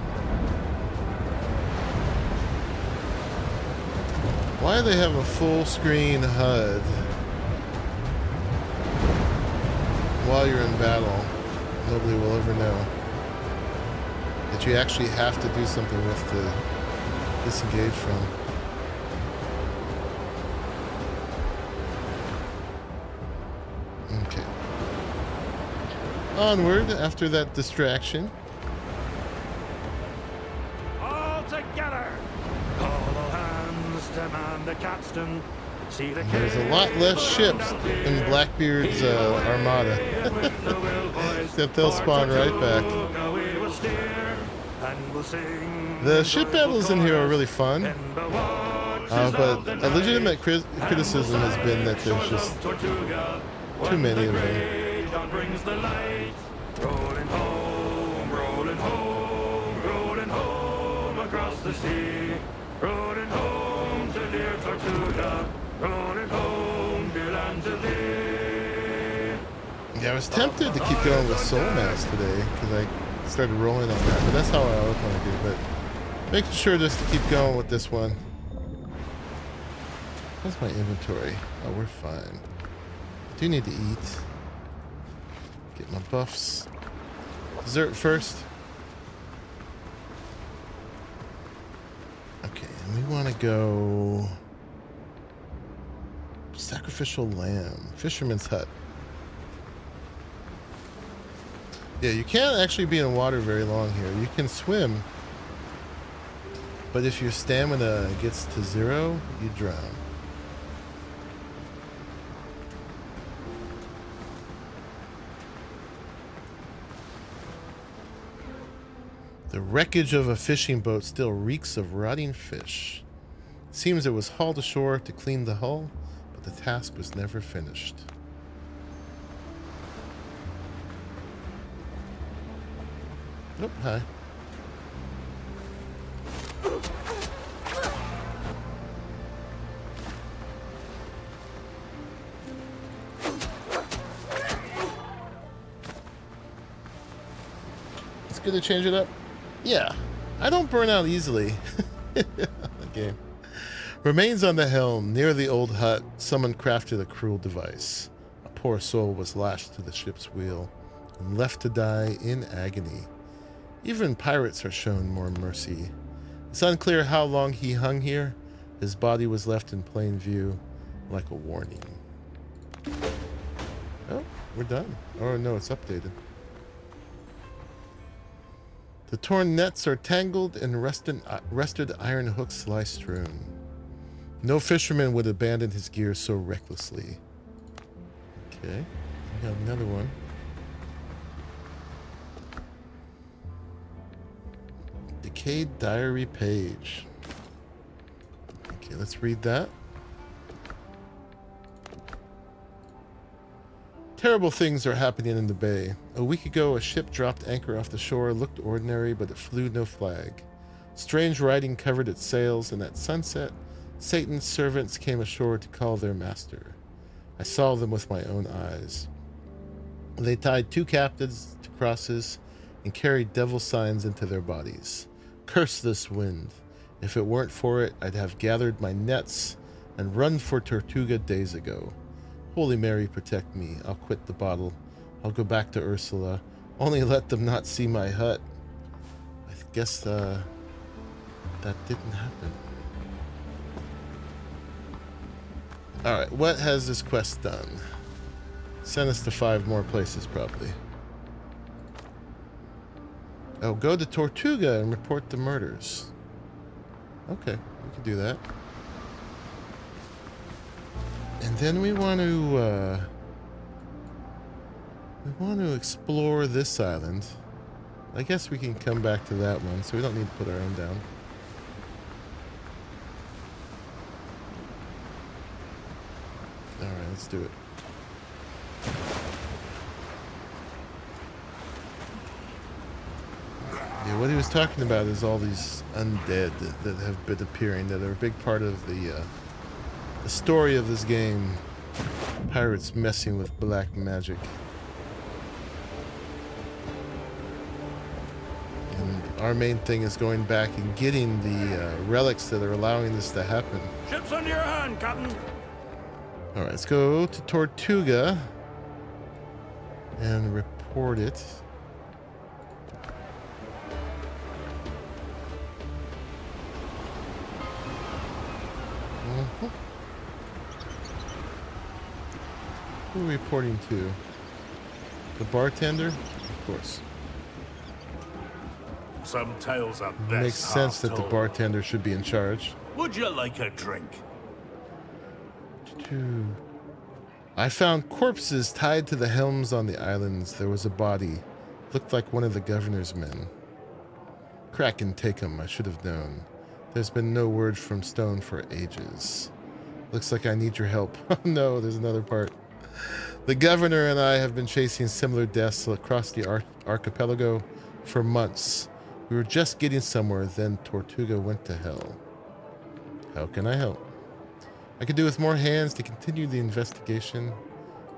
Why do they have a full screen HUD while you're in battle? Nobody will ever know. That you actually have to do something with to disengage from. Okay. Onward after that distraction. All together. All hands demand the capstan. See the There's a lot less ships in Blackbeard's armada. Except they'll spawn right back. The ship battles in here are really fun. But a legitimate criticism has been that there's just too many of them. Rolling home, rolling home, rolling home across the sea. Rolling home to dear Tortuga. Rolling home, dear land to thee. Yeah, I was tempted to keep going with Soul Mass today because I started rolling on that, but that's how I always want to do. But making sure just to keep going with this one. What's my inventory? Oh, we're fine. I do need to eat. Get my buffs. Dessert first. Okay, and we want to go sacrificial lamb, fisherman's hut. Yeah, you can't actually be in water very long here. You can swim, but if your stamina gets to 0, you drown. The wreckage of a fishing boat still reeks of rotting fish. Seems it was hauled ashore to clean the hull, but the task was never finished. Oh, hi. It's good to change it up. Yeah, I don't burn out easily. Okay. Remains on the helm, near the old hut, someone crafted a cruel device. A poor soul was lashed to the ship's wheel and left to die in agony. Even pirates are shown more mercy. It's unclear how long he hung here. His body was left in plain view, like a warning. Oh, we're done. Oh no, it's updated. The torn nets are tangled and rusted iron hooks lie strewn. No fisherman would abandon his gear so recklessly. Okay, we got another one. Decayed diary page. Okay, let's read that. Terrible things are happening in the bay. A week ago, a ship dropped anchor off the shore, looked ordinary, but it flew no flag. Strange writing covered its sails, and at sunset, Satan's servants came ashore to call their master. I saw them with my own eyes. They tied 2 captives to crosses and carried devil signs into their bodies. Curse this wind. If it weren't for it, I'd have gathered my nets and run for Tortuga days ago. Holy Mary, protect me. I'll quit the bottle. I'll go back to Ursula. Only let them not see my hut. I guess, that didn't happen. Alright, what has this quest done? Send us to 5 more places, probably. Oh, go to Tortuga and report the murders. Okay, we can do that. And then we want to explore this island. I guess we can come back to that one, so we don't need to put our own down. Alright, let's do it. Yeah, what he was talking about is all these undead that have been appearing, that are a big part of the story of this game. Pirates messing with black magic. And our main thing is going back and getting the relics that are allowing this to happen. Ship's under your hand, Captain. Alright, let's go to Tortuga and report it. Who are we reporting to? The bartender? Of course. Some tales are best Makes sense that the told. bartender should be in charge. Would you like a drink? I found corpses tied to the helms on the islands. There was a body. Looked like one of the governor's men. Crack and take him, I should have known. There's been no word from Stone for ages. Looks like I need your help. Oh no, there's another part. The governor and I have been chasing similar deaths across the archipelago for months. We were just getting somewhere, then Tortuga went to hell. How can I help? I could do with more hands to continue the investigation.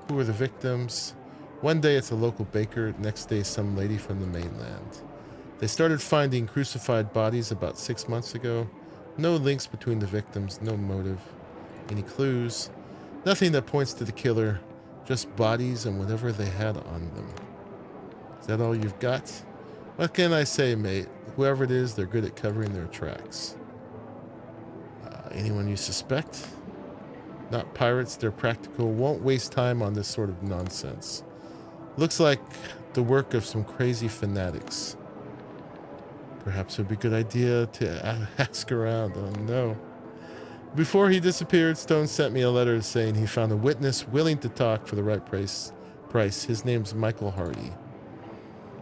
Who are the victims? One day it's a local baker, next day some lady from the mainland. They started finding crucified bodies about 6 months ago. No links between the victims, no motive. Any clues? Nothing that points to the killer, just bodies and whatever they had on them. Is that all you've got? What can I say, mate? Whoever it is, they're good at covering their tracks. Anyone you suspect? Not pirates, they're practical. Won't waste time on this sort of nonsense. Looks like the work of some crazy fanatics. Perhaps it would be a good idea to ask around. Oh no. Before he disappeared, Stone sent me a letter saying he found a witness willing to talk for the right price. His name's Michael Hardy.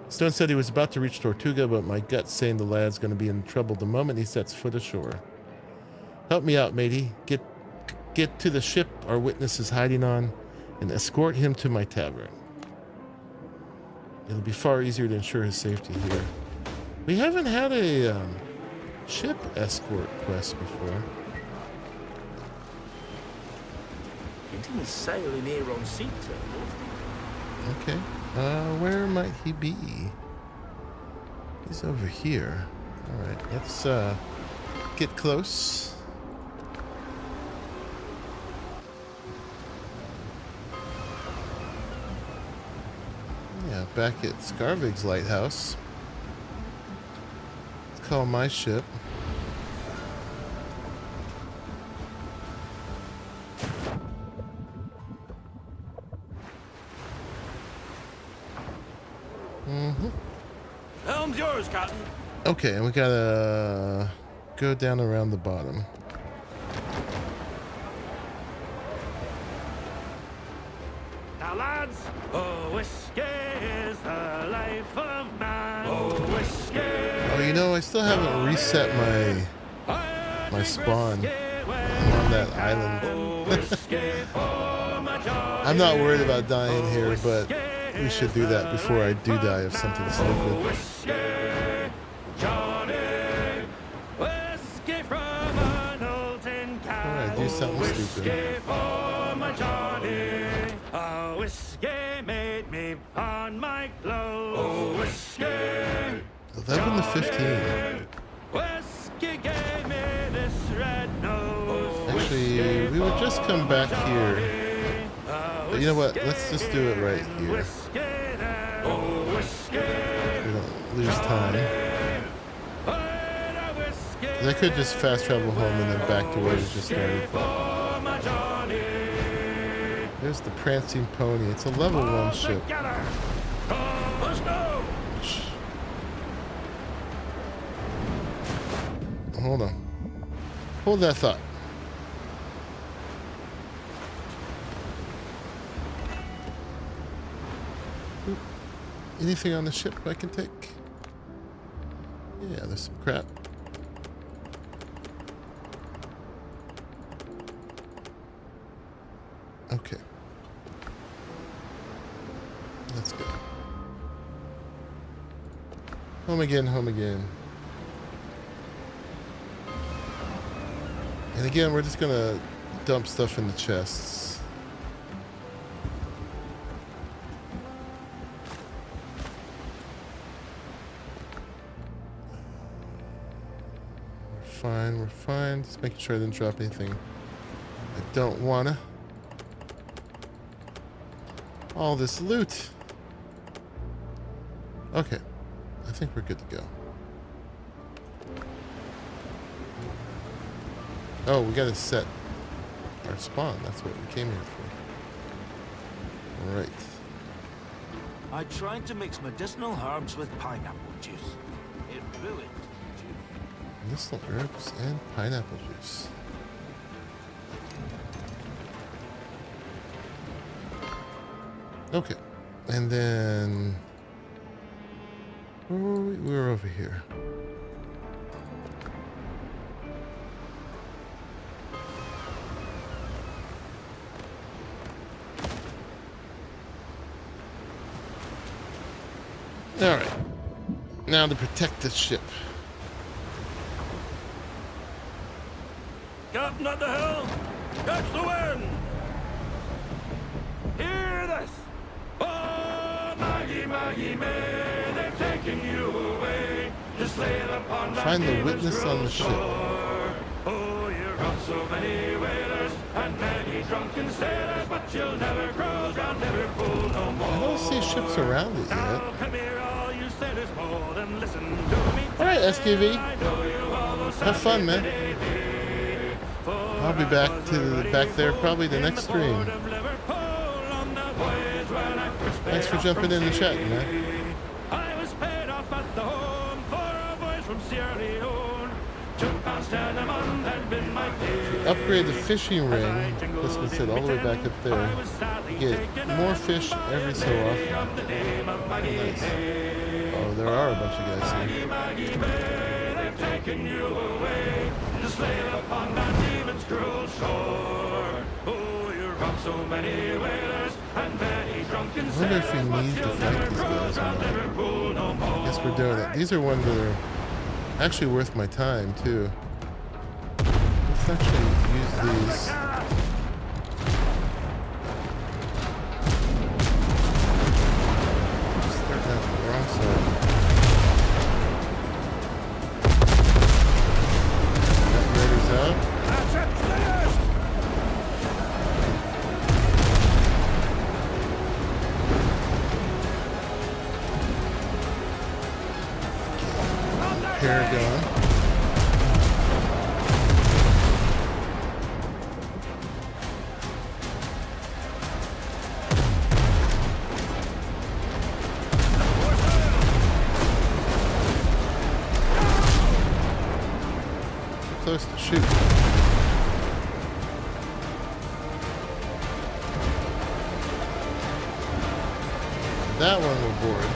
Stone said he was about to reach Tortuga, but my gut's saying the lad's going to be in trouble the moment he sets foot ashore. Help me out, matey. Get to the ship our witness is hiding on and escort him to my tavern. It'll be far easier to ensure his safety here. We haven't had a ship escort quest before. He didn't sail in here on sea turtles. Okay. Where might he be? He's over here. All right, let's get close. Yeah, back at Scarvig's lighthouse. Let's call my ship. Helm's yours, Captain. Okay, and we gotta go down around the bottom. Now, lads, oh, whiskey is the life of man. Oh, whiskey. Oh, you know, I still haven't reset my spawn. I'm on that island. I'm not worried about dying here, but we should do that before I do die of something stupid. Before I do something stupid. Whiskey made me pawn my clothes. Oh, whiskey. 11 to 15. Whiskey gave me this red nose. Actually, we would just come back here. But you know what? Let's just do it right here. We don't lose time. 'Cause I could just fast travel home and then back to where we just started. There's the prancing pony. It's a level 1 ship. Let's go. Hold on. Hold that thought. Oop. Anything on the ship I can take? Yeah, there's some crap. Okay. Let's go. Home again, home again. And again, we're just gonna dump stuff in the chests. We're fine, we're fine. Just making sure I didn't drop anything I don't wanna. All this loot. Okay. I think we're good to go. Oh, we gotta set our spawn. That's what we came here for. Alright. I tried to mix medicinal herbs with pineapple juice. It ruined juice. Medicinal herbs and pineapple juice. Okay. And then... where were we? We were over here. Alright. Now to protect this ship. Captain at the helm. Catch the wind. Hear this! Oh, Maggie, Maggie May, they've taken you away. Just lay upon Find the witness on the ship. Oh, you're on so many whalers. and many drunken sailors, but you'll never cruise round Liverpool no more. I don't see ships around it yet. Now come here, all you sailors, more than listen to me. All right, SKV. I know you almost Have fun, man. I'll be back there probably the next stream. Thanks for jumping in the chat, man. I was paid off at the home for a voyage from Sierra Leone. £2.10 a month had been my pay. Upgrade the fishing ring. This can sit all the way back up there. Get more fish every so often. Nice. Oh, there are a bunch of guys here. They've taken you away to slave upon that demon's cruel shore. Oh, you robbed so many whalers and many drunken I wonder if we need to fight these guys or not. I guess we're doing it. These are ones that are actually worth my time, too. Let's actually use these. Starting out the wrong side. That raider's out. Paragon. Close to shoot. That one will board.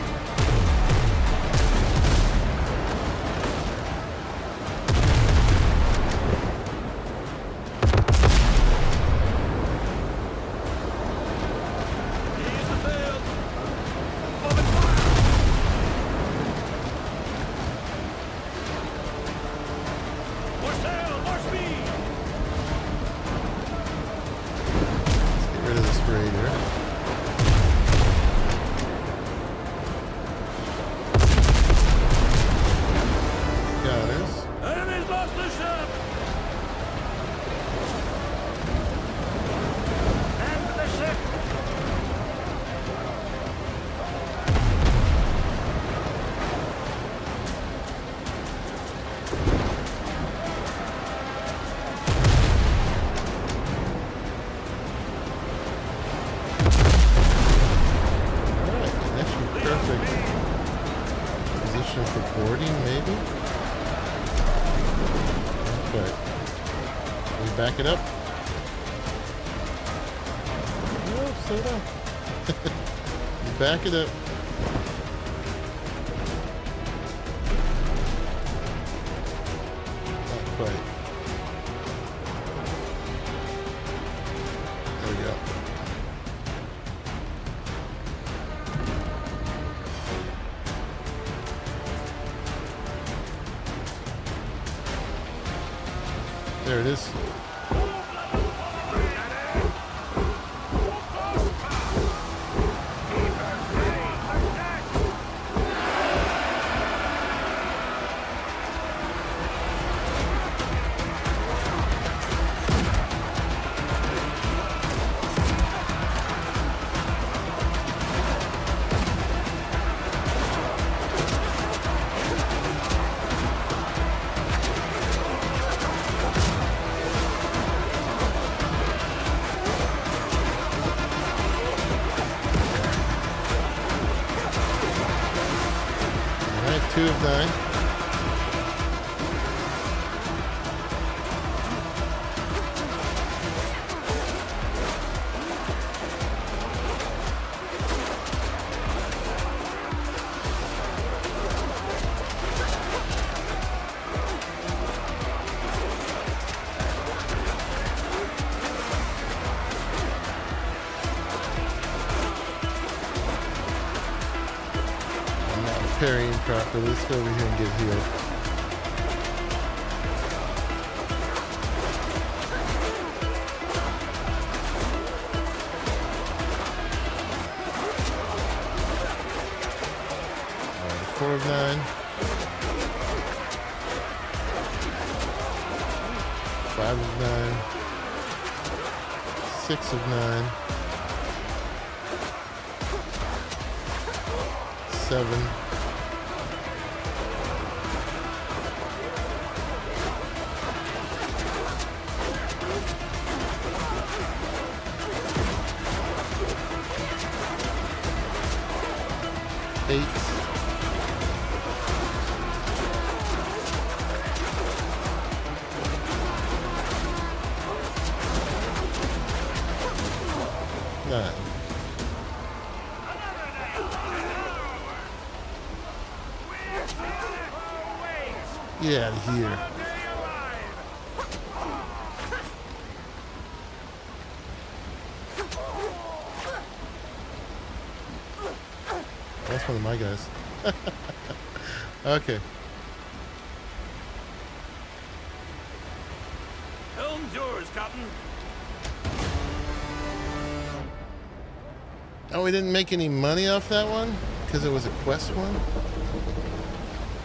Back it up. Oh, slow down. Back it up. Not quite. There we go. There it is. Two of 9. Parrying properly. Let's go over here and get healed. Alright, 4 of 9. 5 of 9. 6 of 9. 7. Get out of here. That's one of my guys. Okay. Helm's yours, Captain. Oh, we didn't make any money off that one? Because it was a quest one?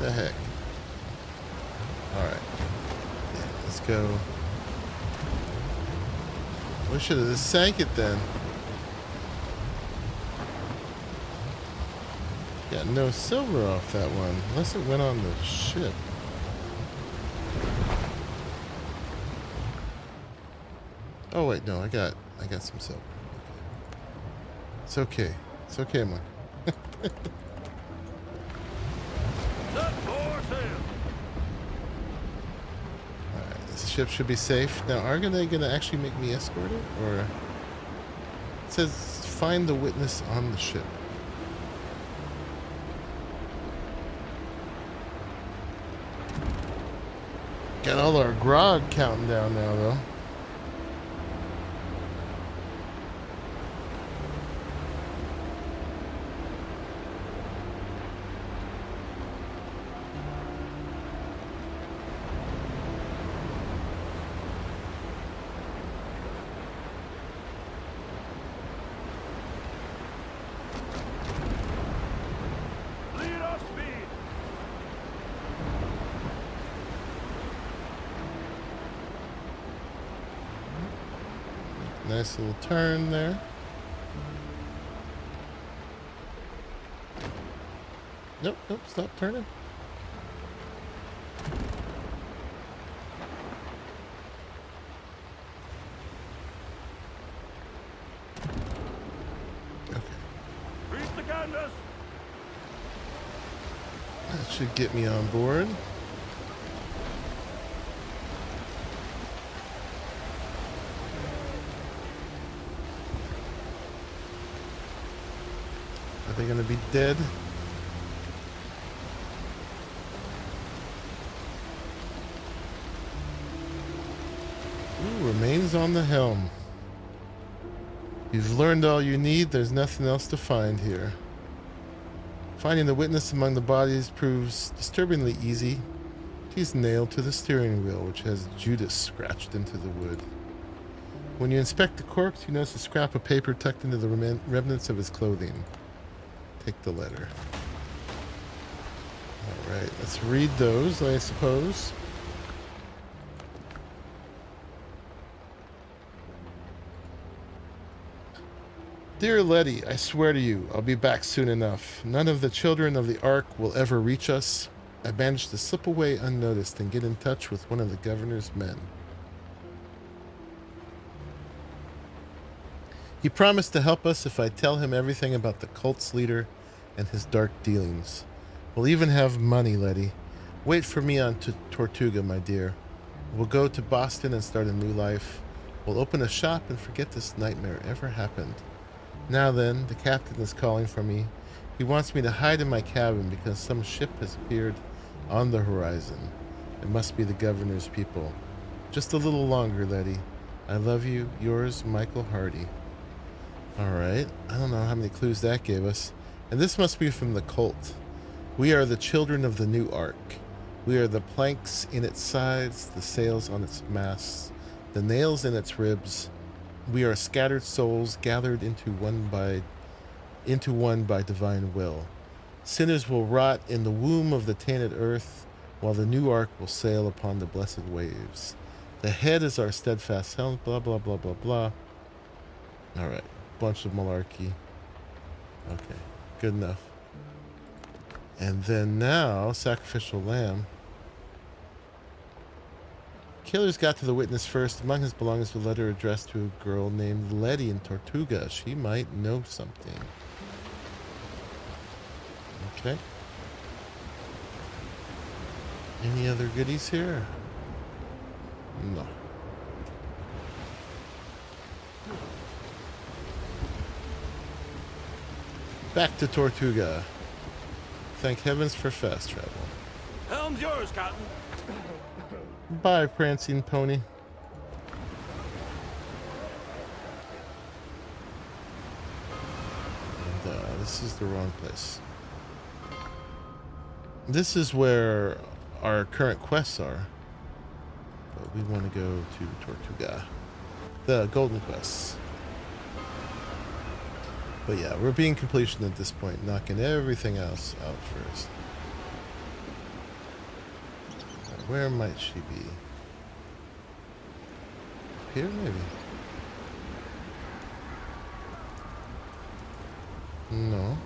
The heck. Alright. Yeah, let's go. We should have just sank it then. Got no silver off that one. Unless it went on the ship. Oh wait, no, I got some silver. It's okay. It's okay, Mike. Alright, this ship should be safe. Now, are they gonna actually make me escort it? Or it says find the witness on the ship. Got all our grog counting down now though. Nice little turn there. Nope, nope, stop turning. Okay. Reach the canvas. That should get me on board. Are they gonna be dead? Ooh, remains on the helm. You've learned all you need. There's nothing else to find here. Finding the witness among the bodies proves disturbingly easy. He's nailed to the steering wheel, which has Judas scratched into the wood. When you inspect the corpse, you notice a scrap of paper tucked into the remnants of his clothing. Take the letter. Alright, let's read those, I suppose. Dear Letty, I swear to you, I'll be back soon enough. None of the children of the Ark will ever reach us. I managed to slip away unnoticed and get in touch with one of the governor's men. He promised to help us if I tell him everything about the cult's leader and his dark dealings. We'll even have money, Letty. Wait for me on Tortuga, my dear. We'll go to Boston and start a new life. We'll open a shop and forget this nightmare ever happened. Now then, the captain is calling for me. He wants me to hide in my cabin because some ship has appeared on the horizon. It must be the governor's people. Just a little longer, Letty. I love you. Yours, Michael Hardy. Alright, I don't know how many clues that gave us. And this must be from the cult. We are the children of the new Ark. We are the planks in its sides, the sails on its masts, the nails in its ribs. We are scattered souls gathered into one by divine will. Sinners will rot in the womb of the tainted earth, while the new Ark will sail upon the blessed waves. The head is our steadfast helm, blah, blah, blah, blah, blah. Alright. Bunch of malarkey. Okay. Good enough. And then now, sacrificial lamb. Killers got to the witness first. Among his belongings was a letter addressed to a girl named Letty in Tortuga. She might know something. Okay. Any other goodies here? No. Back to Tortuga. Thank heavens for fast travel. Helm's yours, Captain. Bye, prancing pony. And this is the wrong place. This is where our current quests are. But we want to go to Tortuga. The golden quests. But yeah, we're being completion at this point, knocking everything else out first. Where might she be? Here, maybe? No.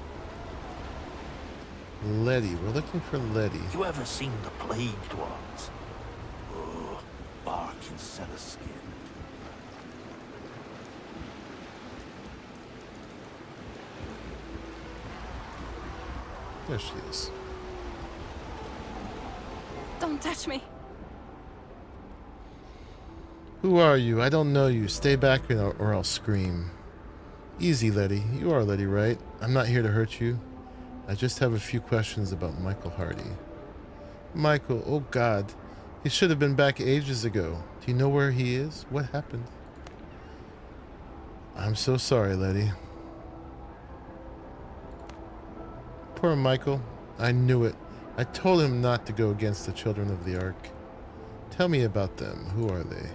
Letty. We're looking for Letty. You ever seen the plagued ones? Oh, bark instead of skin. There she is. Don't touch me. Who are you? I don't know you. Stay back or I'll scream. Easy, Letty. You are Letty, right? I'm not here to hurt you. I just have a few questions about Michael Hardy. Michael, oh God. He should have been back ages ago. Do you know where he is? What happened? I'm so sorry, Letty. Poor Michael. I knew it. I told him not to go against the children of the Ark. Tell me about them. Who are they?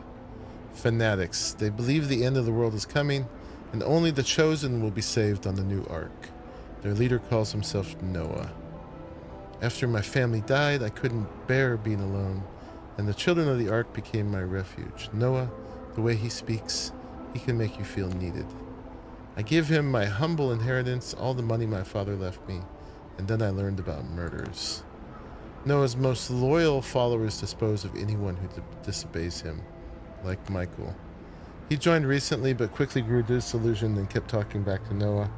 Fanatics. They believe the end of the world is coming, and only the chosen will be saved on the new Ark. Their leader calls himself Noah. After my family died, I couldn't bear being alone, and the children of the Ark became my refuge. Noah, the way he speaks, he can make you feel needed. I give him my humble inheritance, all the money my father left me, and then I learned about murders. Noah's most loyal followers dispose of anyone who disobeys him, like Michael. He joined recently, but quickly grew disillusioned and kept talking back to Noah.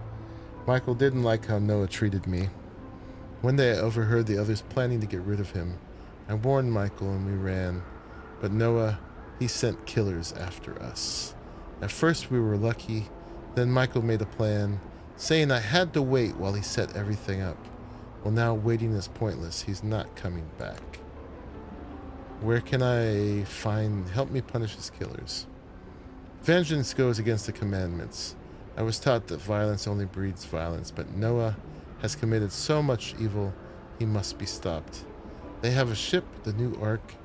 Michael didn't like how Noah treated me. One day I overheard the others planning to get rid of him. I warned Michael and we ran, but Noah, he sent killers after us. At first we were lucky, then Michael made a plan, saying I had to wait while he set everything up. Well, now waiting is pointless. He's not coming back. Where can I find... Help me punish his killers. Vengeance goes against the commandments. I was taught that violence only breeds violence, but Noah has committed so much evil, he must be stopped. They have a ship, the New Ark.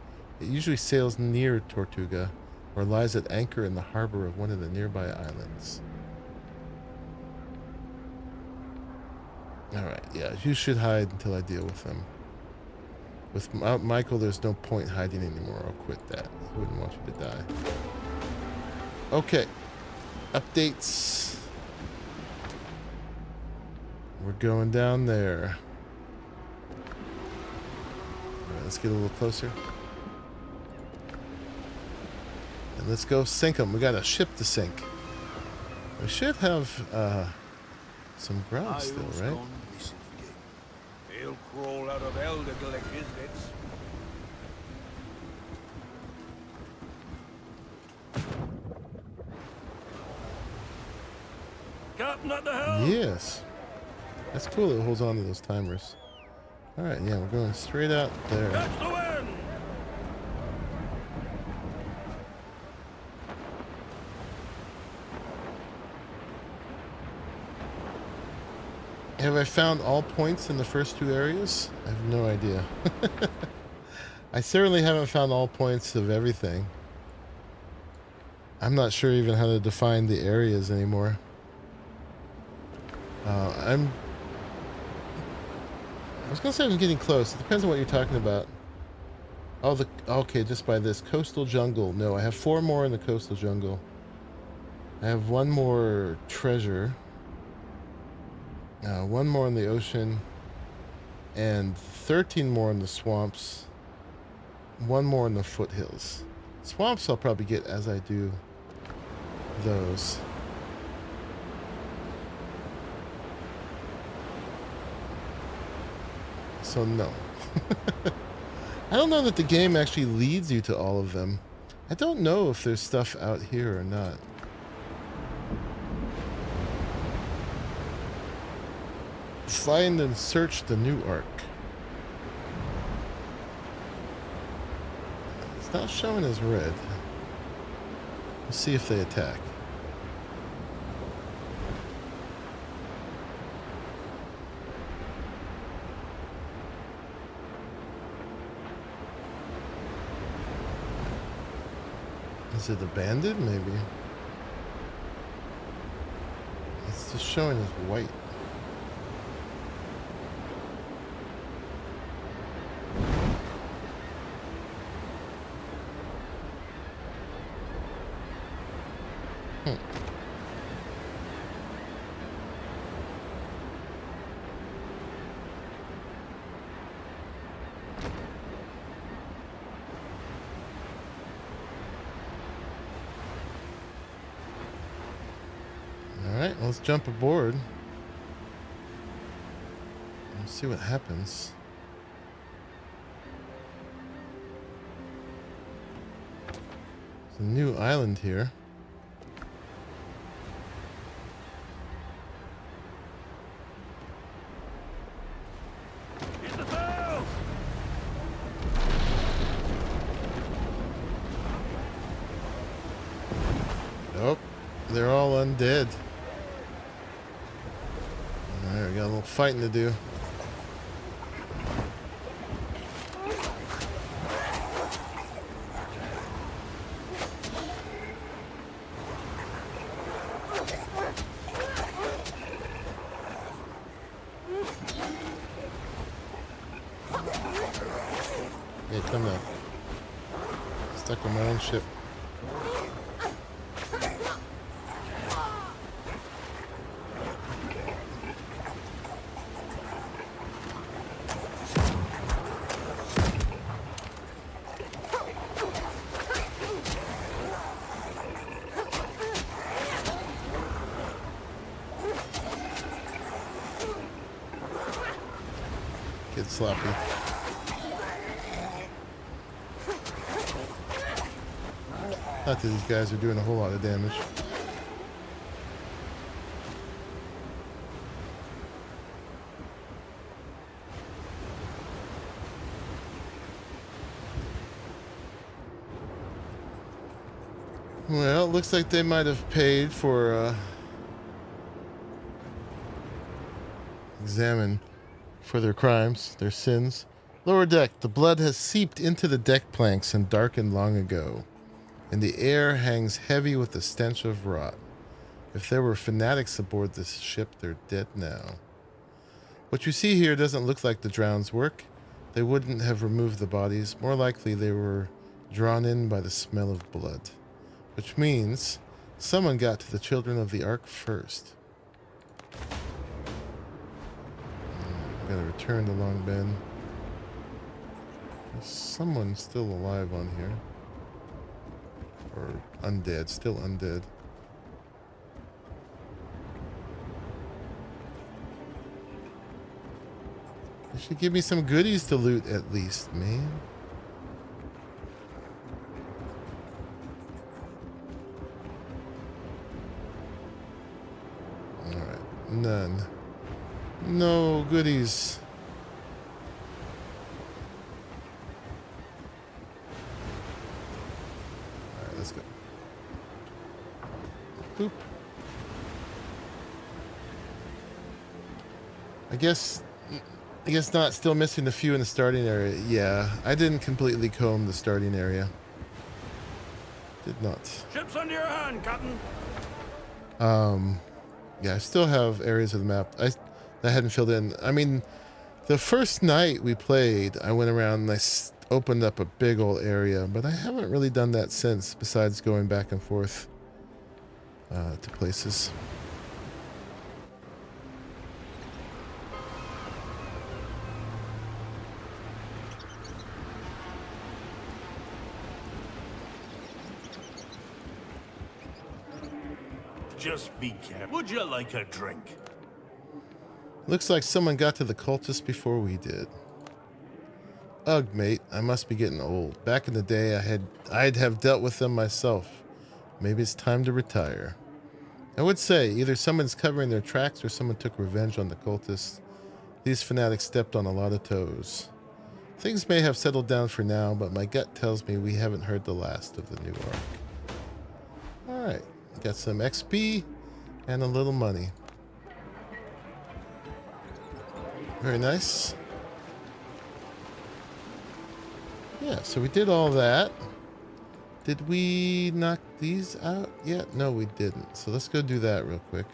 It usually sails near Tortuga, or lies at anchor in the harbor of one of the nearby islands. Alright, yeah, you should hide until I deal with him. With Michael, there's no point hiding anymore. I'll quit that. I wouldn't want you to die. Okay. Updates. We're going down there. Alright, let's get a little closer. And let's go sink them. We got a ship to sink. We should have some ground still, right? He'll crawl out of hell to collect his debts. Captain at the helm. Yes. That's cool. It holds on to those timers. Alright, yeah, we're going straight out there. Catch the wind. Have I found all points in the first two areas? I have no idea. I certainly haven't found all points of everything. I'm not sure even how to define the areas anymore. I was gonna say I'm getting close. It depends on what you're talking about. Oh, okay, just by this. Coastal jungle. No, I have 4 more in the coastal jungle. I have one more treasure. One more in the ocean. And 13 more in the swamps. One more in the foothills. Swamps I'll probably get as I do those. So no. I don't know that the game actually leads you to all of them. I don't know if there's stuff out here or not. Find and search the new arc. It's not showing as red. Let's see if they attack. Is it abandoned? Maybe. It's just showing as white. Alright, let's jump aboard. Let's see what happens. There's a new island here. In the sails! Nope, they're all undead. Alright, we got a little fighting to do. Hey, come now. Stuck on my own ship. Get sloppy. Not that these guys are doing a whole lot of damage. Well, it looks like they might have paid for examine for their crimes, their sins. Lower deck, the blood has seeped into the deck planks and darkened long ago, and the air hangs heavy with the stench of rot. If there were fanatics aboard this ship, they're dead now. What you see here doesn't look like the drowned's work. They wouldn't have removed the bodies. More likely they were drawn in by the smell of blood. Which means someone got to the children of the Ark first. Gotta return to Long Bend. There's someone still alive on here. Or undead, still undead. They should give me some goodies to loot at least, man. Alright, none. No goodies. Alright, let's go. Boop. I guess not. Still missing a few in the starting area. Yeah, I didn't completely comb the starting area. Did not. Ship's under your hand, Captain. Yeah, I still have areas of the map I hadn't filled in. I mean, the first night we played, I went around and I opened up a big old area, but I haven't really done that since, besides going back and forth to places. Just be careful. Would you like a drink? Looks like someone got to the cultists before we did. Ugh, mate, I must be getting old. Back in the day, I'd have dealt with them myself. Maybe it's time to retire. I would say either someone's covering their tracks or someone took revenge on the cultists. These fanatics stepped on a lot of toes. Things may have settled down for now, but my gut tells me we haven't heard the last of the new arc. Alright, got some XP and a little money. Very nice. Yeah, so we did all that. Did we knock these out yet? No, we didn't. So let's go do that real quick.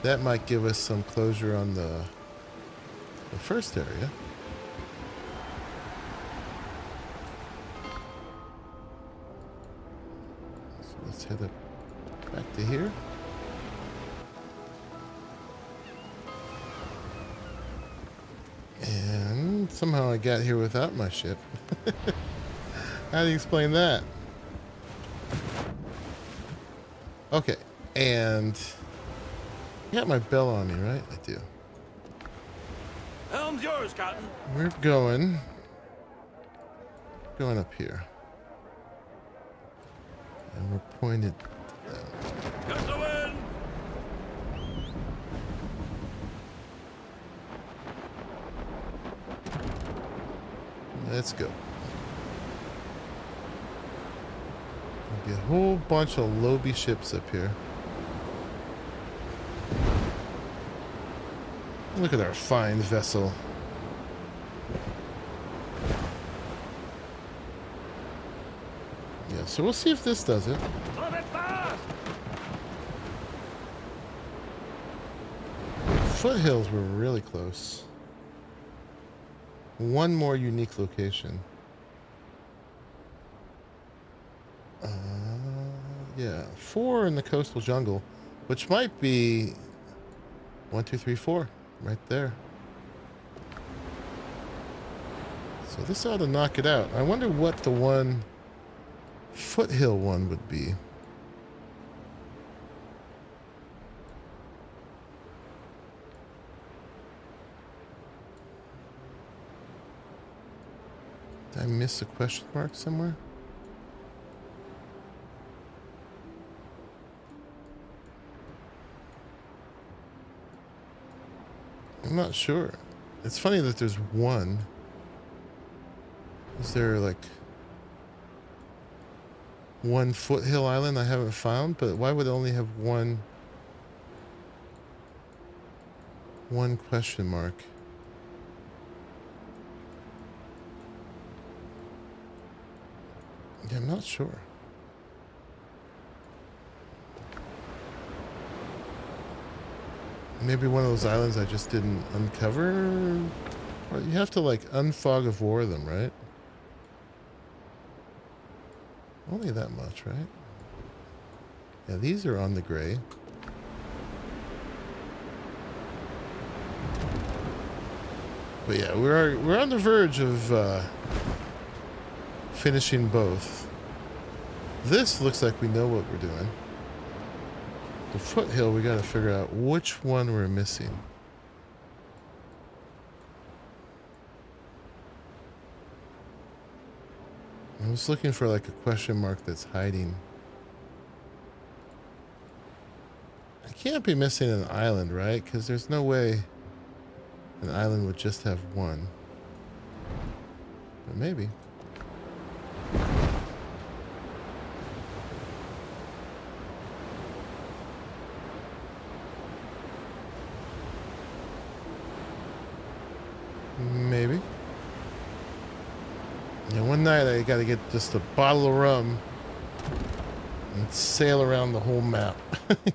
That might give us some closure on the first area. So let's head up back to here. And somehow I got here without my ship. How do you explain that? Okay, and I got my bell on me, right? I do. Helm's yours, Captain. We're going up here. And we're pointed down. Gust of wind. Let's go. There'll be a whole bunch of Loby ships up here. Look at our fine vessel. Yeah, so we'll see if this does it. Love it fast. Foothills were really close. One more unique location. Yeah, 4 in the coastal jungle, which might be 1, 2, 3, 4 right there. So this ought to knock it out. I wonder what the one foothill one would be. Did I miss a question mark somewhere? I'm not sure. It's funny that there's one. Is there like one foothill island I haven't found? But why would it only have one question mark? Yeah, I'm not sure. Maybe one of those islands I just didn't uncover? Or you have to like unfog of war them, right? Only that much, right? Yeah, these are on the gray. But yeah, we're on the verge of finishing both. This looks like we know what we're doing. The foothill, we gotta figure out which one we're missing. I was looking for like a question mark that's hiding. I can't be missing an island, right? Because there's no way an island would just have one. But maybe. Maybe. Yeah, one night I gotta get just a bottle of rum and sail around the whole map.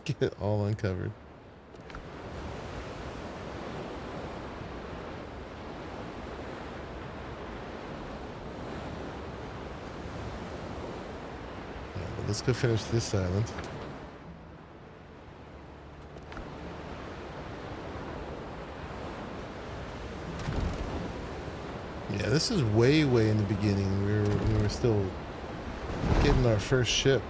Get it all uncovered. Yeah, but let's go finish this island. Yeah, this is way in the beginning. We were still getting our first ship.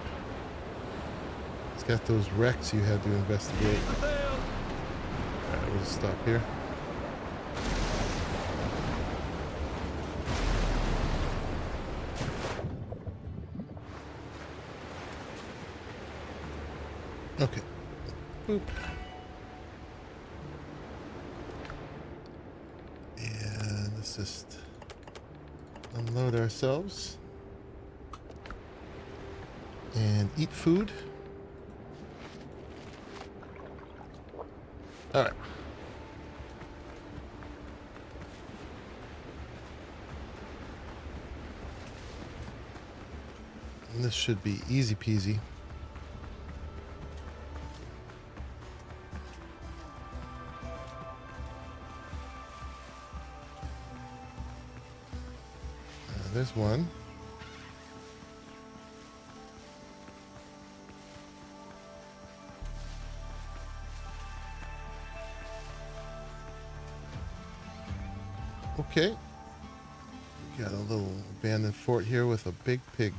It's got those wrecks you had to investigate. Alright, we'll just stop here. Okay. Boop. And let's just unload ourselves and eat food. All right. And this should be easy peasy. There's one. Okay. Got a little abandoned fort here with a big pig.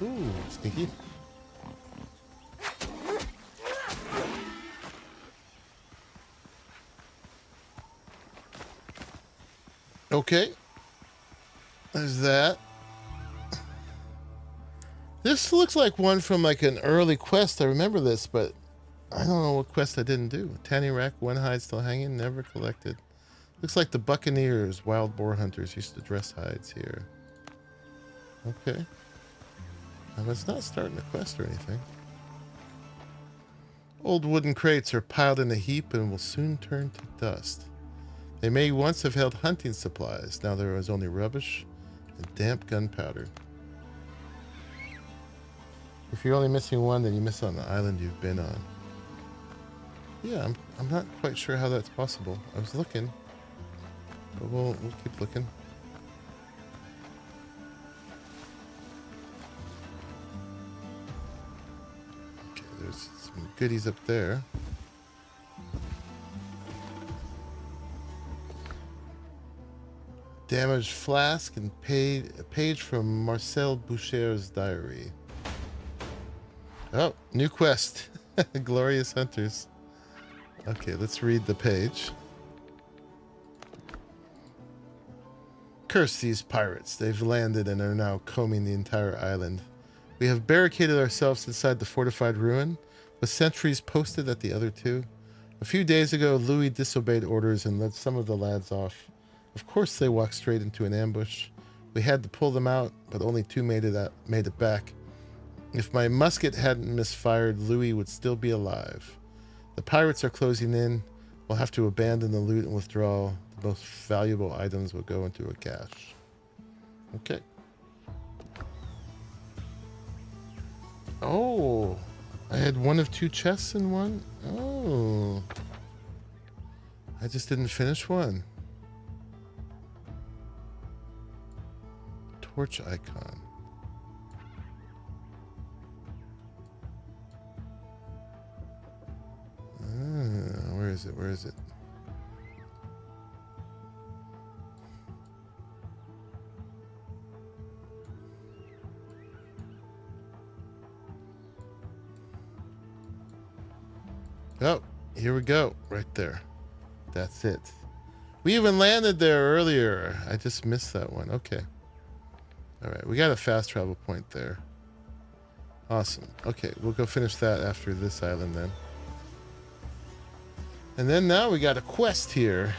Ooh, stinky. Okay. There's that. This looks like one from like an early quest. I remember this, but I don't know what quest I didn't do. Tanny rack, one hide still hanging, never collected. Looks like the Buccaneers, wild boar hunters, used to dress hides here. Okay. Now it's not starting a quest or anything. Old wooden crates are piled in a heap and will soon turn to dust. They may once have held hunting supplies. Now there is only rubbish and damp gunpowder. If you're only missing one, then you miss on the island you've been on. Yeah, I'm not quite sure how that's possible. I was looking, but we'll keep looking. Okay, there's some goodies up there. Damaged flask and a page from Marcel Boucher's diary. Oh, new quest. Glorious Hunters. Okay, let's read the page. Curse these pirates. They've landed and are now combing the entire island. We have barricaded ourselves inside the fortified ruin, with sentries posted at the other two. A few days ago, Louis disobeyed orders and led some of the lads off. Of course, they walked straight into an ambush. We had to pull them out, but only two made it back. If my musket hadn't misfired, Louis would still be alive. The pirates are closing in. We'll have to abandon the loot and withdraw. The most valuable items will go into a cache. Okay. Oh, I had one of two chests in one? Oh. I just didn't finish one. Torch icon. Where is it? Where is it? Oh, here we go. Right there. That's it. We even landed there earlier. I just missed that one. Okay. All right. We got a fast travel point there. Awesome. Okay. We'll go finish that after this island then. And then now we got a quest here.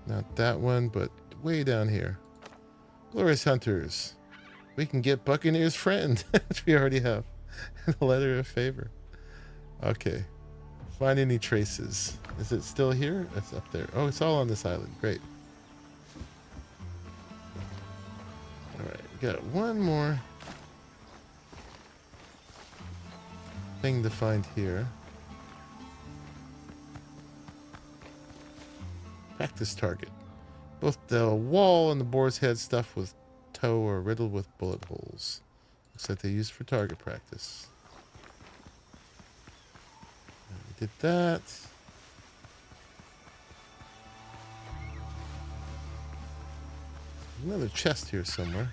Not that one, but way down here. Glorious Hunters. We can get Buccaneer's friend, which we already have. And a letter of favor. Okay. Find any traces. Is it still here? It's up there. Oh, it's all on this island. Great. Alright, Got one more thing to find here. Practice target. Both the wall and the board's head stuffed with tow are riddled with bullet holes. Looks like they used for target practice. We did that. Another chest here somewhere.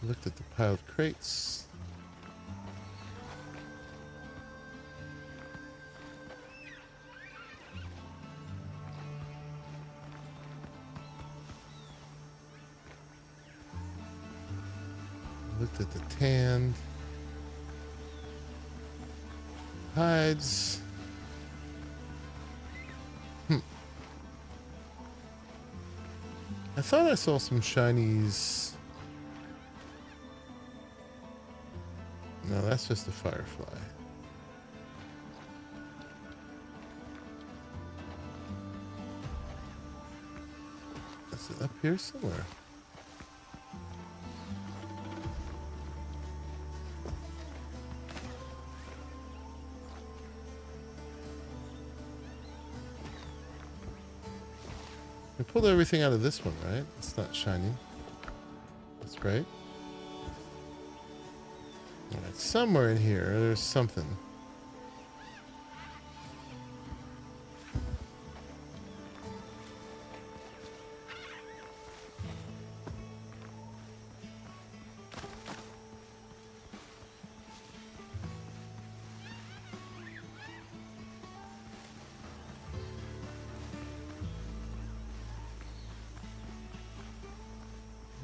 Looked at the piled crates. Looked at the tanned hides. I thought I saw some shinies. No, that's just a firefly. Is it up here somewhere? We pulled everything out of this one, right? It's not shining. That's right. Alright, somewhere in here, there's something.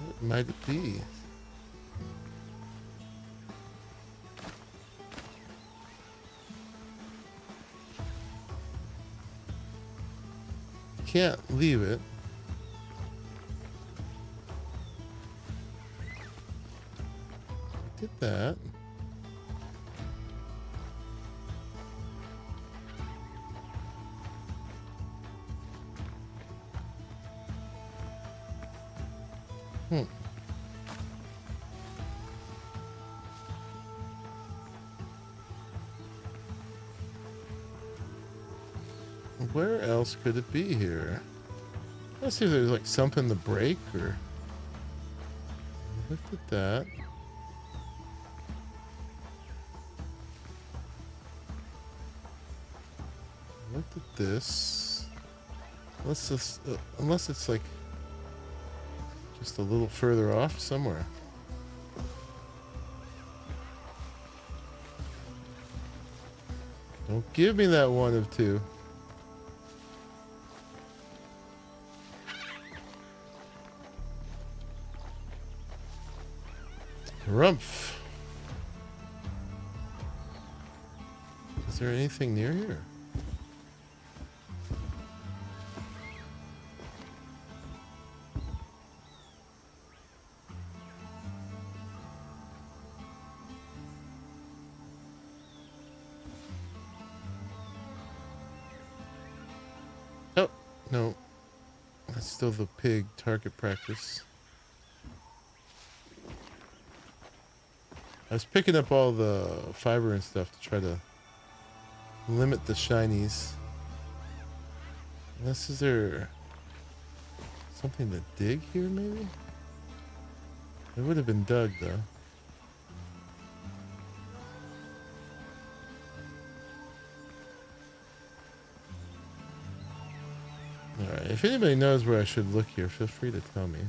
What might it be? Can't leave it. Did that. Where else could it be here? Let's see if there's like something to break or. Look at that. Look at this. Let's just, unless it's like just a little further off somewhere. Don't give me that one of two. Rumph. Is there anything near here? Oh, no. That's still the pig target practice. I was picking up all the fiber and stuff to try to limit the shinies. Unless, is there something to dig here, maybe? It would have been dug, though. Alright, if anybody knows where I should look here, feel free to tell me.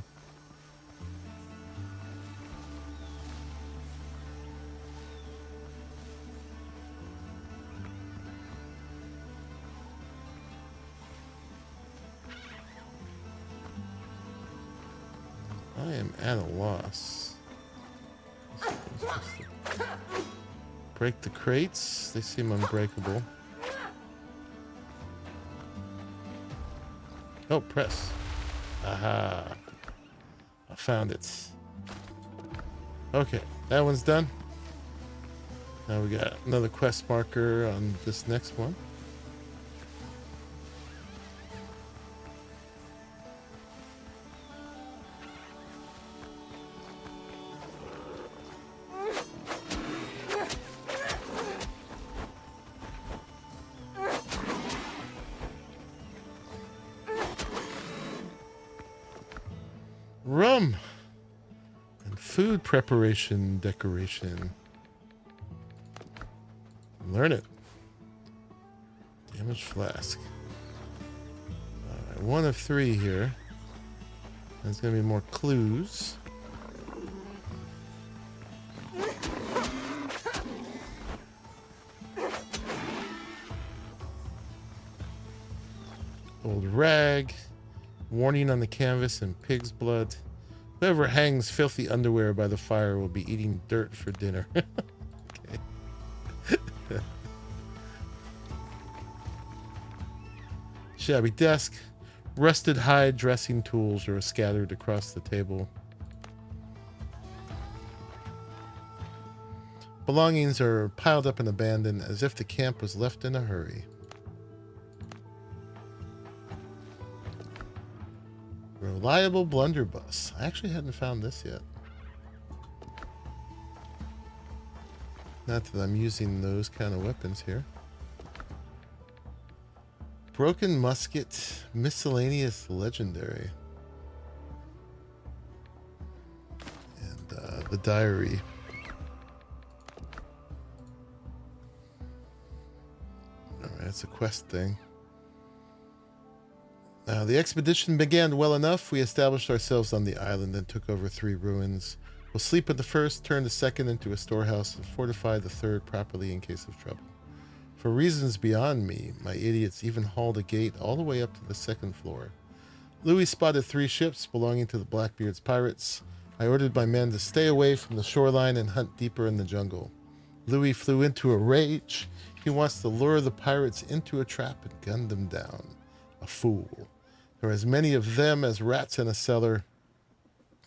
I am at a loss. Break the crates. They seem unbreakable. Oh, press. Aha. I found it. Okay, that one's done. Now we got another quest marker on this next one. Rum and food preparation decoration. Learn it. Damaged flask. Alright, 1 of 3 here. There's going to be more clues. Old rag. Warning on the canvas and pig's blood. Whoever hangs filthy underwear by the fire will be eating dirt for dinner. Okay. Shabby desk. Rusted hide dressing tools are scattered across the table. Belongings are piled up and abandoned as if the camp was left in a hurry. Reliable blunderbuss. I actually hadn't found this yet. Not that I'm using those kind of weapons here. Broken musket, miscellaneous legendary. And the diary. Alright, it's a quest thing. The expedition began well enough. We established ourselves on the island and took over 3 ruins. We'll sleep at the first, turn the second into a storehouse, and fortify the third properly in case of trouble. For reasons beyond me, my idiots even hauled a gate all the way up to the 2nd floor. Louis spotted 3 ships belonging to the Blackbeard's pirates. I ordered my men to stay away from the shoreline and hunt deeper in the jungle. Louis flew into a rage. He wants to lure the pirates into a trap and gun them down. A fool. There were as many of them as rats in a cellar,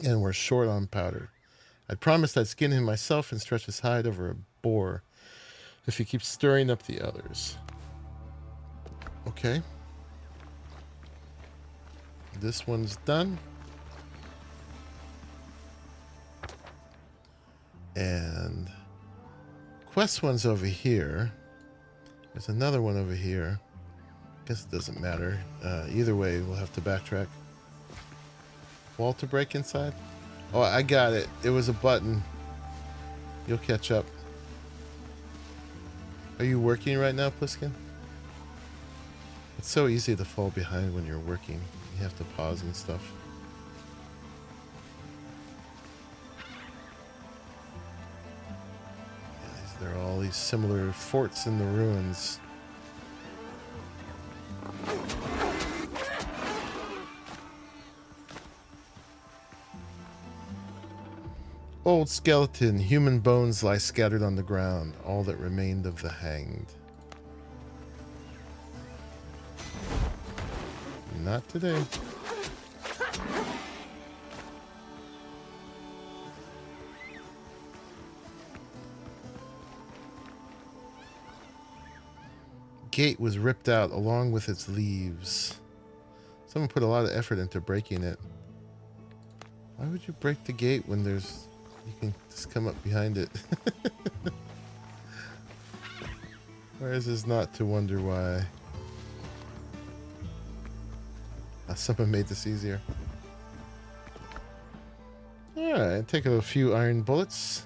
and we're short on powder. I promised I'd skin him myself and stretch his hide over a boar if he keeps stirring up the others. Okay. This one's done. And quest one's over here. There's another one over here. Guess it doesn't matter. Either way, we'll have to backtrack. Wall to break inside? Oh, I got it. It was a button. You'll catch up. Are you working right now, Pliskin? It's so easy to fall behind when you're working. You have to pause and stuff. Yeah, there are all these similar forts in the ruins. Old skeleton, human bones lie scattered on the ground, all that remained of the hanged. Not today. Gate was ripped out along with its leaves. Someone put a lot of effort into breaking it. Why would you break the gate when there's... You can just come up behind it. Or is this not to wonder why? Someone made this easier. Alright, take a few iron bullets.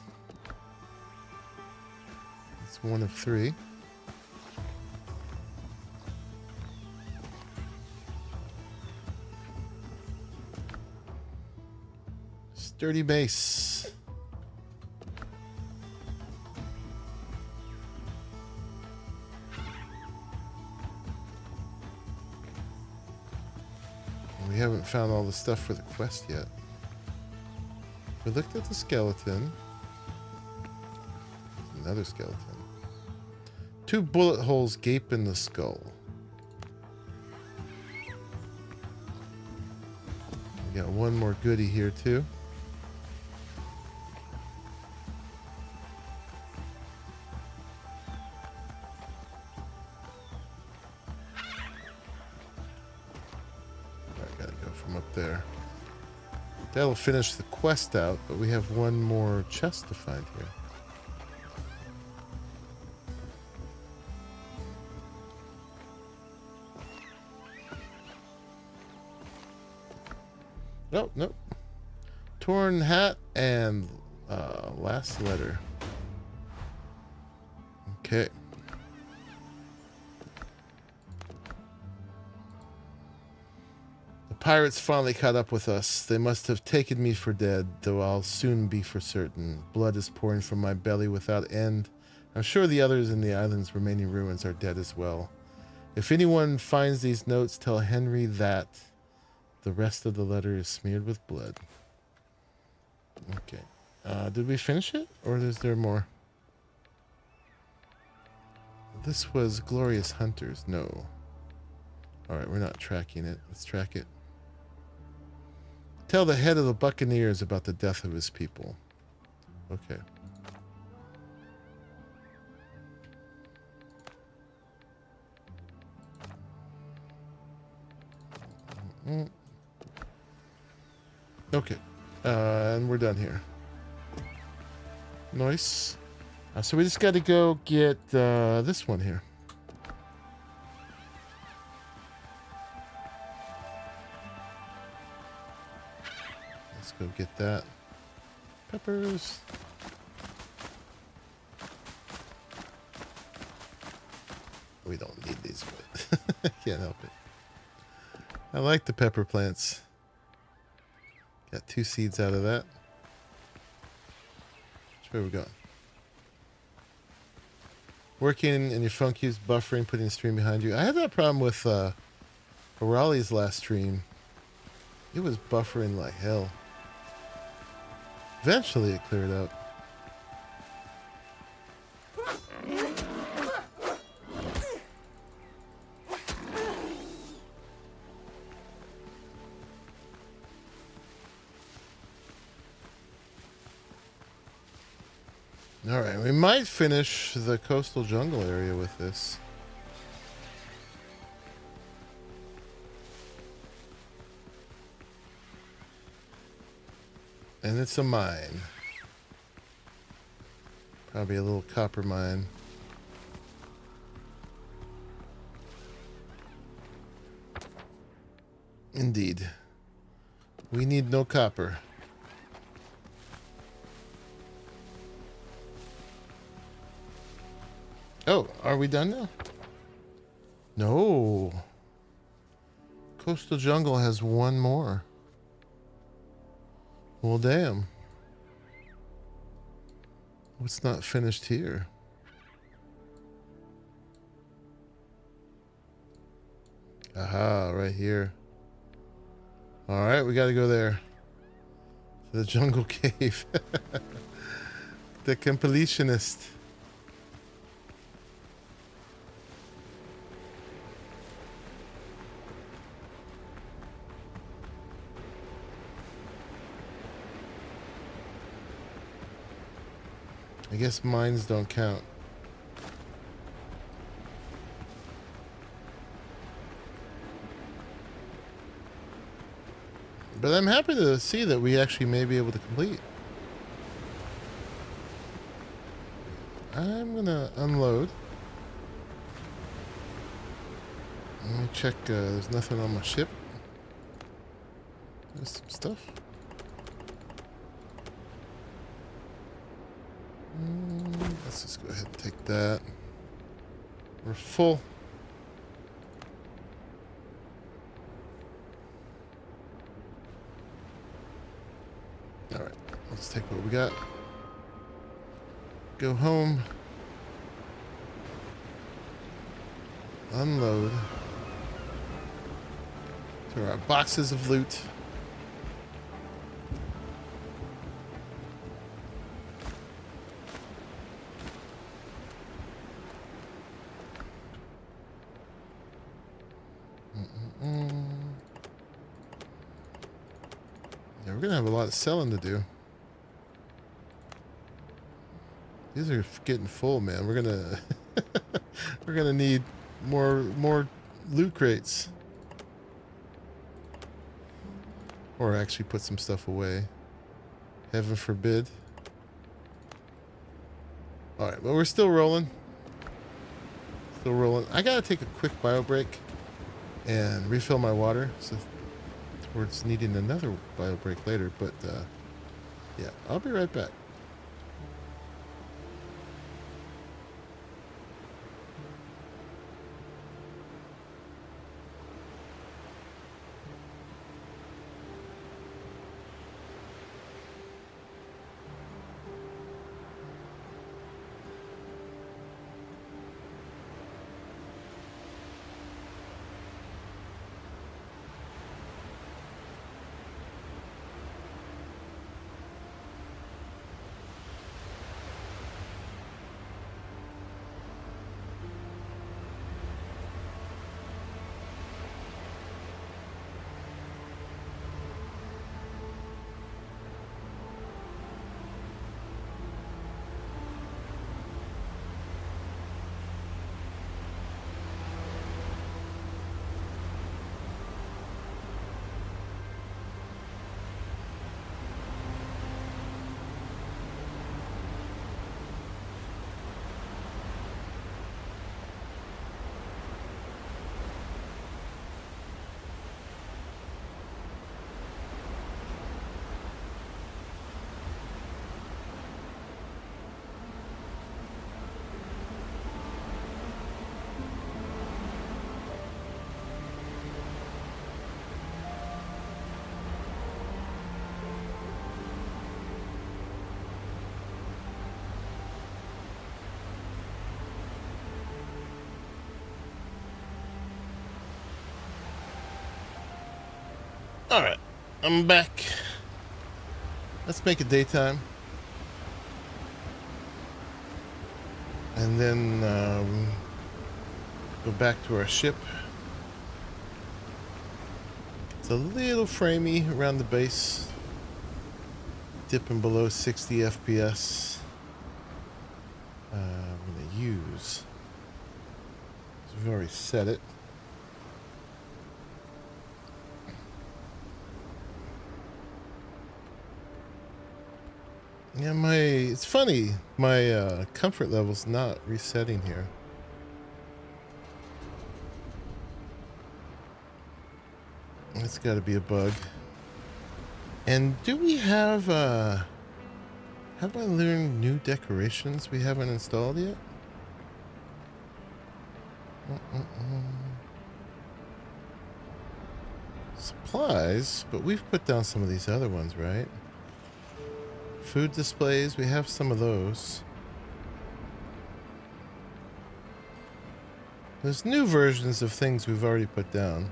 It's 1 of 3. Sturdy base. We haven't found all the stuff for the quest yet. We looked at the skeleton. Another skeleton. 2 bullet holes gape in the skull. We got 1 more goodie here too. There. That'll finish the quest out, but we have 1 more chest to find here. Nope, nope. Torn hat and last letter. Okay. The pirates finally caught up with us. They must have taken me for dead, though I'll soon be for certain. Blood is pouring from my belly without end. I'm sure the others in the island's remaining ruins are dead as well. If anyone finds these notes, tell Henry that the rest of the letter is smeared with blood. Okay. Did we finish it? Or is there more? This was Glorious Hunters. No. Alright, we're not tracking it. Let's track it. Tell the head of the Buccaneers about the death of his people. Okay. Okay. And we're done here. Nice. So we just got to go get this one here. Let's go get that. Peppers. We don't need these, but I can't help it. I like the pepper plants. Got 2 seeds out of that. Which way we're going? Working and your phone keeps buffering, putting the stream behind you. I had that problem with Raleigh's last stream. It was buffering like hell. Eventually it cleared up. Alright, we might finish the coastal jungle area with this. And it's a mine. Probably a little copper mine. Indeed. We need no copper. Oh, are we done now? No. Coastal Jungle has one more. Well, damn. What's not finished here? Aha, right here. Alright, we gotta go there. To the jungle cave. The completionist. I guess mines don't count. But I'm happy to see that we actually may be able to complete. I'm gonna unload. Let me check, there's nothing on my ship. There's some stuff. Let's just go ahead and take that. We're full. Alright, let's take what we got. Go home. Unload. To our boxes of loot. Yeah, we're gonna have a lot of selling to do. These are getting full, man. We're gonna we're gonna need more loot crates, or actually put some stuff away. Heaven forbid. All right, but we're still rolling. Still rolling. I gotta take a quick bio break and refill my water. So towards needing another bio break later, but Yeah, I'll be right back. All right, I'm back. Let's make it daytime. And then go back to our ship. It's a little framey around the base. Dipping below 60 FPS. I'm going to use. We've already set it. Yeah, it's funny, my comfort level's not resetting here. It's got to be a bug. And do we have I learned new decorations we haven't installed yet? Supplies, but we've put down some of these other ones, right? Food displays, we have some of those. There's new versions of things we've already put down.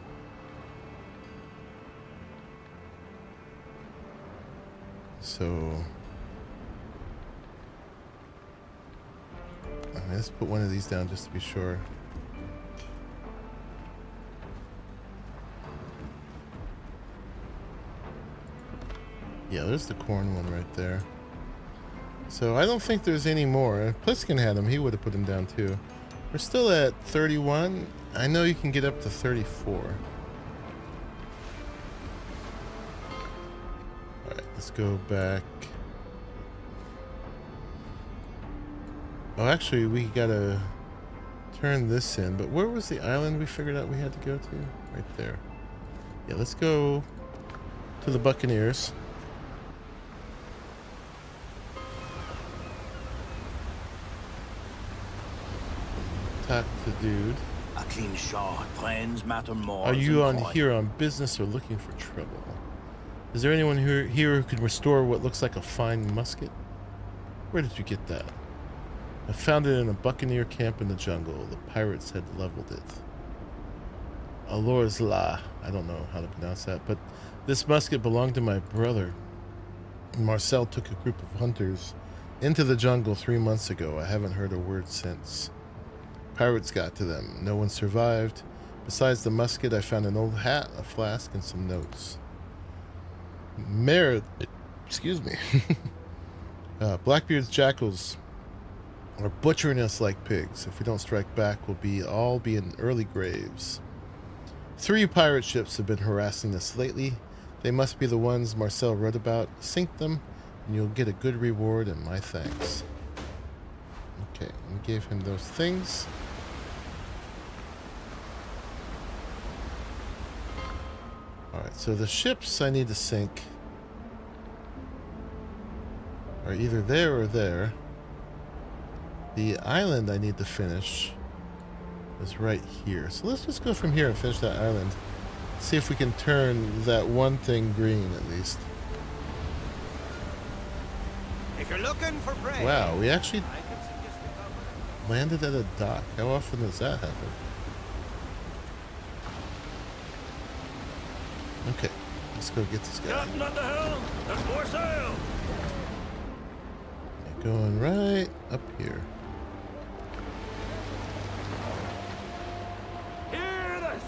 So let's put one of these down just to be sure. Yeah, there's the corn one right there. So I don't think there's any more. If Pliskin had them, he would have put them down too. We're still at 31. I know you can get up to 34. Alright, let's go back. Oh, actually, we gotta turn this in. But where was the island we figured out we had to go to? Right there. Yeah, let's go to the Buccaneers. Talk to dude. A clean shot, plans matter more. Are you than on coin. here on business or looking for trouble? Is there anyone here who can restore what looks like a fine musket? Where did you get that? I found it in a buccaneer camp in the jungle. The pirates had leveled it. Alorzla. I don't know how to pronounce that, but this musket belonged to my brother. Marcel took a group of hunters into the jungle 3 months ago. I haven't heard a word since. Pirates got to them. No one survived. Besides the musket, I found an old hat, a flask, and some notes. Excuse me. Blackbeard's jackals are butchering us like pigs. If we don't strike back, we'll all be in early graves. 3 pirate ships have been harassing us lately. They must be the ones Marcel wrote about. Sink them, and you'll get a good reward and my thanks. Okay, we gave him those things. Alright, so the ships I need to sink. are either there or there. The island I need to finish is right here. So let's just go from here and finish that island. See if we can turn that one thing green at least. If you're looking for prey, Wow, we actually I can suggest a cover. landed at a dock. How often does that happen? Okay, let's go get this guy. Captain at the helm. There's more sail. Going right up here. Hear this.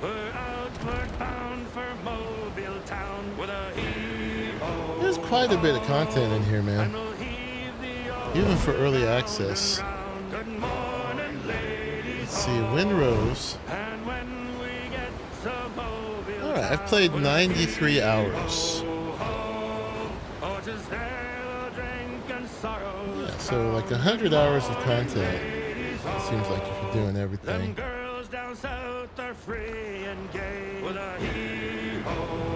We're outward bound for Mobile Town with a heave-ho. There's quite a bit of content in here, And man. we'll heave the Even for early old access. round. Good morning, ladies. Let's see, Windrose. And when we get to Mobile Alright, I've played 93 hours. Oh, 'tis there the drink and sorrow. Yeah, so like 100 hours of content. It seems like if you're doing Them everything. girls down south are free and gay with a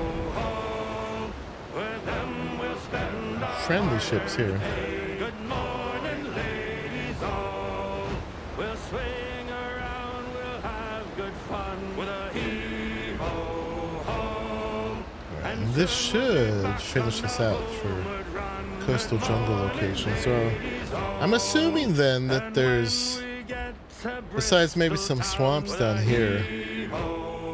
hee-ho-ho. With them we'll spend our Friendly ships here. day. Good morning, ladies all. We'll swing around, we'll have good fun with a hee-ho-ho. Alright, and this should finish us out for coastal jungle location. So I'm assuming then that there's, besides maybe some swamps down here,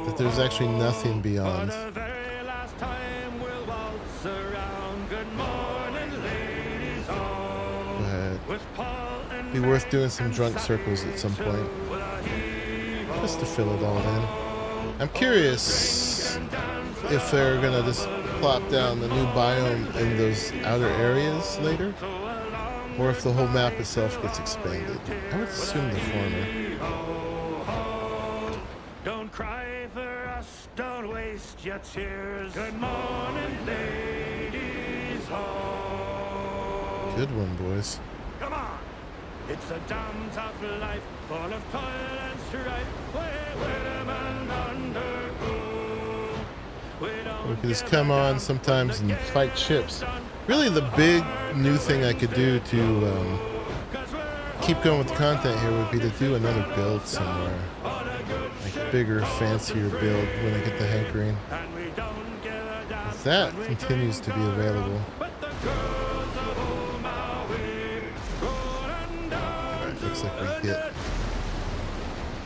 that there's actually nothing beyond. The very last time we'll waltz around. Good morning, ladies all. But With Paul and be worth doing some drunk circles at some point, with a hee-ho. just to fill it all in. I'm curious if they're gonna just plop down the new biome in those outer areas later, or if the whole map itself gets expanded. I would assume the former. Don't cry for us, don't waste your tears. Good morning, ladies all. Good one, boys. Come on! It's a damn tough life, full of toil and strife. Where man undergo. We don't We could just give come a on damn sometimes when and the fight game's ships. done. Really, the big new thing I could do to 'Cause we're keep going with the content here would be to do another build somewhere. Like bigger, fancier build when I get the hankering. and we don't give a damn. That continues to be available. But the girls of home are we going down. Alright, looks like we hit.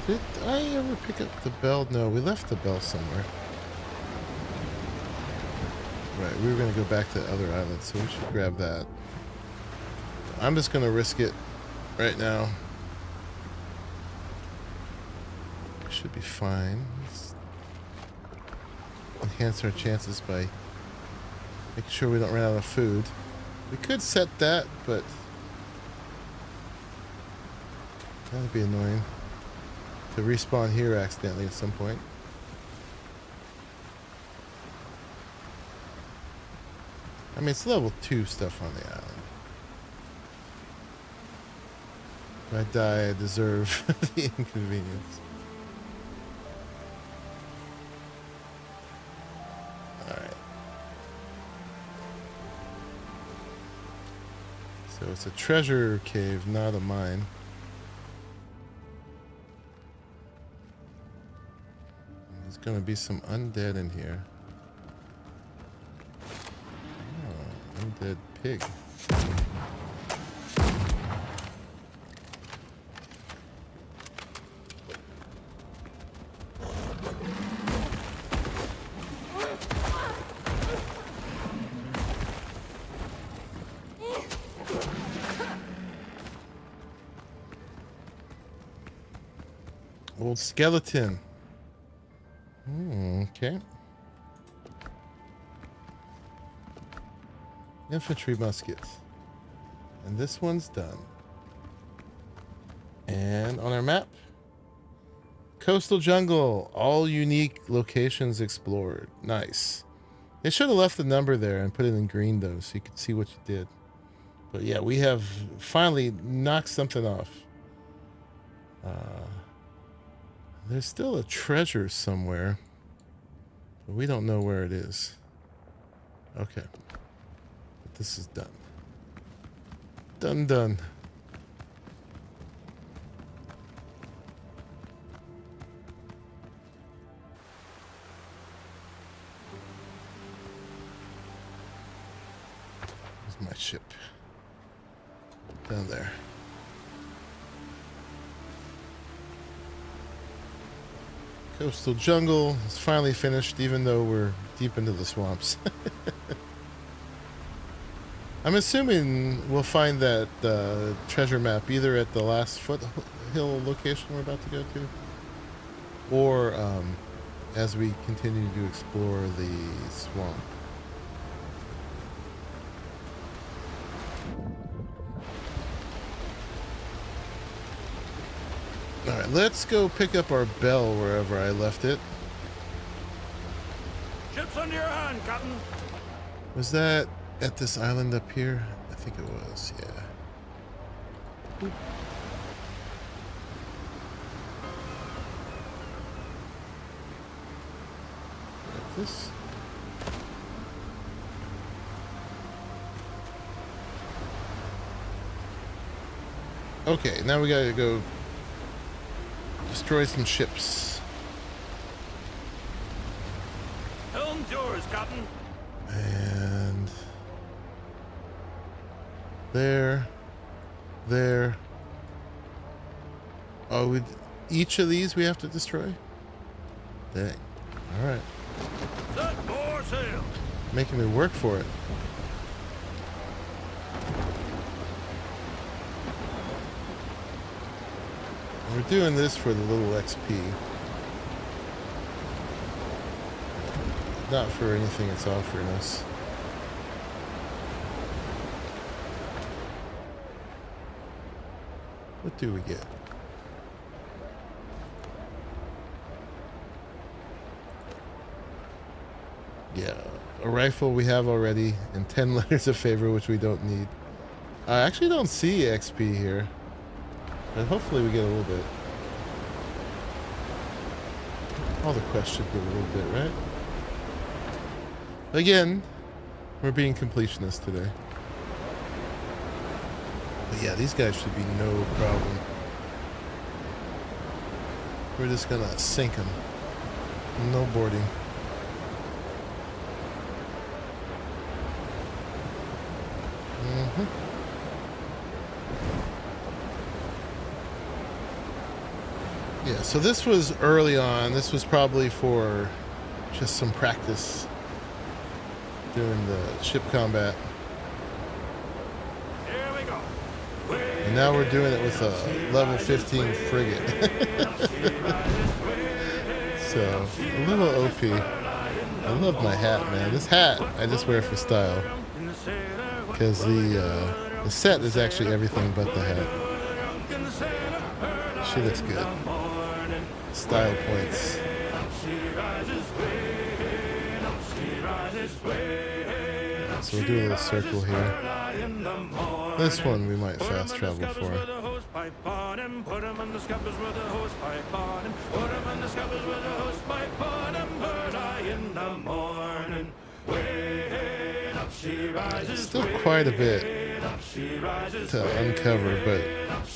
Did I ever pick up the bell? No, we left the bell somewhere. Right, we were going to go back to the other island, so we should grab that. I'm just going to risk it right now. Should be fine. Let's enhance our chances by making sure we don't run out of food. We could set that, but that'd be annoying to respawn here accidentally at some point. I mean, it's level 2 stuff on the island. If I die, I deserve the inconvenience. Alright. So it's a treasure cave, not a mine. There's gonna be some undead in here. Oh, undead pig. Old skeleton. Okay. Infantry muskets. And this one's done. And on our map, coastal jungle, all unique locations explored. Nice. They should have left the number there and put it in green though, so you could see what you did. But yeah, we have finally knocked something off. There's still a treasure somewhere, but we don't know where it is. Okay. But this is done. Done, done. Where's my ship? Down there. Coastal Jungle is finally finished, even though we're deep into the swamps. I'm assuming we'll find that treasure map either at the last foothill location we're about to go to, or as we continue to explore the swamp. Alright, let's go pick up our bell wherever I left it. Ship's under your hand, Captain. Was that at this island up here? I think it was, yeah. Oop. Like this. Okay, now we gotta go destroy some ships. Helm's yours, Captain. And there. Oh, each of these we have to destroy? Dang. Alright. Set more sail. Making me work for it. We're doing this for the little XP. Not for anything it's offering us. What do we get? Yeah, a rifle we have already, and 10 letters of favor, which we don't need. I actually don't see XP here. But hopefully we get a little bit. All the quests should get a little bit, right? Again, we're being completionists today. But yeah, these guys should be no problem. We're just gonna sink them. No boarding. Yeah, so this was early on. This was probably for just some practice doing the ship combat. Here we go. And now we're doing it with a level 15 frigate. So, a little OP. I love my hat, man. This hat I just wear for style. Because the set is actually everything but the hat. She looks good. Style points. So we'll do a little circle here. This one we might fast travel for. Still quite a bit to uncover, but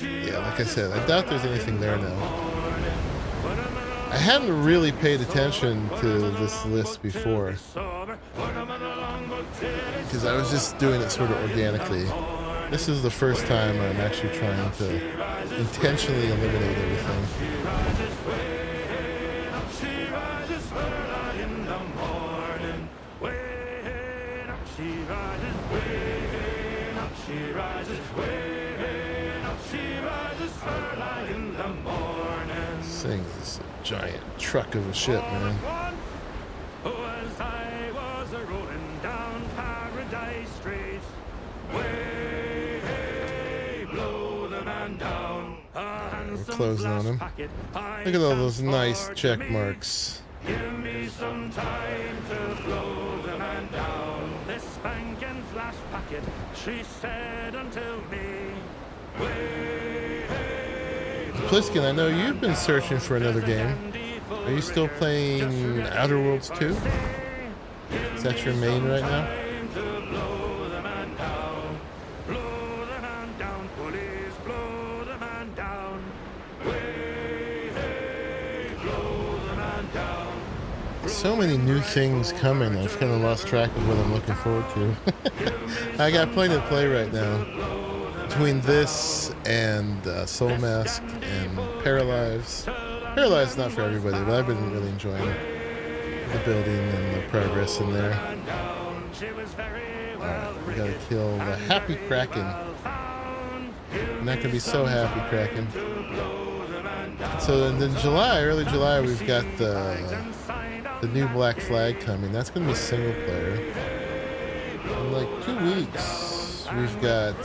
yeah, like I said, I doubt there's anything there now. I hadn't really paid attention to this list before because I was just doing it sort of organically. This is the first time I'm actually trying to intentionally eliminate everything. This thing is a giant truck of a ship, man. We're closing on him. Look at all those nice check marks. Give me some time to blow the man down. This spanking flash packet, she said until me. Pliskin, I know you've been searching for another game. Are you still playing Outer Worlds 2? Is that your main right now? So many new things coming. I've kind of lost track of what I'm looking forward to. I got plenty to play right now. Between this and Soul Mask and Paralyze. Paralyze is not for everybody, but I've been really enjoying the building and the progress in there. Alright, we gotta kill the Happy Kraken. I'm not gonna be so happy, Kraken. So in July, early July, we've got the new Black Flag coming. That's gonna be single player. In like 2 weeks, we've got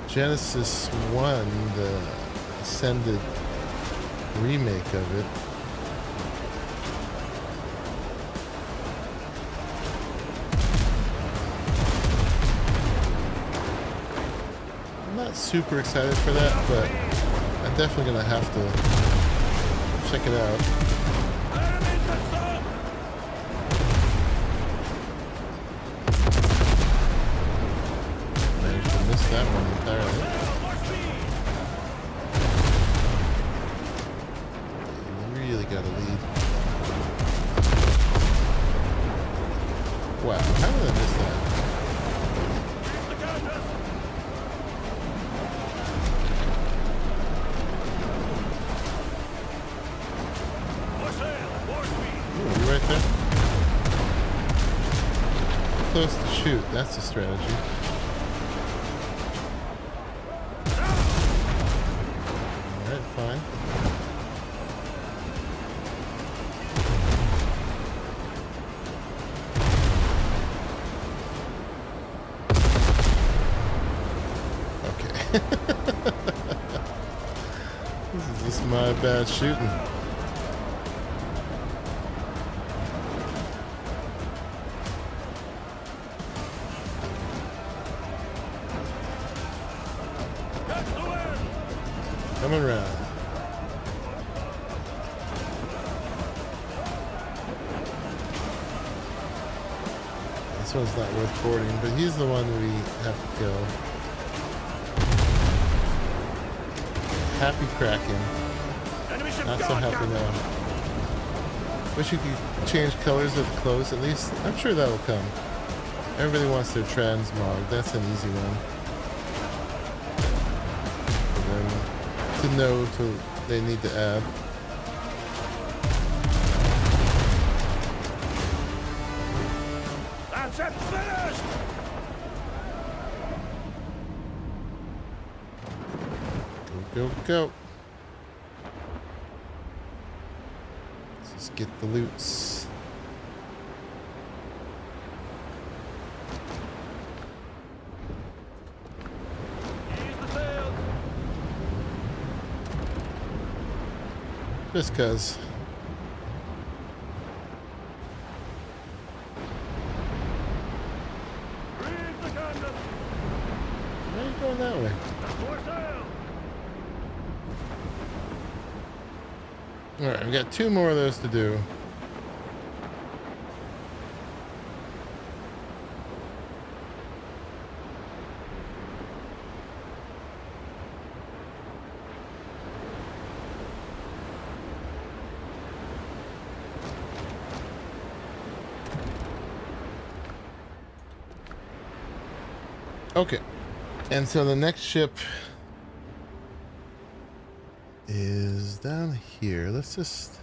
Genesis 1, the Ascended remake of it. I'm not super excited for that, but I'm definitely gonna have to check it out. Managed to miss that one entirely. Got a lead. Wow, how did I miss that? Ooh, you right there? Close to shoot, that's the strategy. Alright, fine. This is just my bad shooting. Coming around. This one's not worth boarding, but he's the one we have to kill. Happy Kraken. Not so happy now. Wish you could change colors of the clothes at least. I'm sure that'll come. Everybody wants their transmog. That's an easy one. And then to know they need to add. That's it, finished! Go, go. Let's just get the loots. Just cause. Why are you going that way? Alright, we got 2 more of those to do. Okay, and so the next ship is down here. Let's just...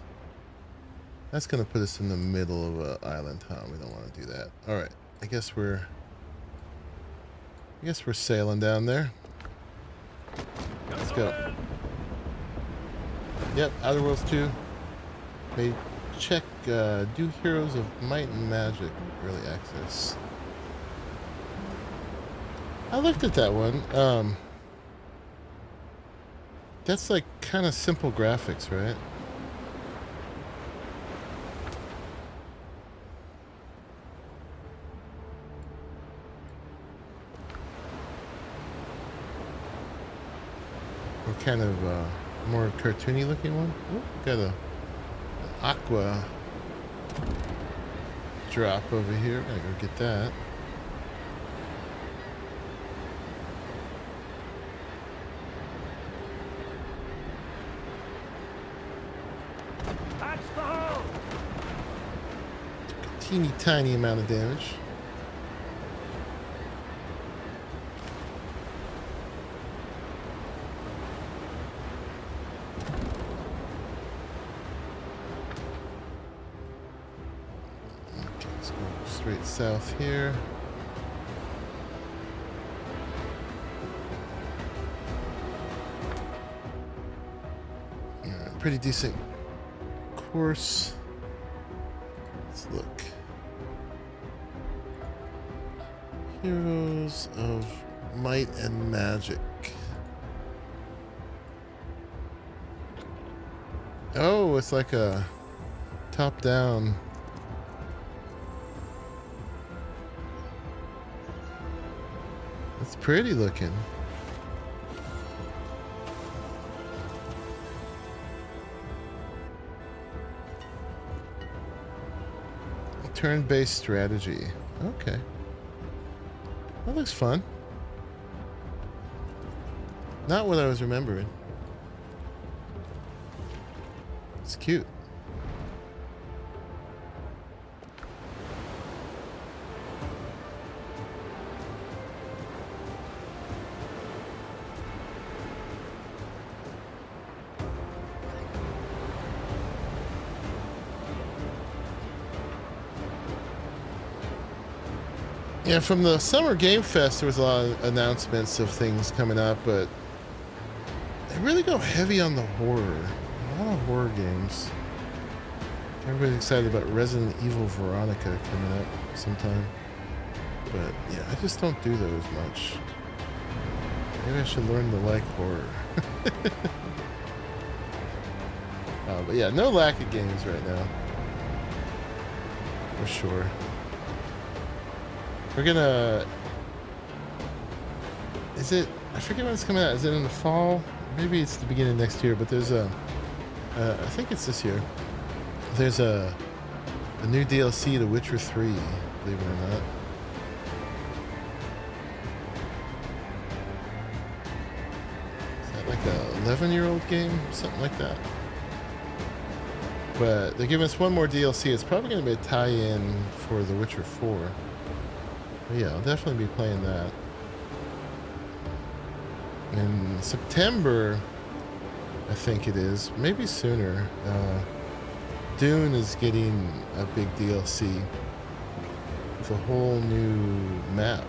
That's going to put us in the middle of an island, huh? We don't want to do that. Alright, I guess we're sailing down there. Let's go. Yep, Outer Worlds 2. They check, do Heroes of Might and Magic early access. I looked at that one. That's like kind of simple graphics, right? Or kind of more cartoony looking one. Ooh, got an aqua drop over here. Gotta go get that. That's the hull! teeny tiny amount of damage. Okay, let's go straight south here. Pretty decent course. Let's look. Heroes of Might and Magic. Oh, it's like a top-down. It's pretty looking. Turn-based strategy. Okay. That looks fun. Not what I was remembering. It's cute. Yeah, from the Summer Game Fest, there was a lot of announcements of things coming up, but they really go heavy on the horror. A lot of horror games. Everybody's excited about Resident Evil Veronica coming up sometime. But yeah, I just don't do those much. Maybe I should learn to like horror. But yeah, no lack of games right now. For sure. We're gonna... Is it... I forget when it's coming out. Is it in the fall? Maybe it's the beginning of next year, but there's a... I think it's this year. There's a new DLC to Witcher 3, believe it or not. Is that like a 11-year-old game? Something like that. But they're giving us one more DLC. It's probably going to be a tie-in for The Witcher 4. But yeah, I'll definitely be playing that. In September, I think it is, maybe sooner, Dune is getting a big DLC with a whole new map.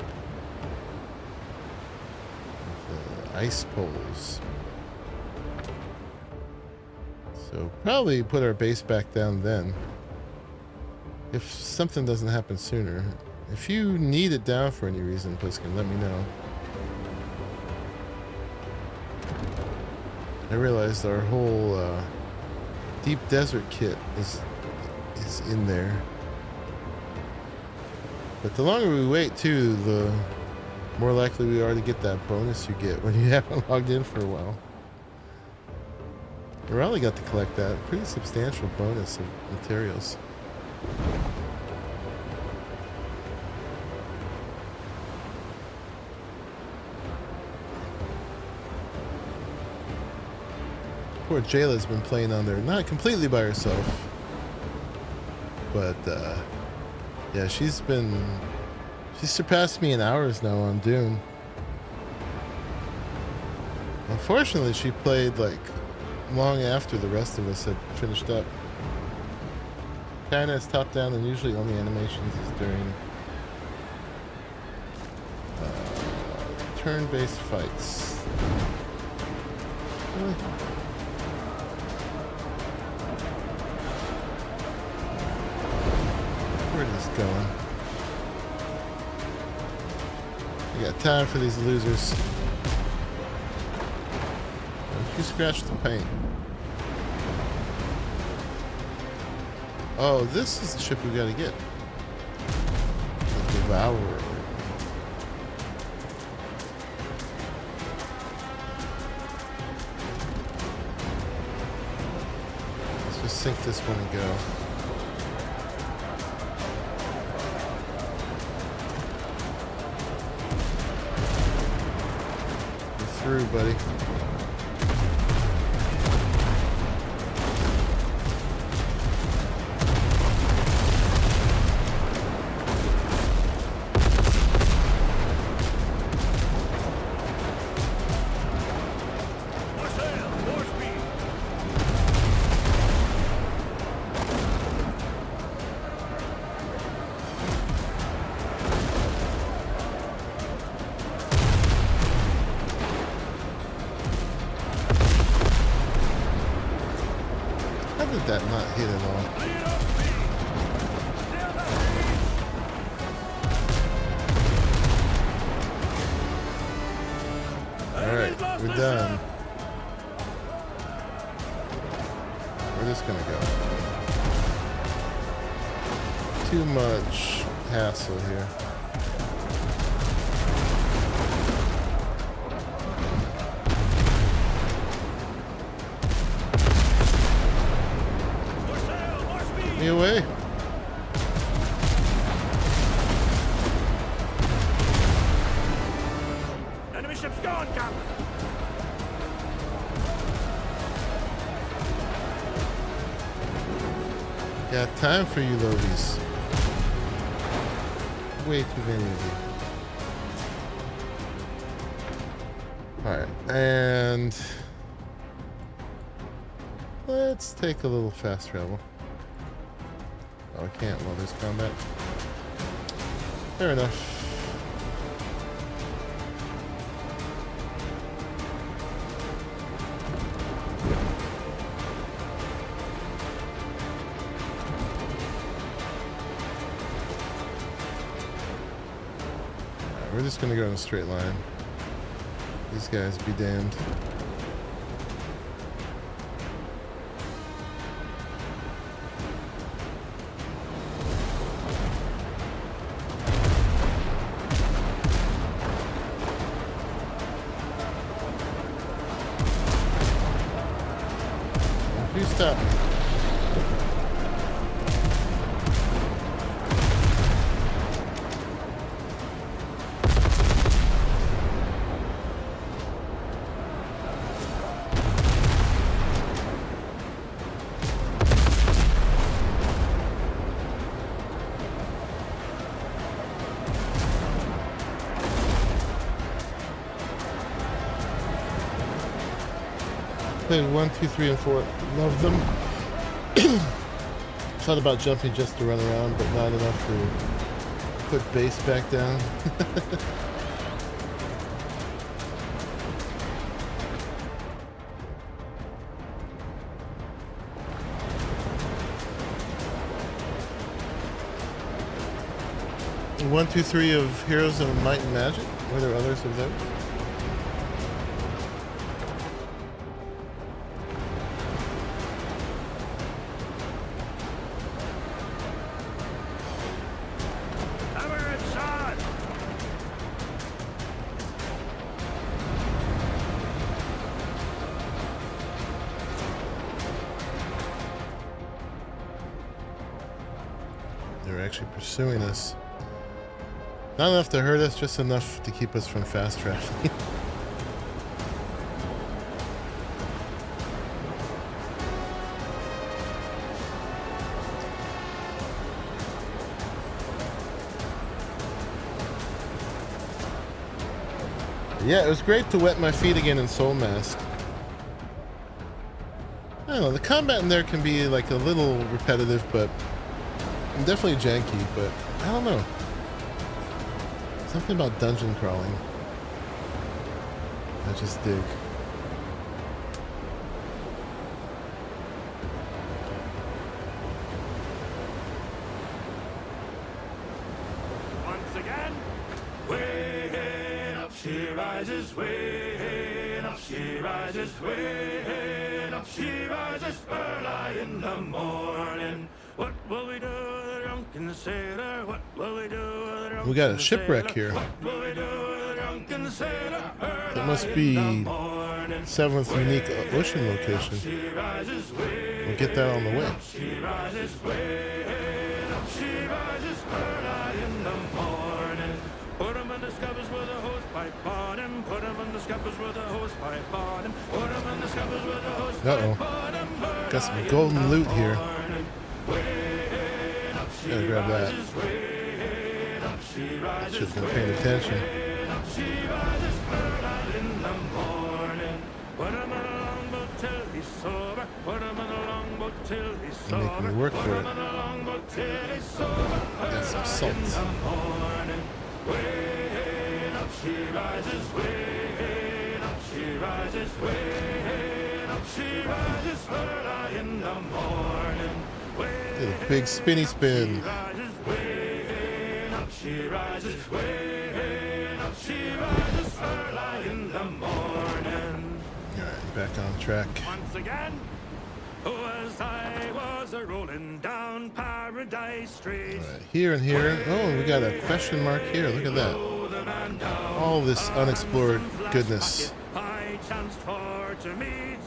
With, ice poles. So probably put our base back down then. If something doesn't happen sooner. If you need it down for any reason, Bluesky, let me know. I realized our whole deep desert kit is in there. But the longer we wait too, the more likely we are to get that bonus you get when you haven't logged in for a while. Raleigh got to collect that. Pretty substantial bonus of materials. Poor Jayla's been playing on there, not completely by herself, but yeah, she's surpassed me in hours now on Dune. Unfortunately, she played like long after the rest of us had finished up. Kinda is top down, and usually only animations is during turn-based fights. Really? Where is this going? We got time for these losers. You scratch the paint. Oh, this is the ship we gotta get. The Devourer. Let's just sink this one and go. You're through, buddy. that not hit at all. Alright, we're done. We're just gonna go. Too much hassle here. Me away. Enemy ship's gone, Captain. Got time for you, Lovies. Way too many of you. Alright, and let's take a little fast travel. Oh, I can't while there's combat. Fair enough. We're just gonna go in a straight line. These guys be damned. You stop me. Played 1, 2, 3, and 4. Love them. Thought about jumping just to run around, but not enough to put base back down. One, 2, 3 of Heroes of Might and Magic. Were there others of those? They're actually pursuing us. Not enough to hurt us, just enough to keep us from fast traveling. Yeah, it was great to wet my feet again in Soul Mask. I don't know, the combat in there can be like a little repetitive, but definitely janky, but I don't know. Something about dungeon crawling I just dig. Once again, way up she rises, way up she rises, way up she rises, early in the morning. What will we do with a drunken sailor? What will we do with a drunken We got a shipwreck here. What will we do with a drunken sailor? That must be 7th unique ocean location. We'll get that on the way. She rises, way up she rises, early in the morning. Put him in the scuppers with a hose pipe on him. Put him in the scuppers with a hose pipe on him. Put him in the scuppers with a hose pipe on him. Got some golden loot here. Gotta grab that. Should have been paying attention. Making me work for it. Got some salt. she rises early in the morning. Did a big spinny spin. Rises way up, she rises way up, she rises early in the morning. Alright, back on track. Once again, as I was a rolling down Paradise Street. Alright, here and here. Oh, we got a question mark here. Look at that. All this unexplored goodness. I chanced for to meet.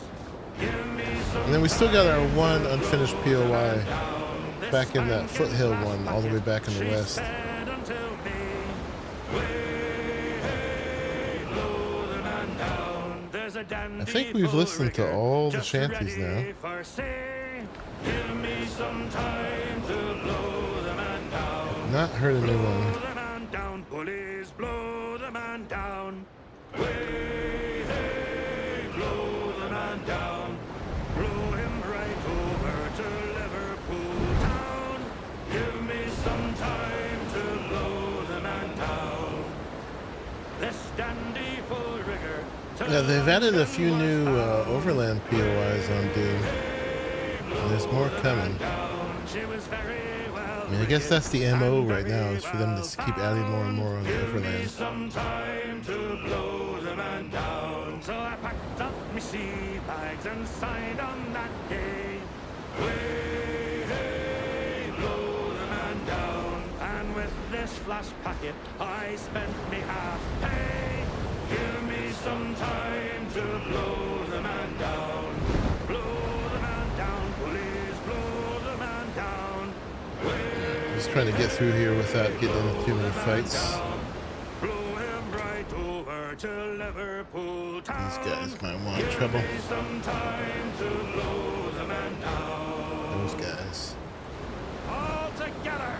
And then we still got our one unfinished POI back in that foothill one, all the way back in the west. I think we've listened to all the shanties now. Give me some time to blow the man down. Not heard a new one. Blow the man down, police, blow the man down. Way, hey, blow the man down. Blow him right over to Liverpool town. Give me some time to blow the man down. This dandy full rigor. Yeah, they've added a few new overland POIs on Doom. And there's more coming. I mean, I guess that's the MO right now, is for them to keep adding more and more on the overland. Some time to blow the man down. So I packed up my sea bags and signed on that day. Way, hey, blow the man down. And with this flash packet, I spent me half pay. Give me some time to blow the man down. Blow the man down, police, blow the man down. Just trying to get through here without getting into too many fights. Blow him right over to Liverpool town. These guys might want trouble. Give me some time to blow the man down. Those guys. All together,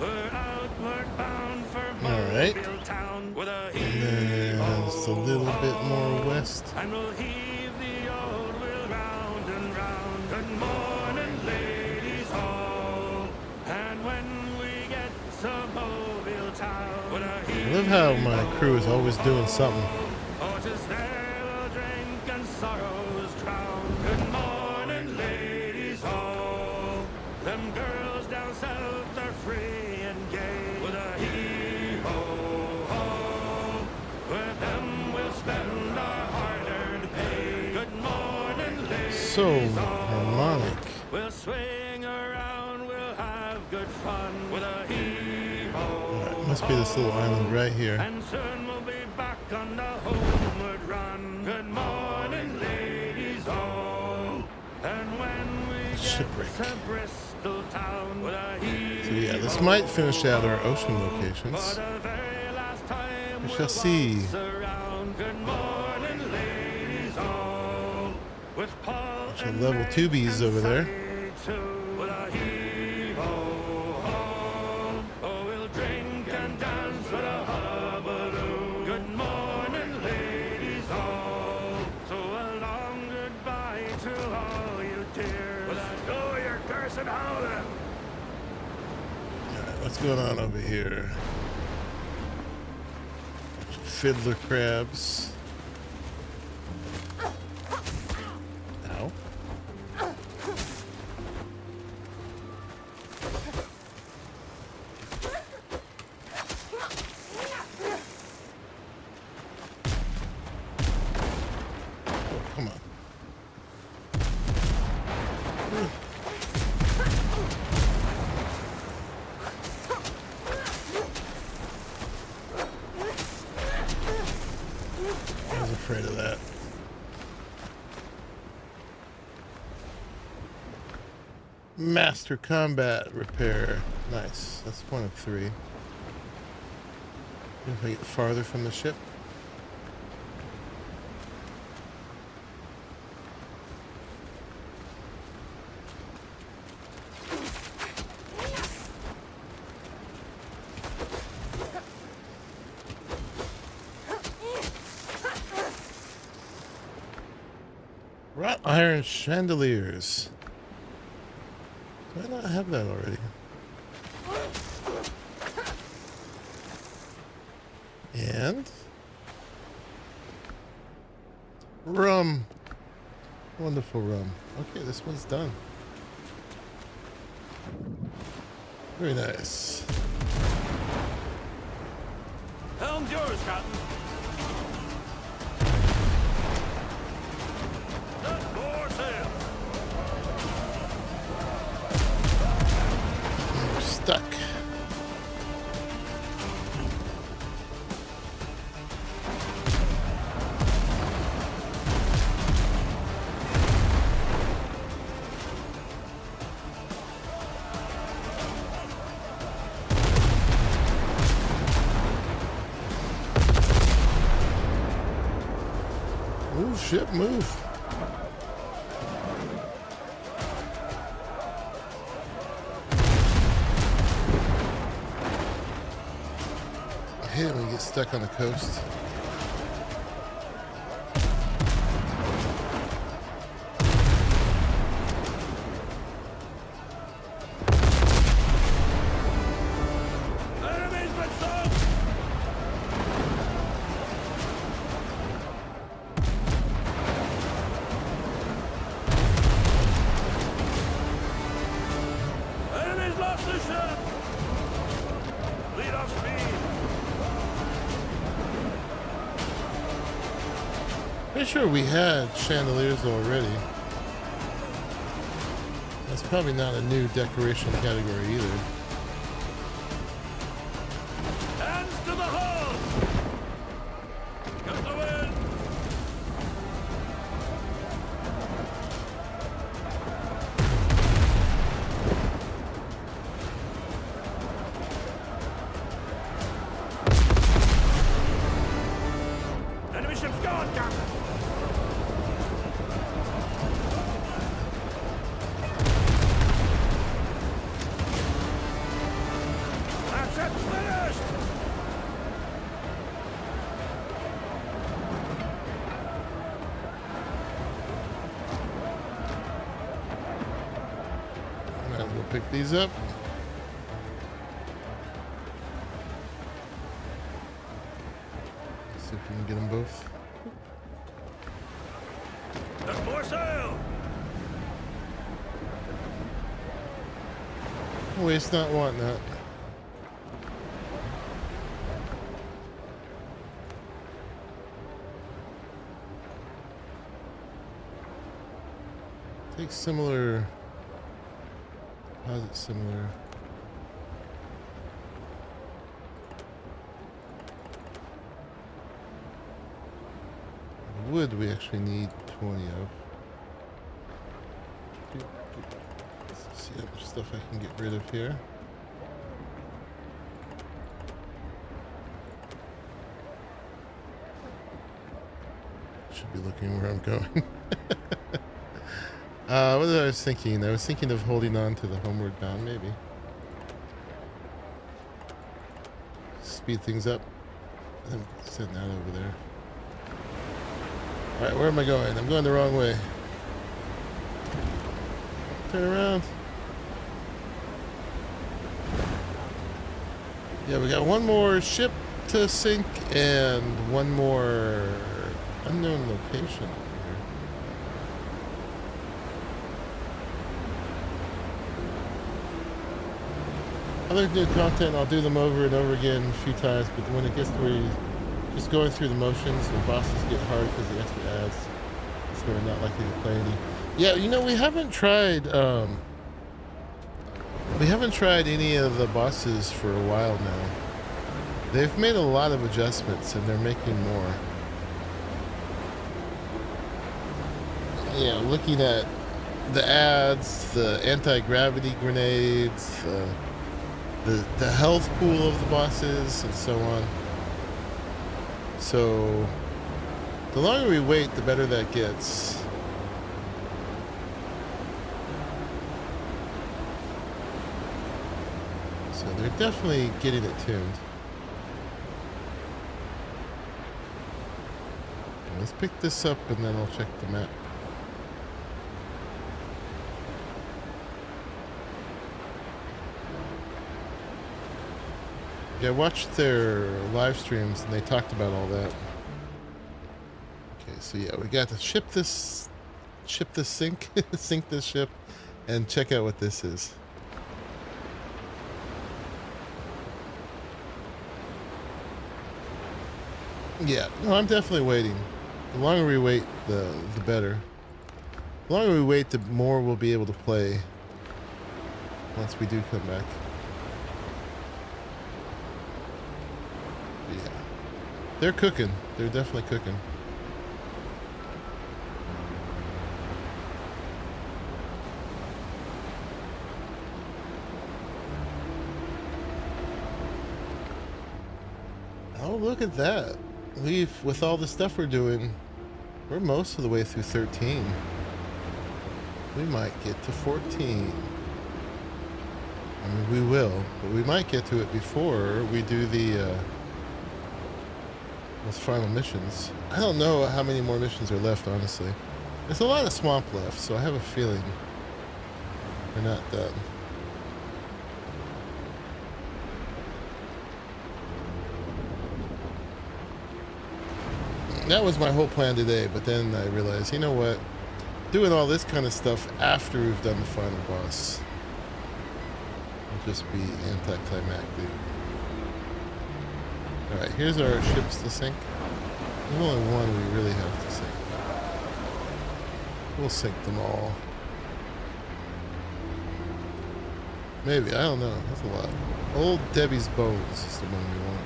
we're outward bound for Alright. Mobile town with a And then just a little bit more west. and we'll heave the old wheel round and round. Good morning, ladies all. And when we get to Mobile town, with a I heave, love how my crew is always doing something. oh, 'tis there we'll drink and sorrows drown. Good morning, ladies all. Them girls down south are free and gay. With a hee-ho-ho, with them we'll spend our hard-earned pay. Good morning, ladies So all. harmonic. We'll swing around, we'll have good fun. With a hee-ho. Alright, must be this little island right here. And soon we'll be back on the homeward run. Good morning, ladies all. And when we get Shipwreck. to Bristol town, with a So yeah, this might finish out our ocean locations. for the very last time We we'll shall see. waltz around. Good morning, ladies all. With Paul Bunch of and level Meg 2Bs and over there. Sally too. With a hee-ho-ho. Oh, we'll drink and dance with a hullabaloo. Good morning, ladies all. So a long goodbye to all you dears. With a go your cursed howling. Alright, what's going on over here? Fiddler crabs. Ow. Oh, come on. I was afraid of that. Master combat repair. Nice. That's one of 3. If I get farther from the ship. Wrought iron chandeliers. Do I not have that already? And rum. Wonderful rum. Okay, this one's done. Very nice. Helm's yours, Captain. Set for sail. We're stuck. Move, ship, move. I hate it when you get stuck on the coast. Enemy's been sunk. Enemy's lost the ship. Lead off speed. Pretty sure we had chandeliers already. That's probably not a new decoration category either. Hands to the hull. Comes the wind. Enemy ship's gone, Captain. That ship's finished. Might as well pick these up. See if we can get them both. Set for sail. Waste not, want not. Take similar. How's it similar? Wood we actually need 20 of. Let's see how much stuff I can get rid of here. Should be looking where I'm going. What was I was thinking? I was thinking of holding on to the homeward bound, maybe. Speed things up. And then send that over there. Alright, where am I going? I'm going the wrong way. Turn around. Yeah, we got one more ship to sink and one more unknown location over here. I like new content. I'll do them over and over again a few times, but when it gets to where you're just going through the motions, the bosses get hard because the extra ads. So we're not likely to play any. Yeah, you know, we haven't tried any of the bosses for a while now. They've made a lot of adjustments and they're making more. Yeah, looking at the ads, the anti-gravity grenades, the health pool of the bosses, and so on. So the longer we wait, the better that gets. So they're definitely getting it tuned. Let's pick this up and then I'll check the map. Yeah, I watched their live streams and they talked about all that. Okay, so yeah, we got to ship this ship this sink, sink this ship, and check out what this is. Yeah, no, I'm definitely waiting. The longer we wait, the better. The longer we wait, the more we'll be able to play once we do come back. Yeah. They're cooking. They're definitely cooking. Oh, look at that. With all the stuff we're doing, we're most of the way through 13. We might get to 14. I mean, we will, but we might get to it before we do the those final missions. I don't know how many more missions are left, honestly. There's a lot of swamp left, so I have a feeling we're not done. That was my whole plan today, but then I realized, you know what? Doing all this kind of stuff after we've done the final boss will just be anticlimactic. Alright, here's our ships to sink. There's only one we really have to sink. We'll sink them all. Maybe, I don't know. That's a lot. Old Debbie's Bones is the one we want.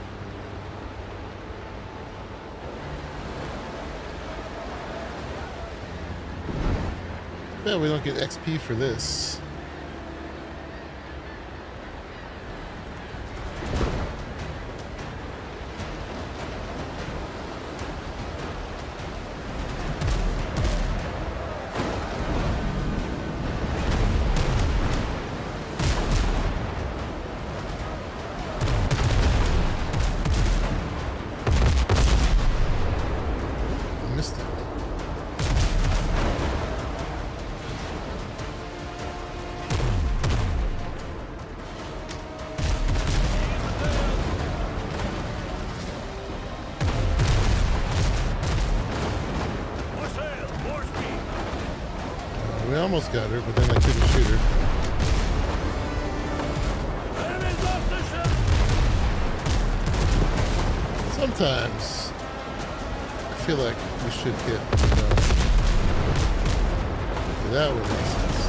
Yeah, we don't get XP for this. We almost got her, but then I couldn't shoot her. Sometimes I feel like we should get that would make sense.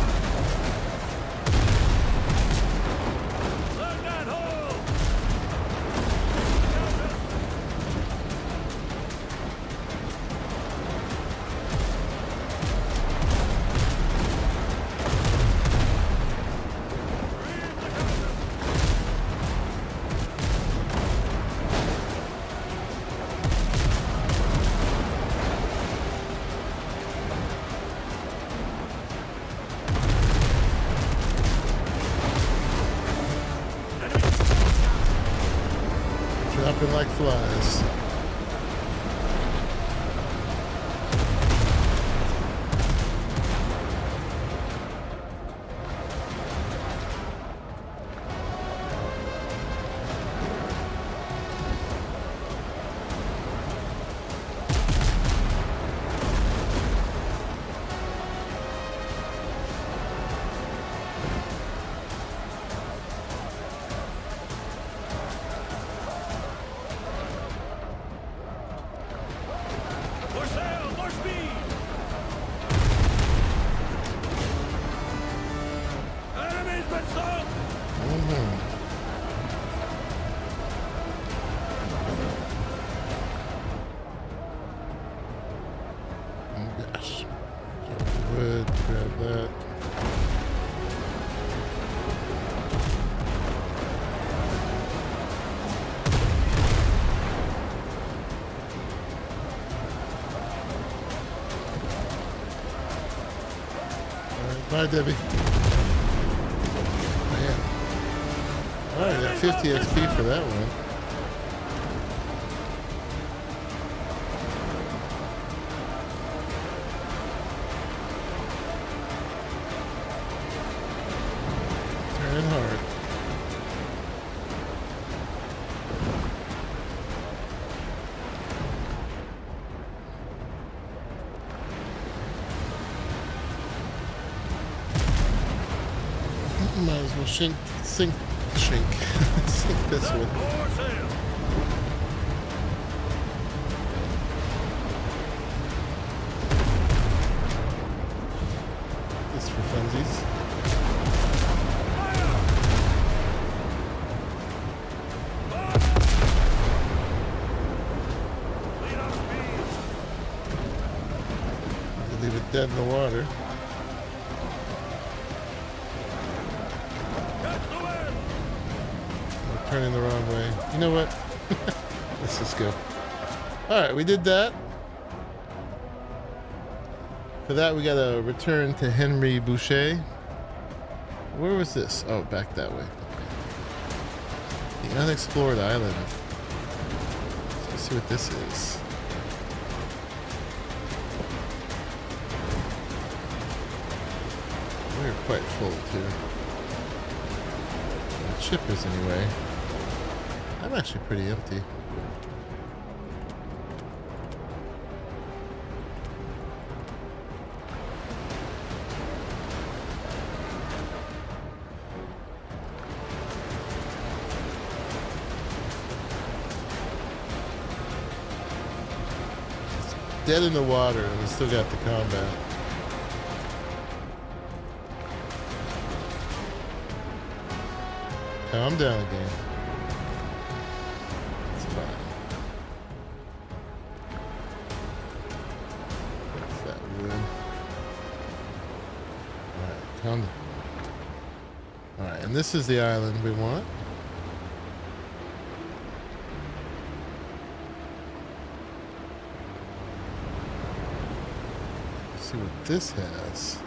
Dropping like flies. Bye, Debbie. Man. Alright, got 50 XP for that one. Turning hard. We'll sink, sink this one. More sail. Just for funsies. Lead on speed. Leave it dead in the water. Catch the wind. We're turning the wrong way. You know what? Let's just go. Alright, we did that. For that, we gotta return to Henry Boucher. Where was this? Oh, back that way. The unexplored island. Let's see what this is. We're quite full, too. The ship is, anyway. I'm actually pretty empty. Dead in the water, and we still got the combat. Calm down again. It's fine. What's that wood? Alright, calm down. Alright, and this is the island we want. See what this has.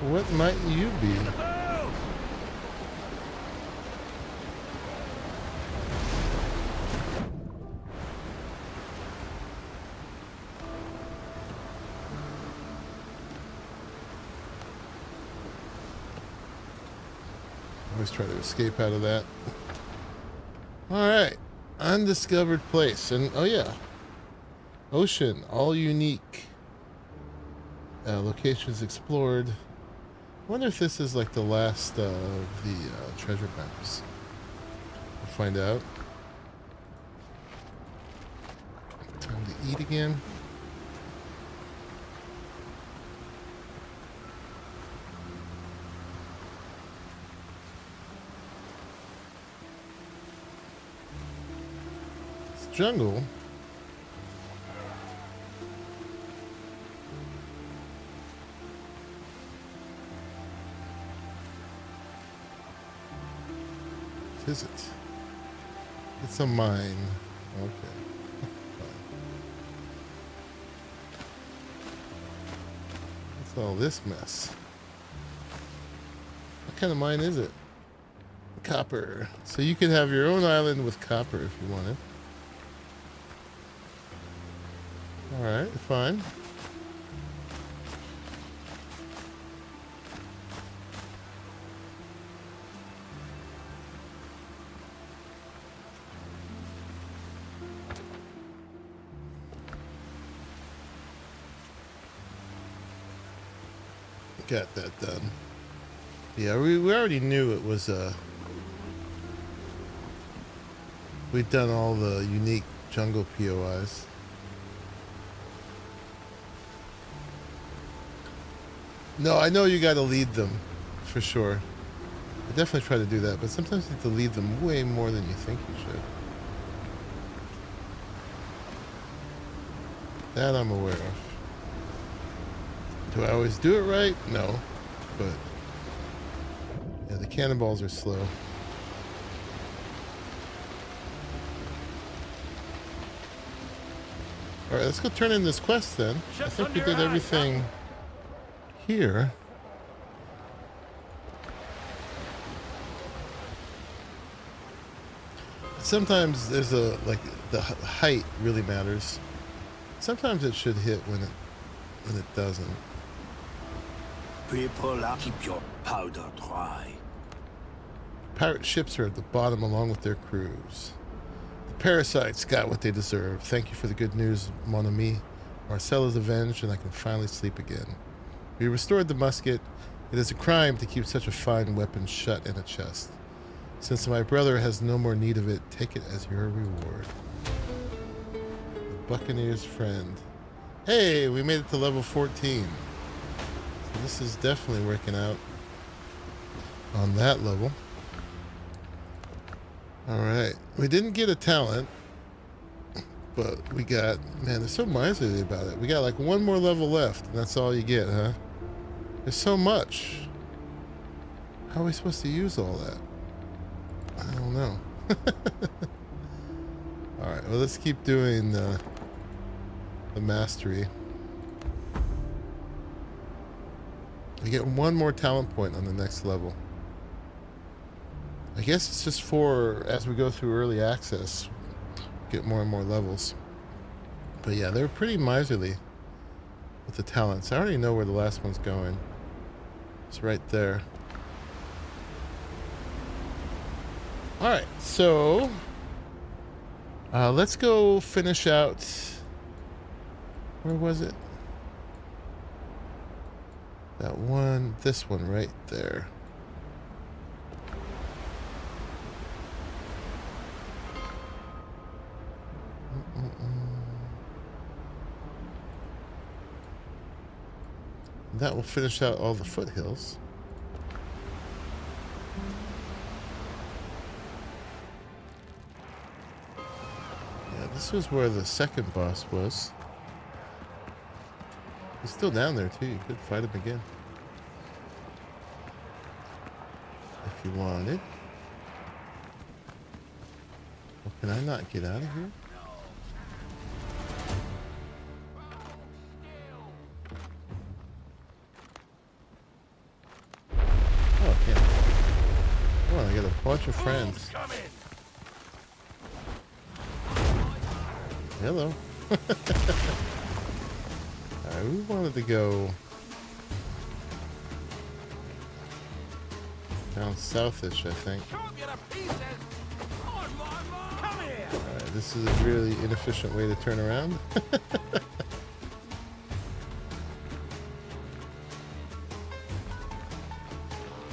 What might you be? Always try to escape out of that. Alright. Undiscovered place. And, oh yeah. Ocean. All unique. Locations explored. I wonder if this is like the last of the treasure maps. We'll find out. Time to eat again. Jungle. What is it? It's a mine. Okay. What's all this mess? What kind of mine is it? Copper. So you could have your own island with copper if you wanted. Alright, fine. Got that done. Yeah, we already knew it was we'd done all the unique jungle POIs. No, I know you got to lead them, for sure. I definitely try to do that, but sometimes you have to lead them way more than you think you should. That I'm aware of. Do I always do it right? No, but yeah, the cannonballs are slow. All right, let's go turn in this quest then. I think we did everything here. Sometimes there's a, like, the height really matters. Sometimes it should hit when it doesn't. People, keep your powder dry. Pirate ships are at the bottom along with their crews. The parasites got what they deserve. Thank you for the good news, mon ami. Marcel is avenged and I can finally sleep again. We restored the musket. It is a crime to keep such a fine weapon shut in a chest. Since my brother has no more need of it, take it as your reward. The Buccaneer's friend. Hey, we made it to level 14. So this is definitely working out on that level. Alright, we didn't get a talent, but we got, man, they're so miserly about it. We got like one more level left, and that's all you get, huh? There's so much. How are we supposed to use all that? I don't know. Alright, well, let's keep doing the mastery. We get one more talent point on the next level. I guess it's just for as we go through early access, get more and more levels. But yeah, they're pretty miserly with the talents. I already know where the last one's going. It's right there. Alright, so let's go finish out. Where was it? That one, this one right there. That will finish out all the foothills. Yeah, this was where the second boss was. He's still down there too. You could fight him again if you wanted. Well, can I not get out of here? Oh, yeah. Come on, I got a bunch of friends. Hello. Alright, we wanted to go down southish, I think. Alright, this is a really inefficient way to turn around.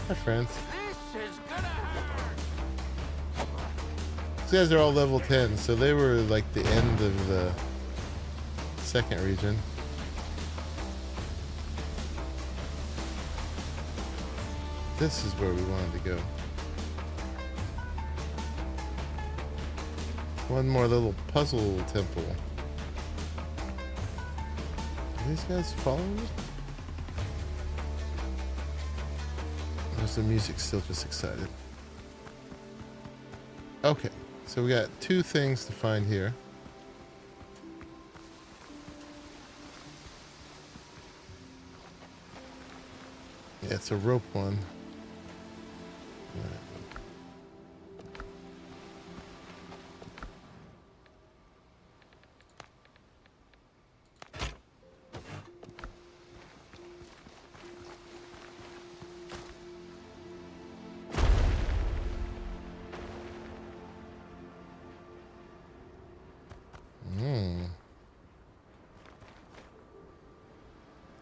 Hi, friends. These guys are all level 10, so they were like the end of the second region. This is where we wanted to go. One more little puzzle temple. Are these guys following me? Or is the music still just excited? Okay, so we got two things to find here. Yeah, it's a rope one.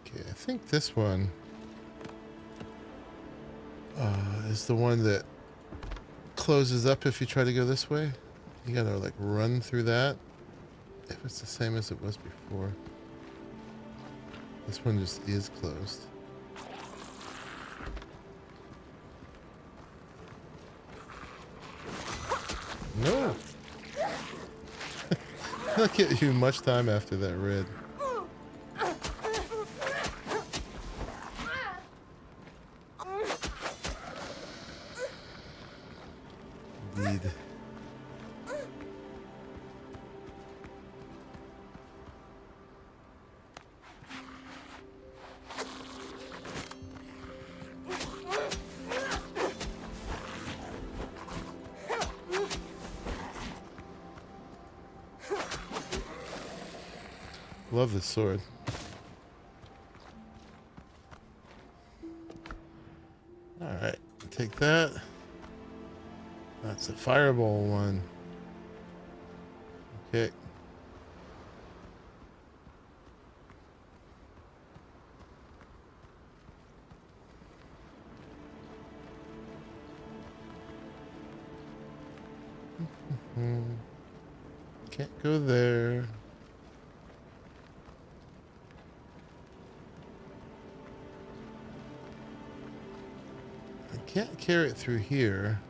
Okay, I think this one is the one that closes up if you try to go this way. You gotta like run through that. If it's the same as it was before. This one just is closed. No! Not get you much time after that red. Indeed. Love this sword. Alright, take that. That's a fireball one. Okay. Can't go there. I can't carry it through here.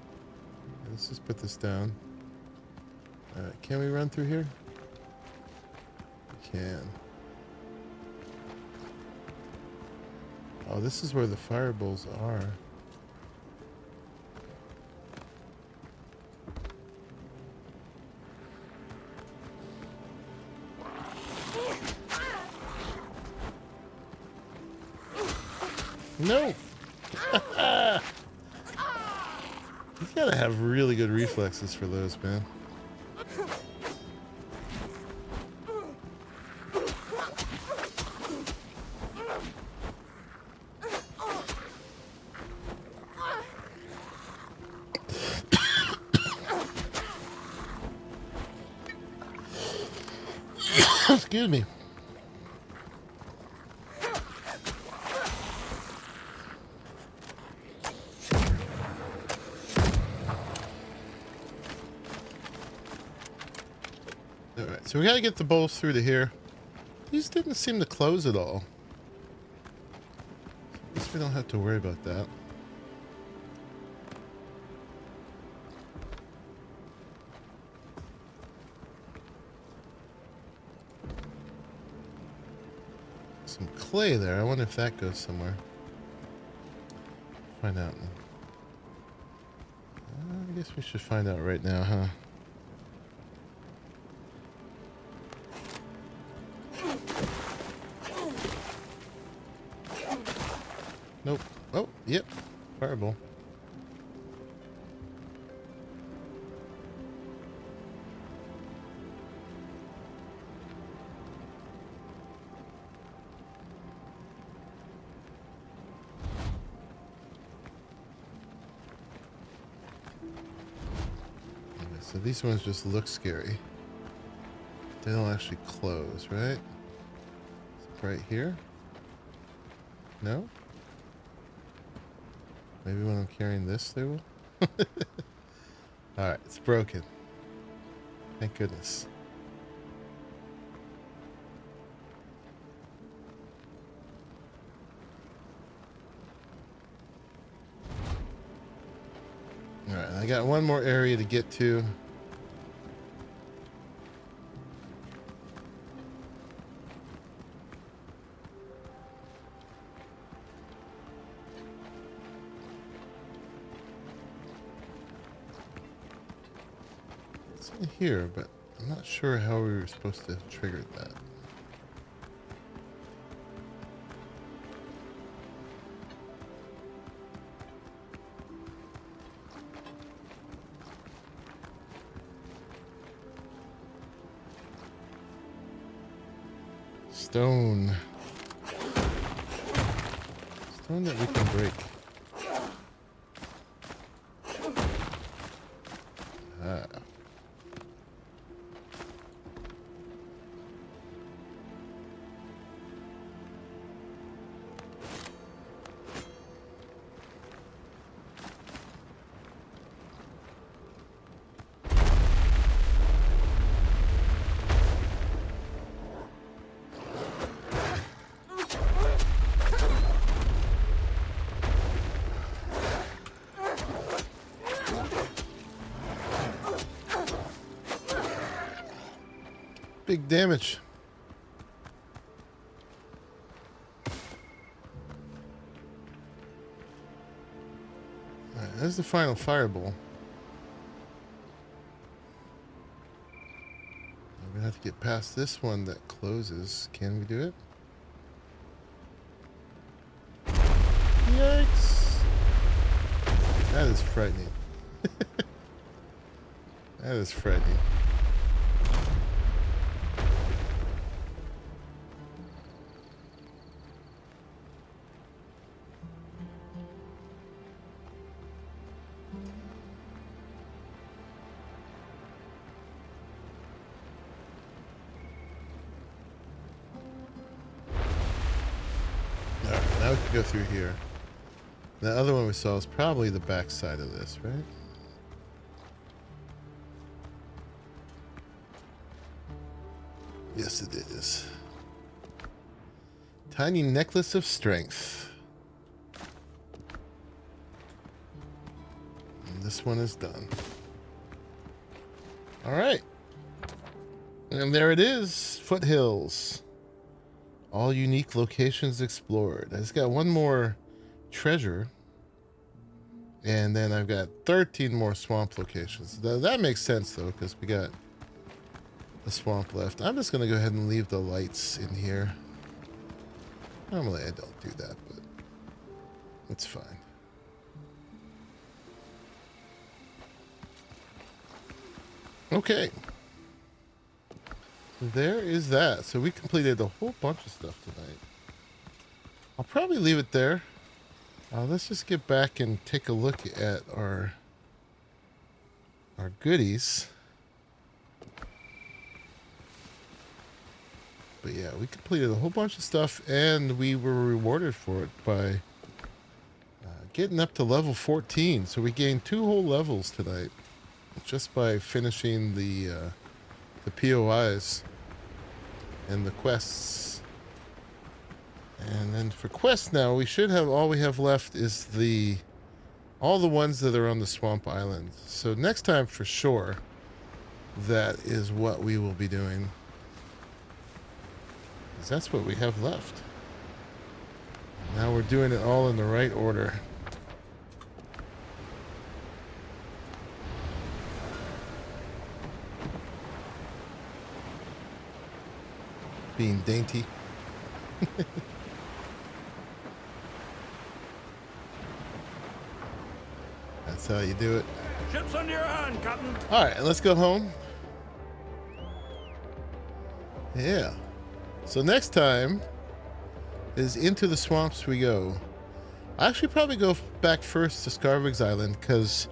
Let's just put this down. Can we run through here? We can. Oh, this is where the fireballs are. No! You gotta have really good reflexes for those, man. Excuse me. Alright, so we gotta get the bowls through to here. These didn't seem to close at all. I guess we don't have to worry about that. Some clay there. I wonder if that goes somewhere. Find out. I guess we should find out right now, huh? Nope. Oh, yep. Fireball. Okay, so these ones just look scary. They don't actually close, right? Right here? No? Maybe when I'm carrying this, they will? Alright, it's broken. Thank goodness. Alright, I got one more area to get to. In here, but I'm not sure how we were supposed to have triggered that. Stone. Stone that we can break. Ah. Big damage. Alright, there's the final fireball. We're gonna have to get past this one that closes. Can we do it? Yikes! That is frightening. That is frightening. Now we can go through here. The other one we saw is probably the back side of this, right? Yes, it is. Tiny necklace of strength. And this one is done. All right. And there it is. Foothills. All unique locations explored. I just got one more treasure. And then I've got 13 more swamp locations. That makes sense, though, because we got the swamp left. I'm just going to go ahead and leave the lights in here. Normally I don't do that, but it's fine. Okay. There is that. So we completed a whole bunch of stuff tonight. I'll probably leave it there. Let's just get back and take a look at our goodies. But yeah, we completed a whole bunch of stuff, and we were rewarded for it by getting up to level 14. So we gained 2 whole levels tonight just by finishing the POIs and the quests. And then for quests now, we should have, all we have left is all the ones that are on the Swamp Island. So next time for sure, that is what we will be doing. Because that's what we have left. Now we're doing it all in the right order. Being dainty. That's how you do it. Ships under your hand, Captain. All right, let's go home. Yeah. So next time is into the swamps we go. I actually probably go back first to Scarvig's Island because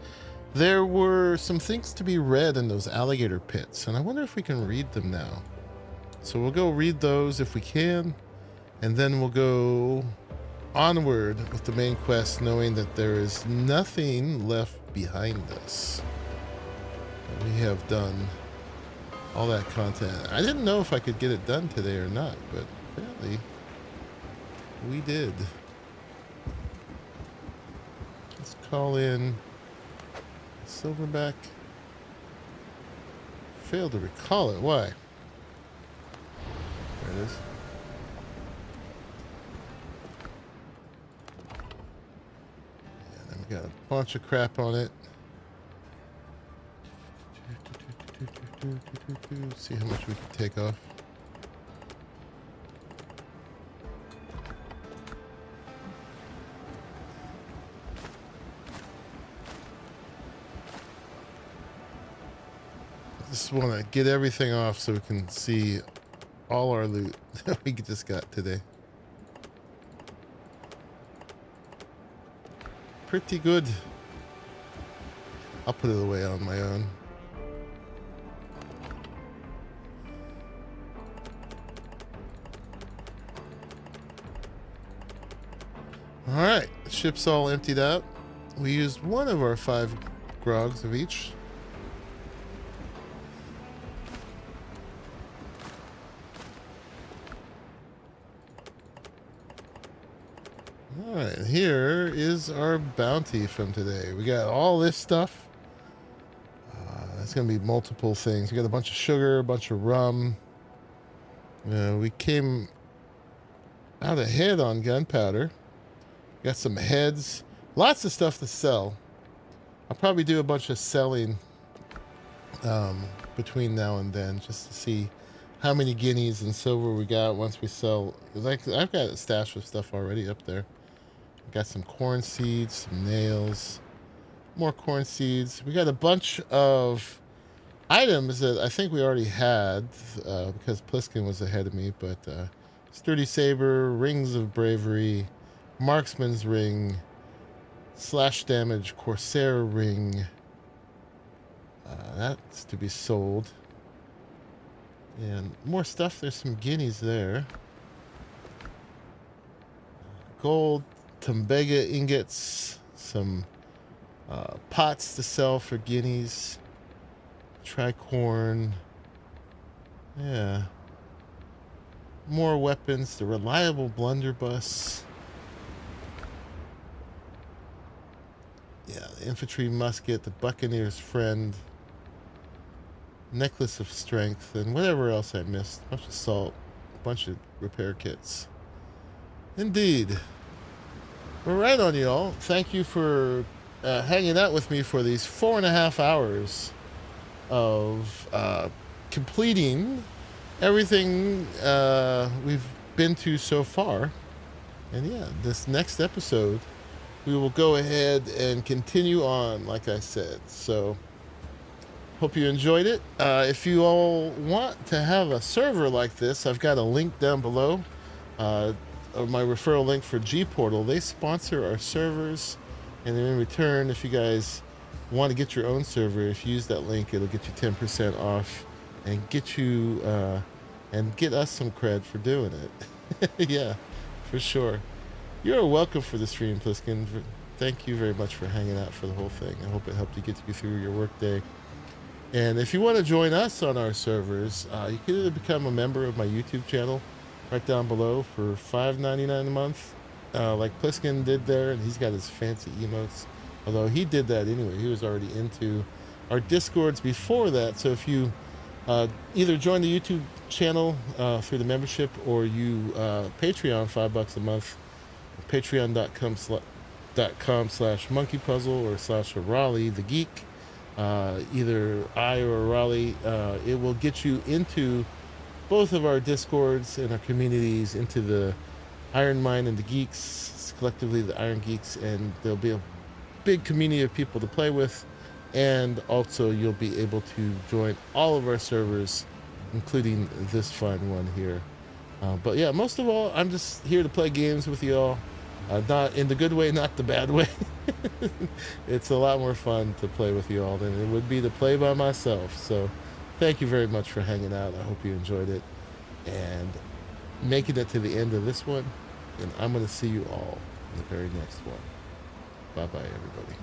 there were some things to be read in those alligator pits, and I wonder if we can read them now. So we'll go read those if we can, and then we'll go onward with the main quest, knowing that there is nothing left behind us. We have done all that content. I didn't know if I could get it done today or not, but apparently we did. Let's call in Silverback. Failed to recall it. Why? There it is. Yeah, then we got a bunch of crap on it. See how much we can take off. I just want to get everything off so we can see all our loot that we just got today. Pretty good. I'll put it away on my own. Alright, the ship's all emptied out. We used one of our 5 grogs of each. Alright, here is our bounty from today. We got all this stuff. It's going to be multiple things. We got a bunch of sugar, a bunch of rum. We came out ahead on gunpowder. Got some heads. Lots of stuff to sell. I'll probably do a bunch of selling between now and then just to see how many guineas and silver we got once we sell. Like, I've got a stash of stuff already up there. Got some corn seeds, some nails, more corn seeds. We got a bunch of items that I think we already had because Pliskin was ahead of me, but sturdy saber, rings of bravery, marksman's ring, slash damage corsair ring. That's to be sold. And more stuff. There's some guineas there. gold, Tumbega ingots, some pots to sell for guineas, tricorn, yeah, more weapons, the reliable blunderbuss, yeah, the infantry musket, the buccaneer's friend, necklace of strength, and whatever else I missed. A bunch of salt, a bunch of repair kits. Indeed. We're right on, y'all. Thank you for hanging out with me for these 4.5 hours of completing everything we've been to so far. And yeah, this next episode, we will go ahead and continue on, like I said. So, hope you enjoyed it. If you all want to have a server like this, I've got a link down below. My referral link for G-Portal. They sponsor our servers, and in return, if you guys want to get your own server, if you use that link, it'll get you 10% off and get you and get us some cred for doing it. Yeah, for sure. You're welcome for the stream, Pliskin. Thank you very much for hanging out for the whole thing. I hope it helped you get you through your workday. And if you want to join us on our servers, you can either become a member of my YouTube channel right down below for $5.99 a month, like Pliskin did there, and he's got his fancy emotes. Although he did that anyway, he was already into our Discords before that. So if you either join the YouTube channel through the membership, or you Patreon $5 a month, patreon.com/monkeypuzzle or /Raleigh the Geek. Either I or Raleigh, it will get you into both of our Discords and our communities, into the Iron Mine and the Geeks, collectively the IronGeeks, and there'll be a big community of people to play with, and also you'll be able to join all of our servers, including this fun one here. But yeah, most of all, I'm just here to play games with y'all, not in the good way, not the bad way. It's a lot more fun to play with y'all than it would be to play by myself. So thank you very much for hanging out. I hope you enjoyed it and making it to the end of this one. And I'm going to see you all in the very next one. Bye-bye, everybody.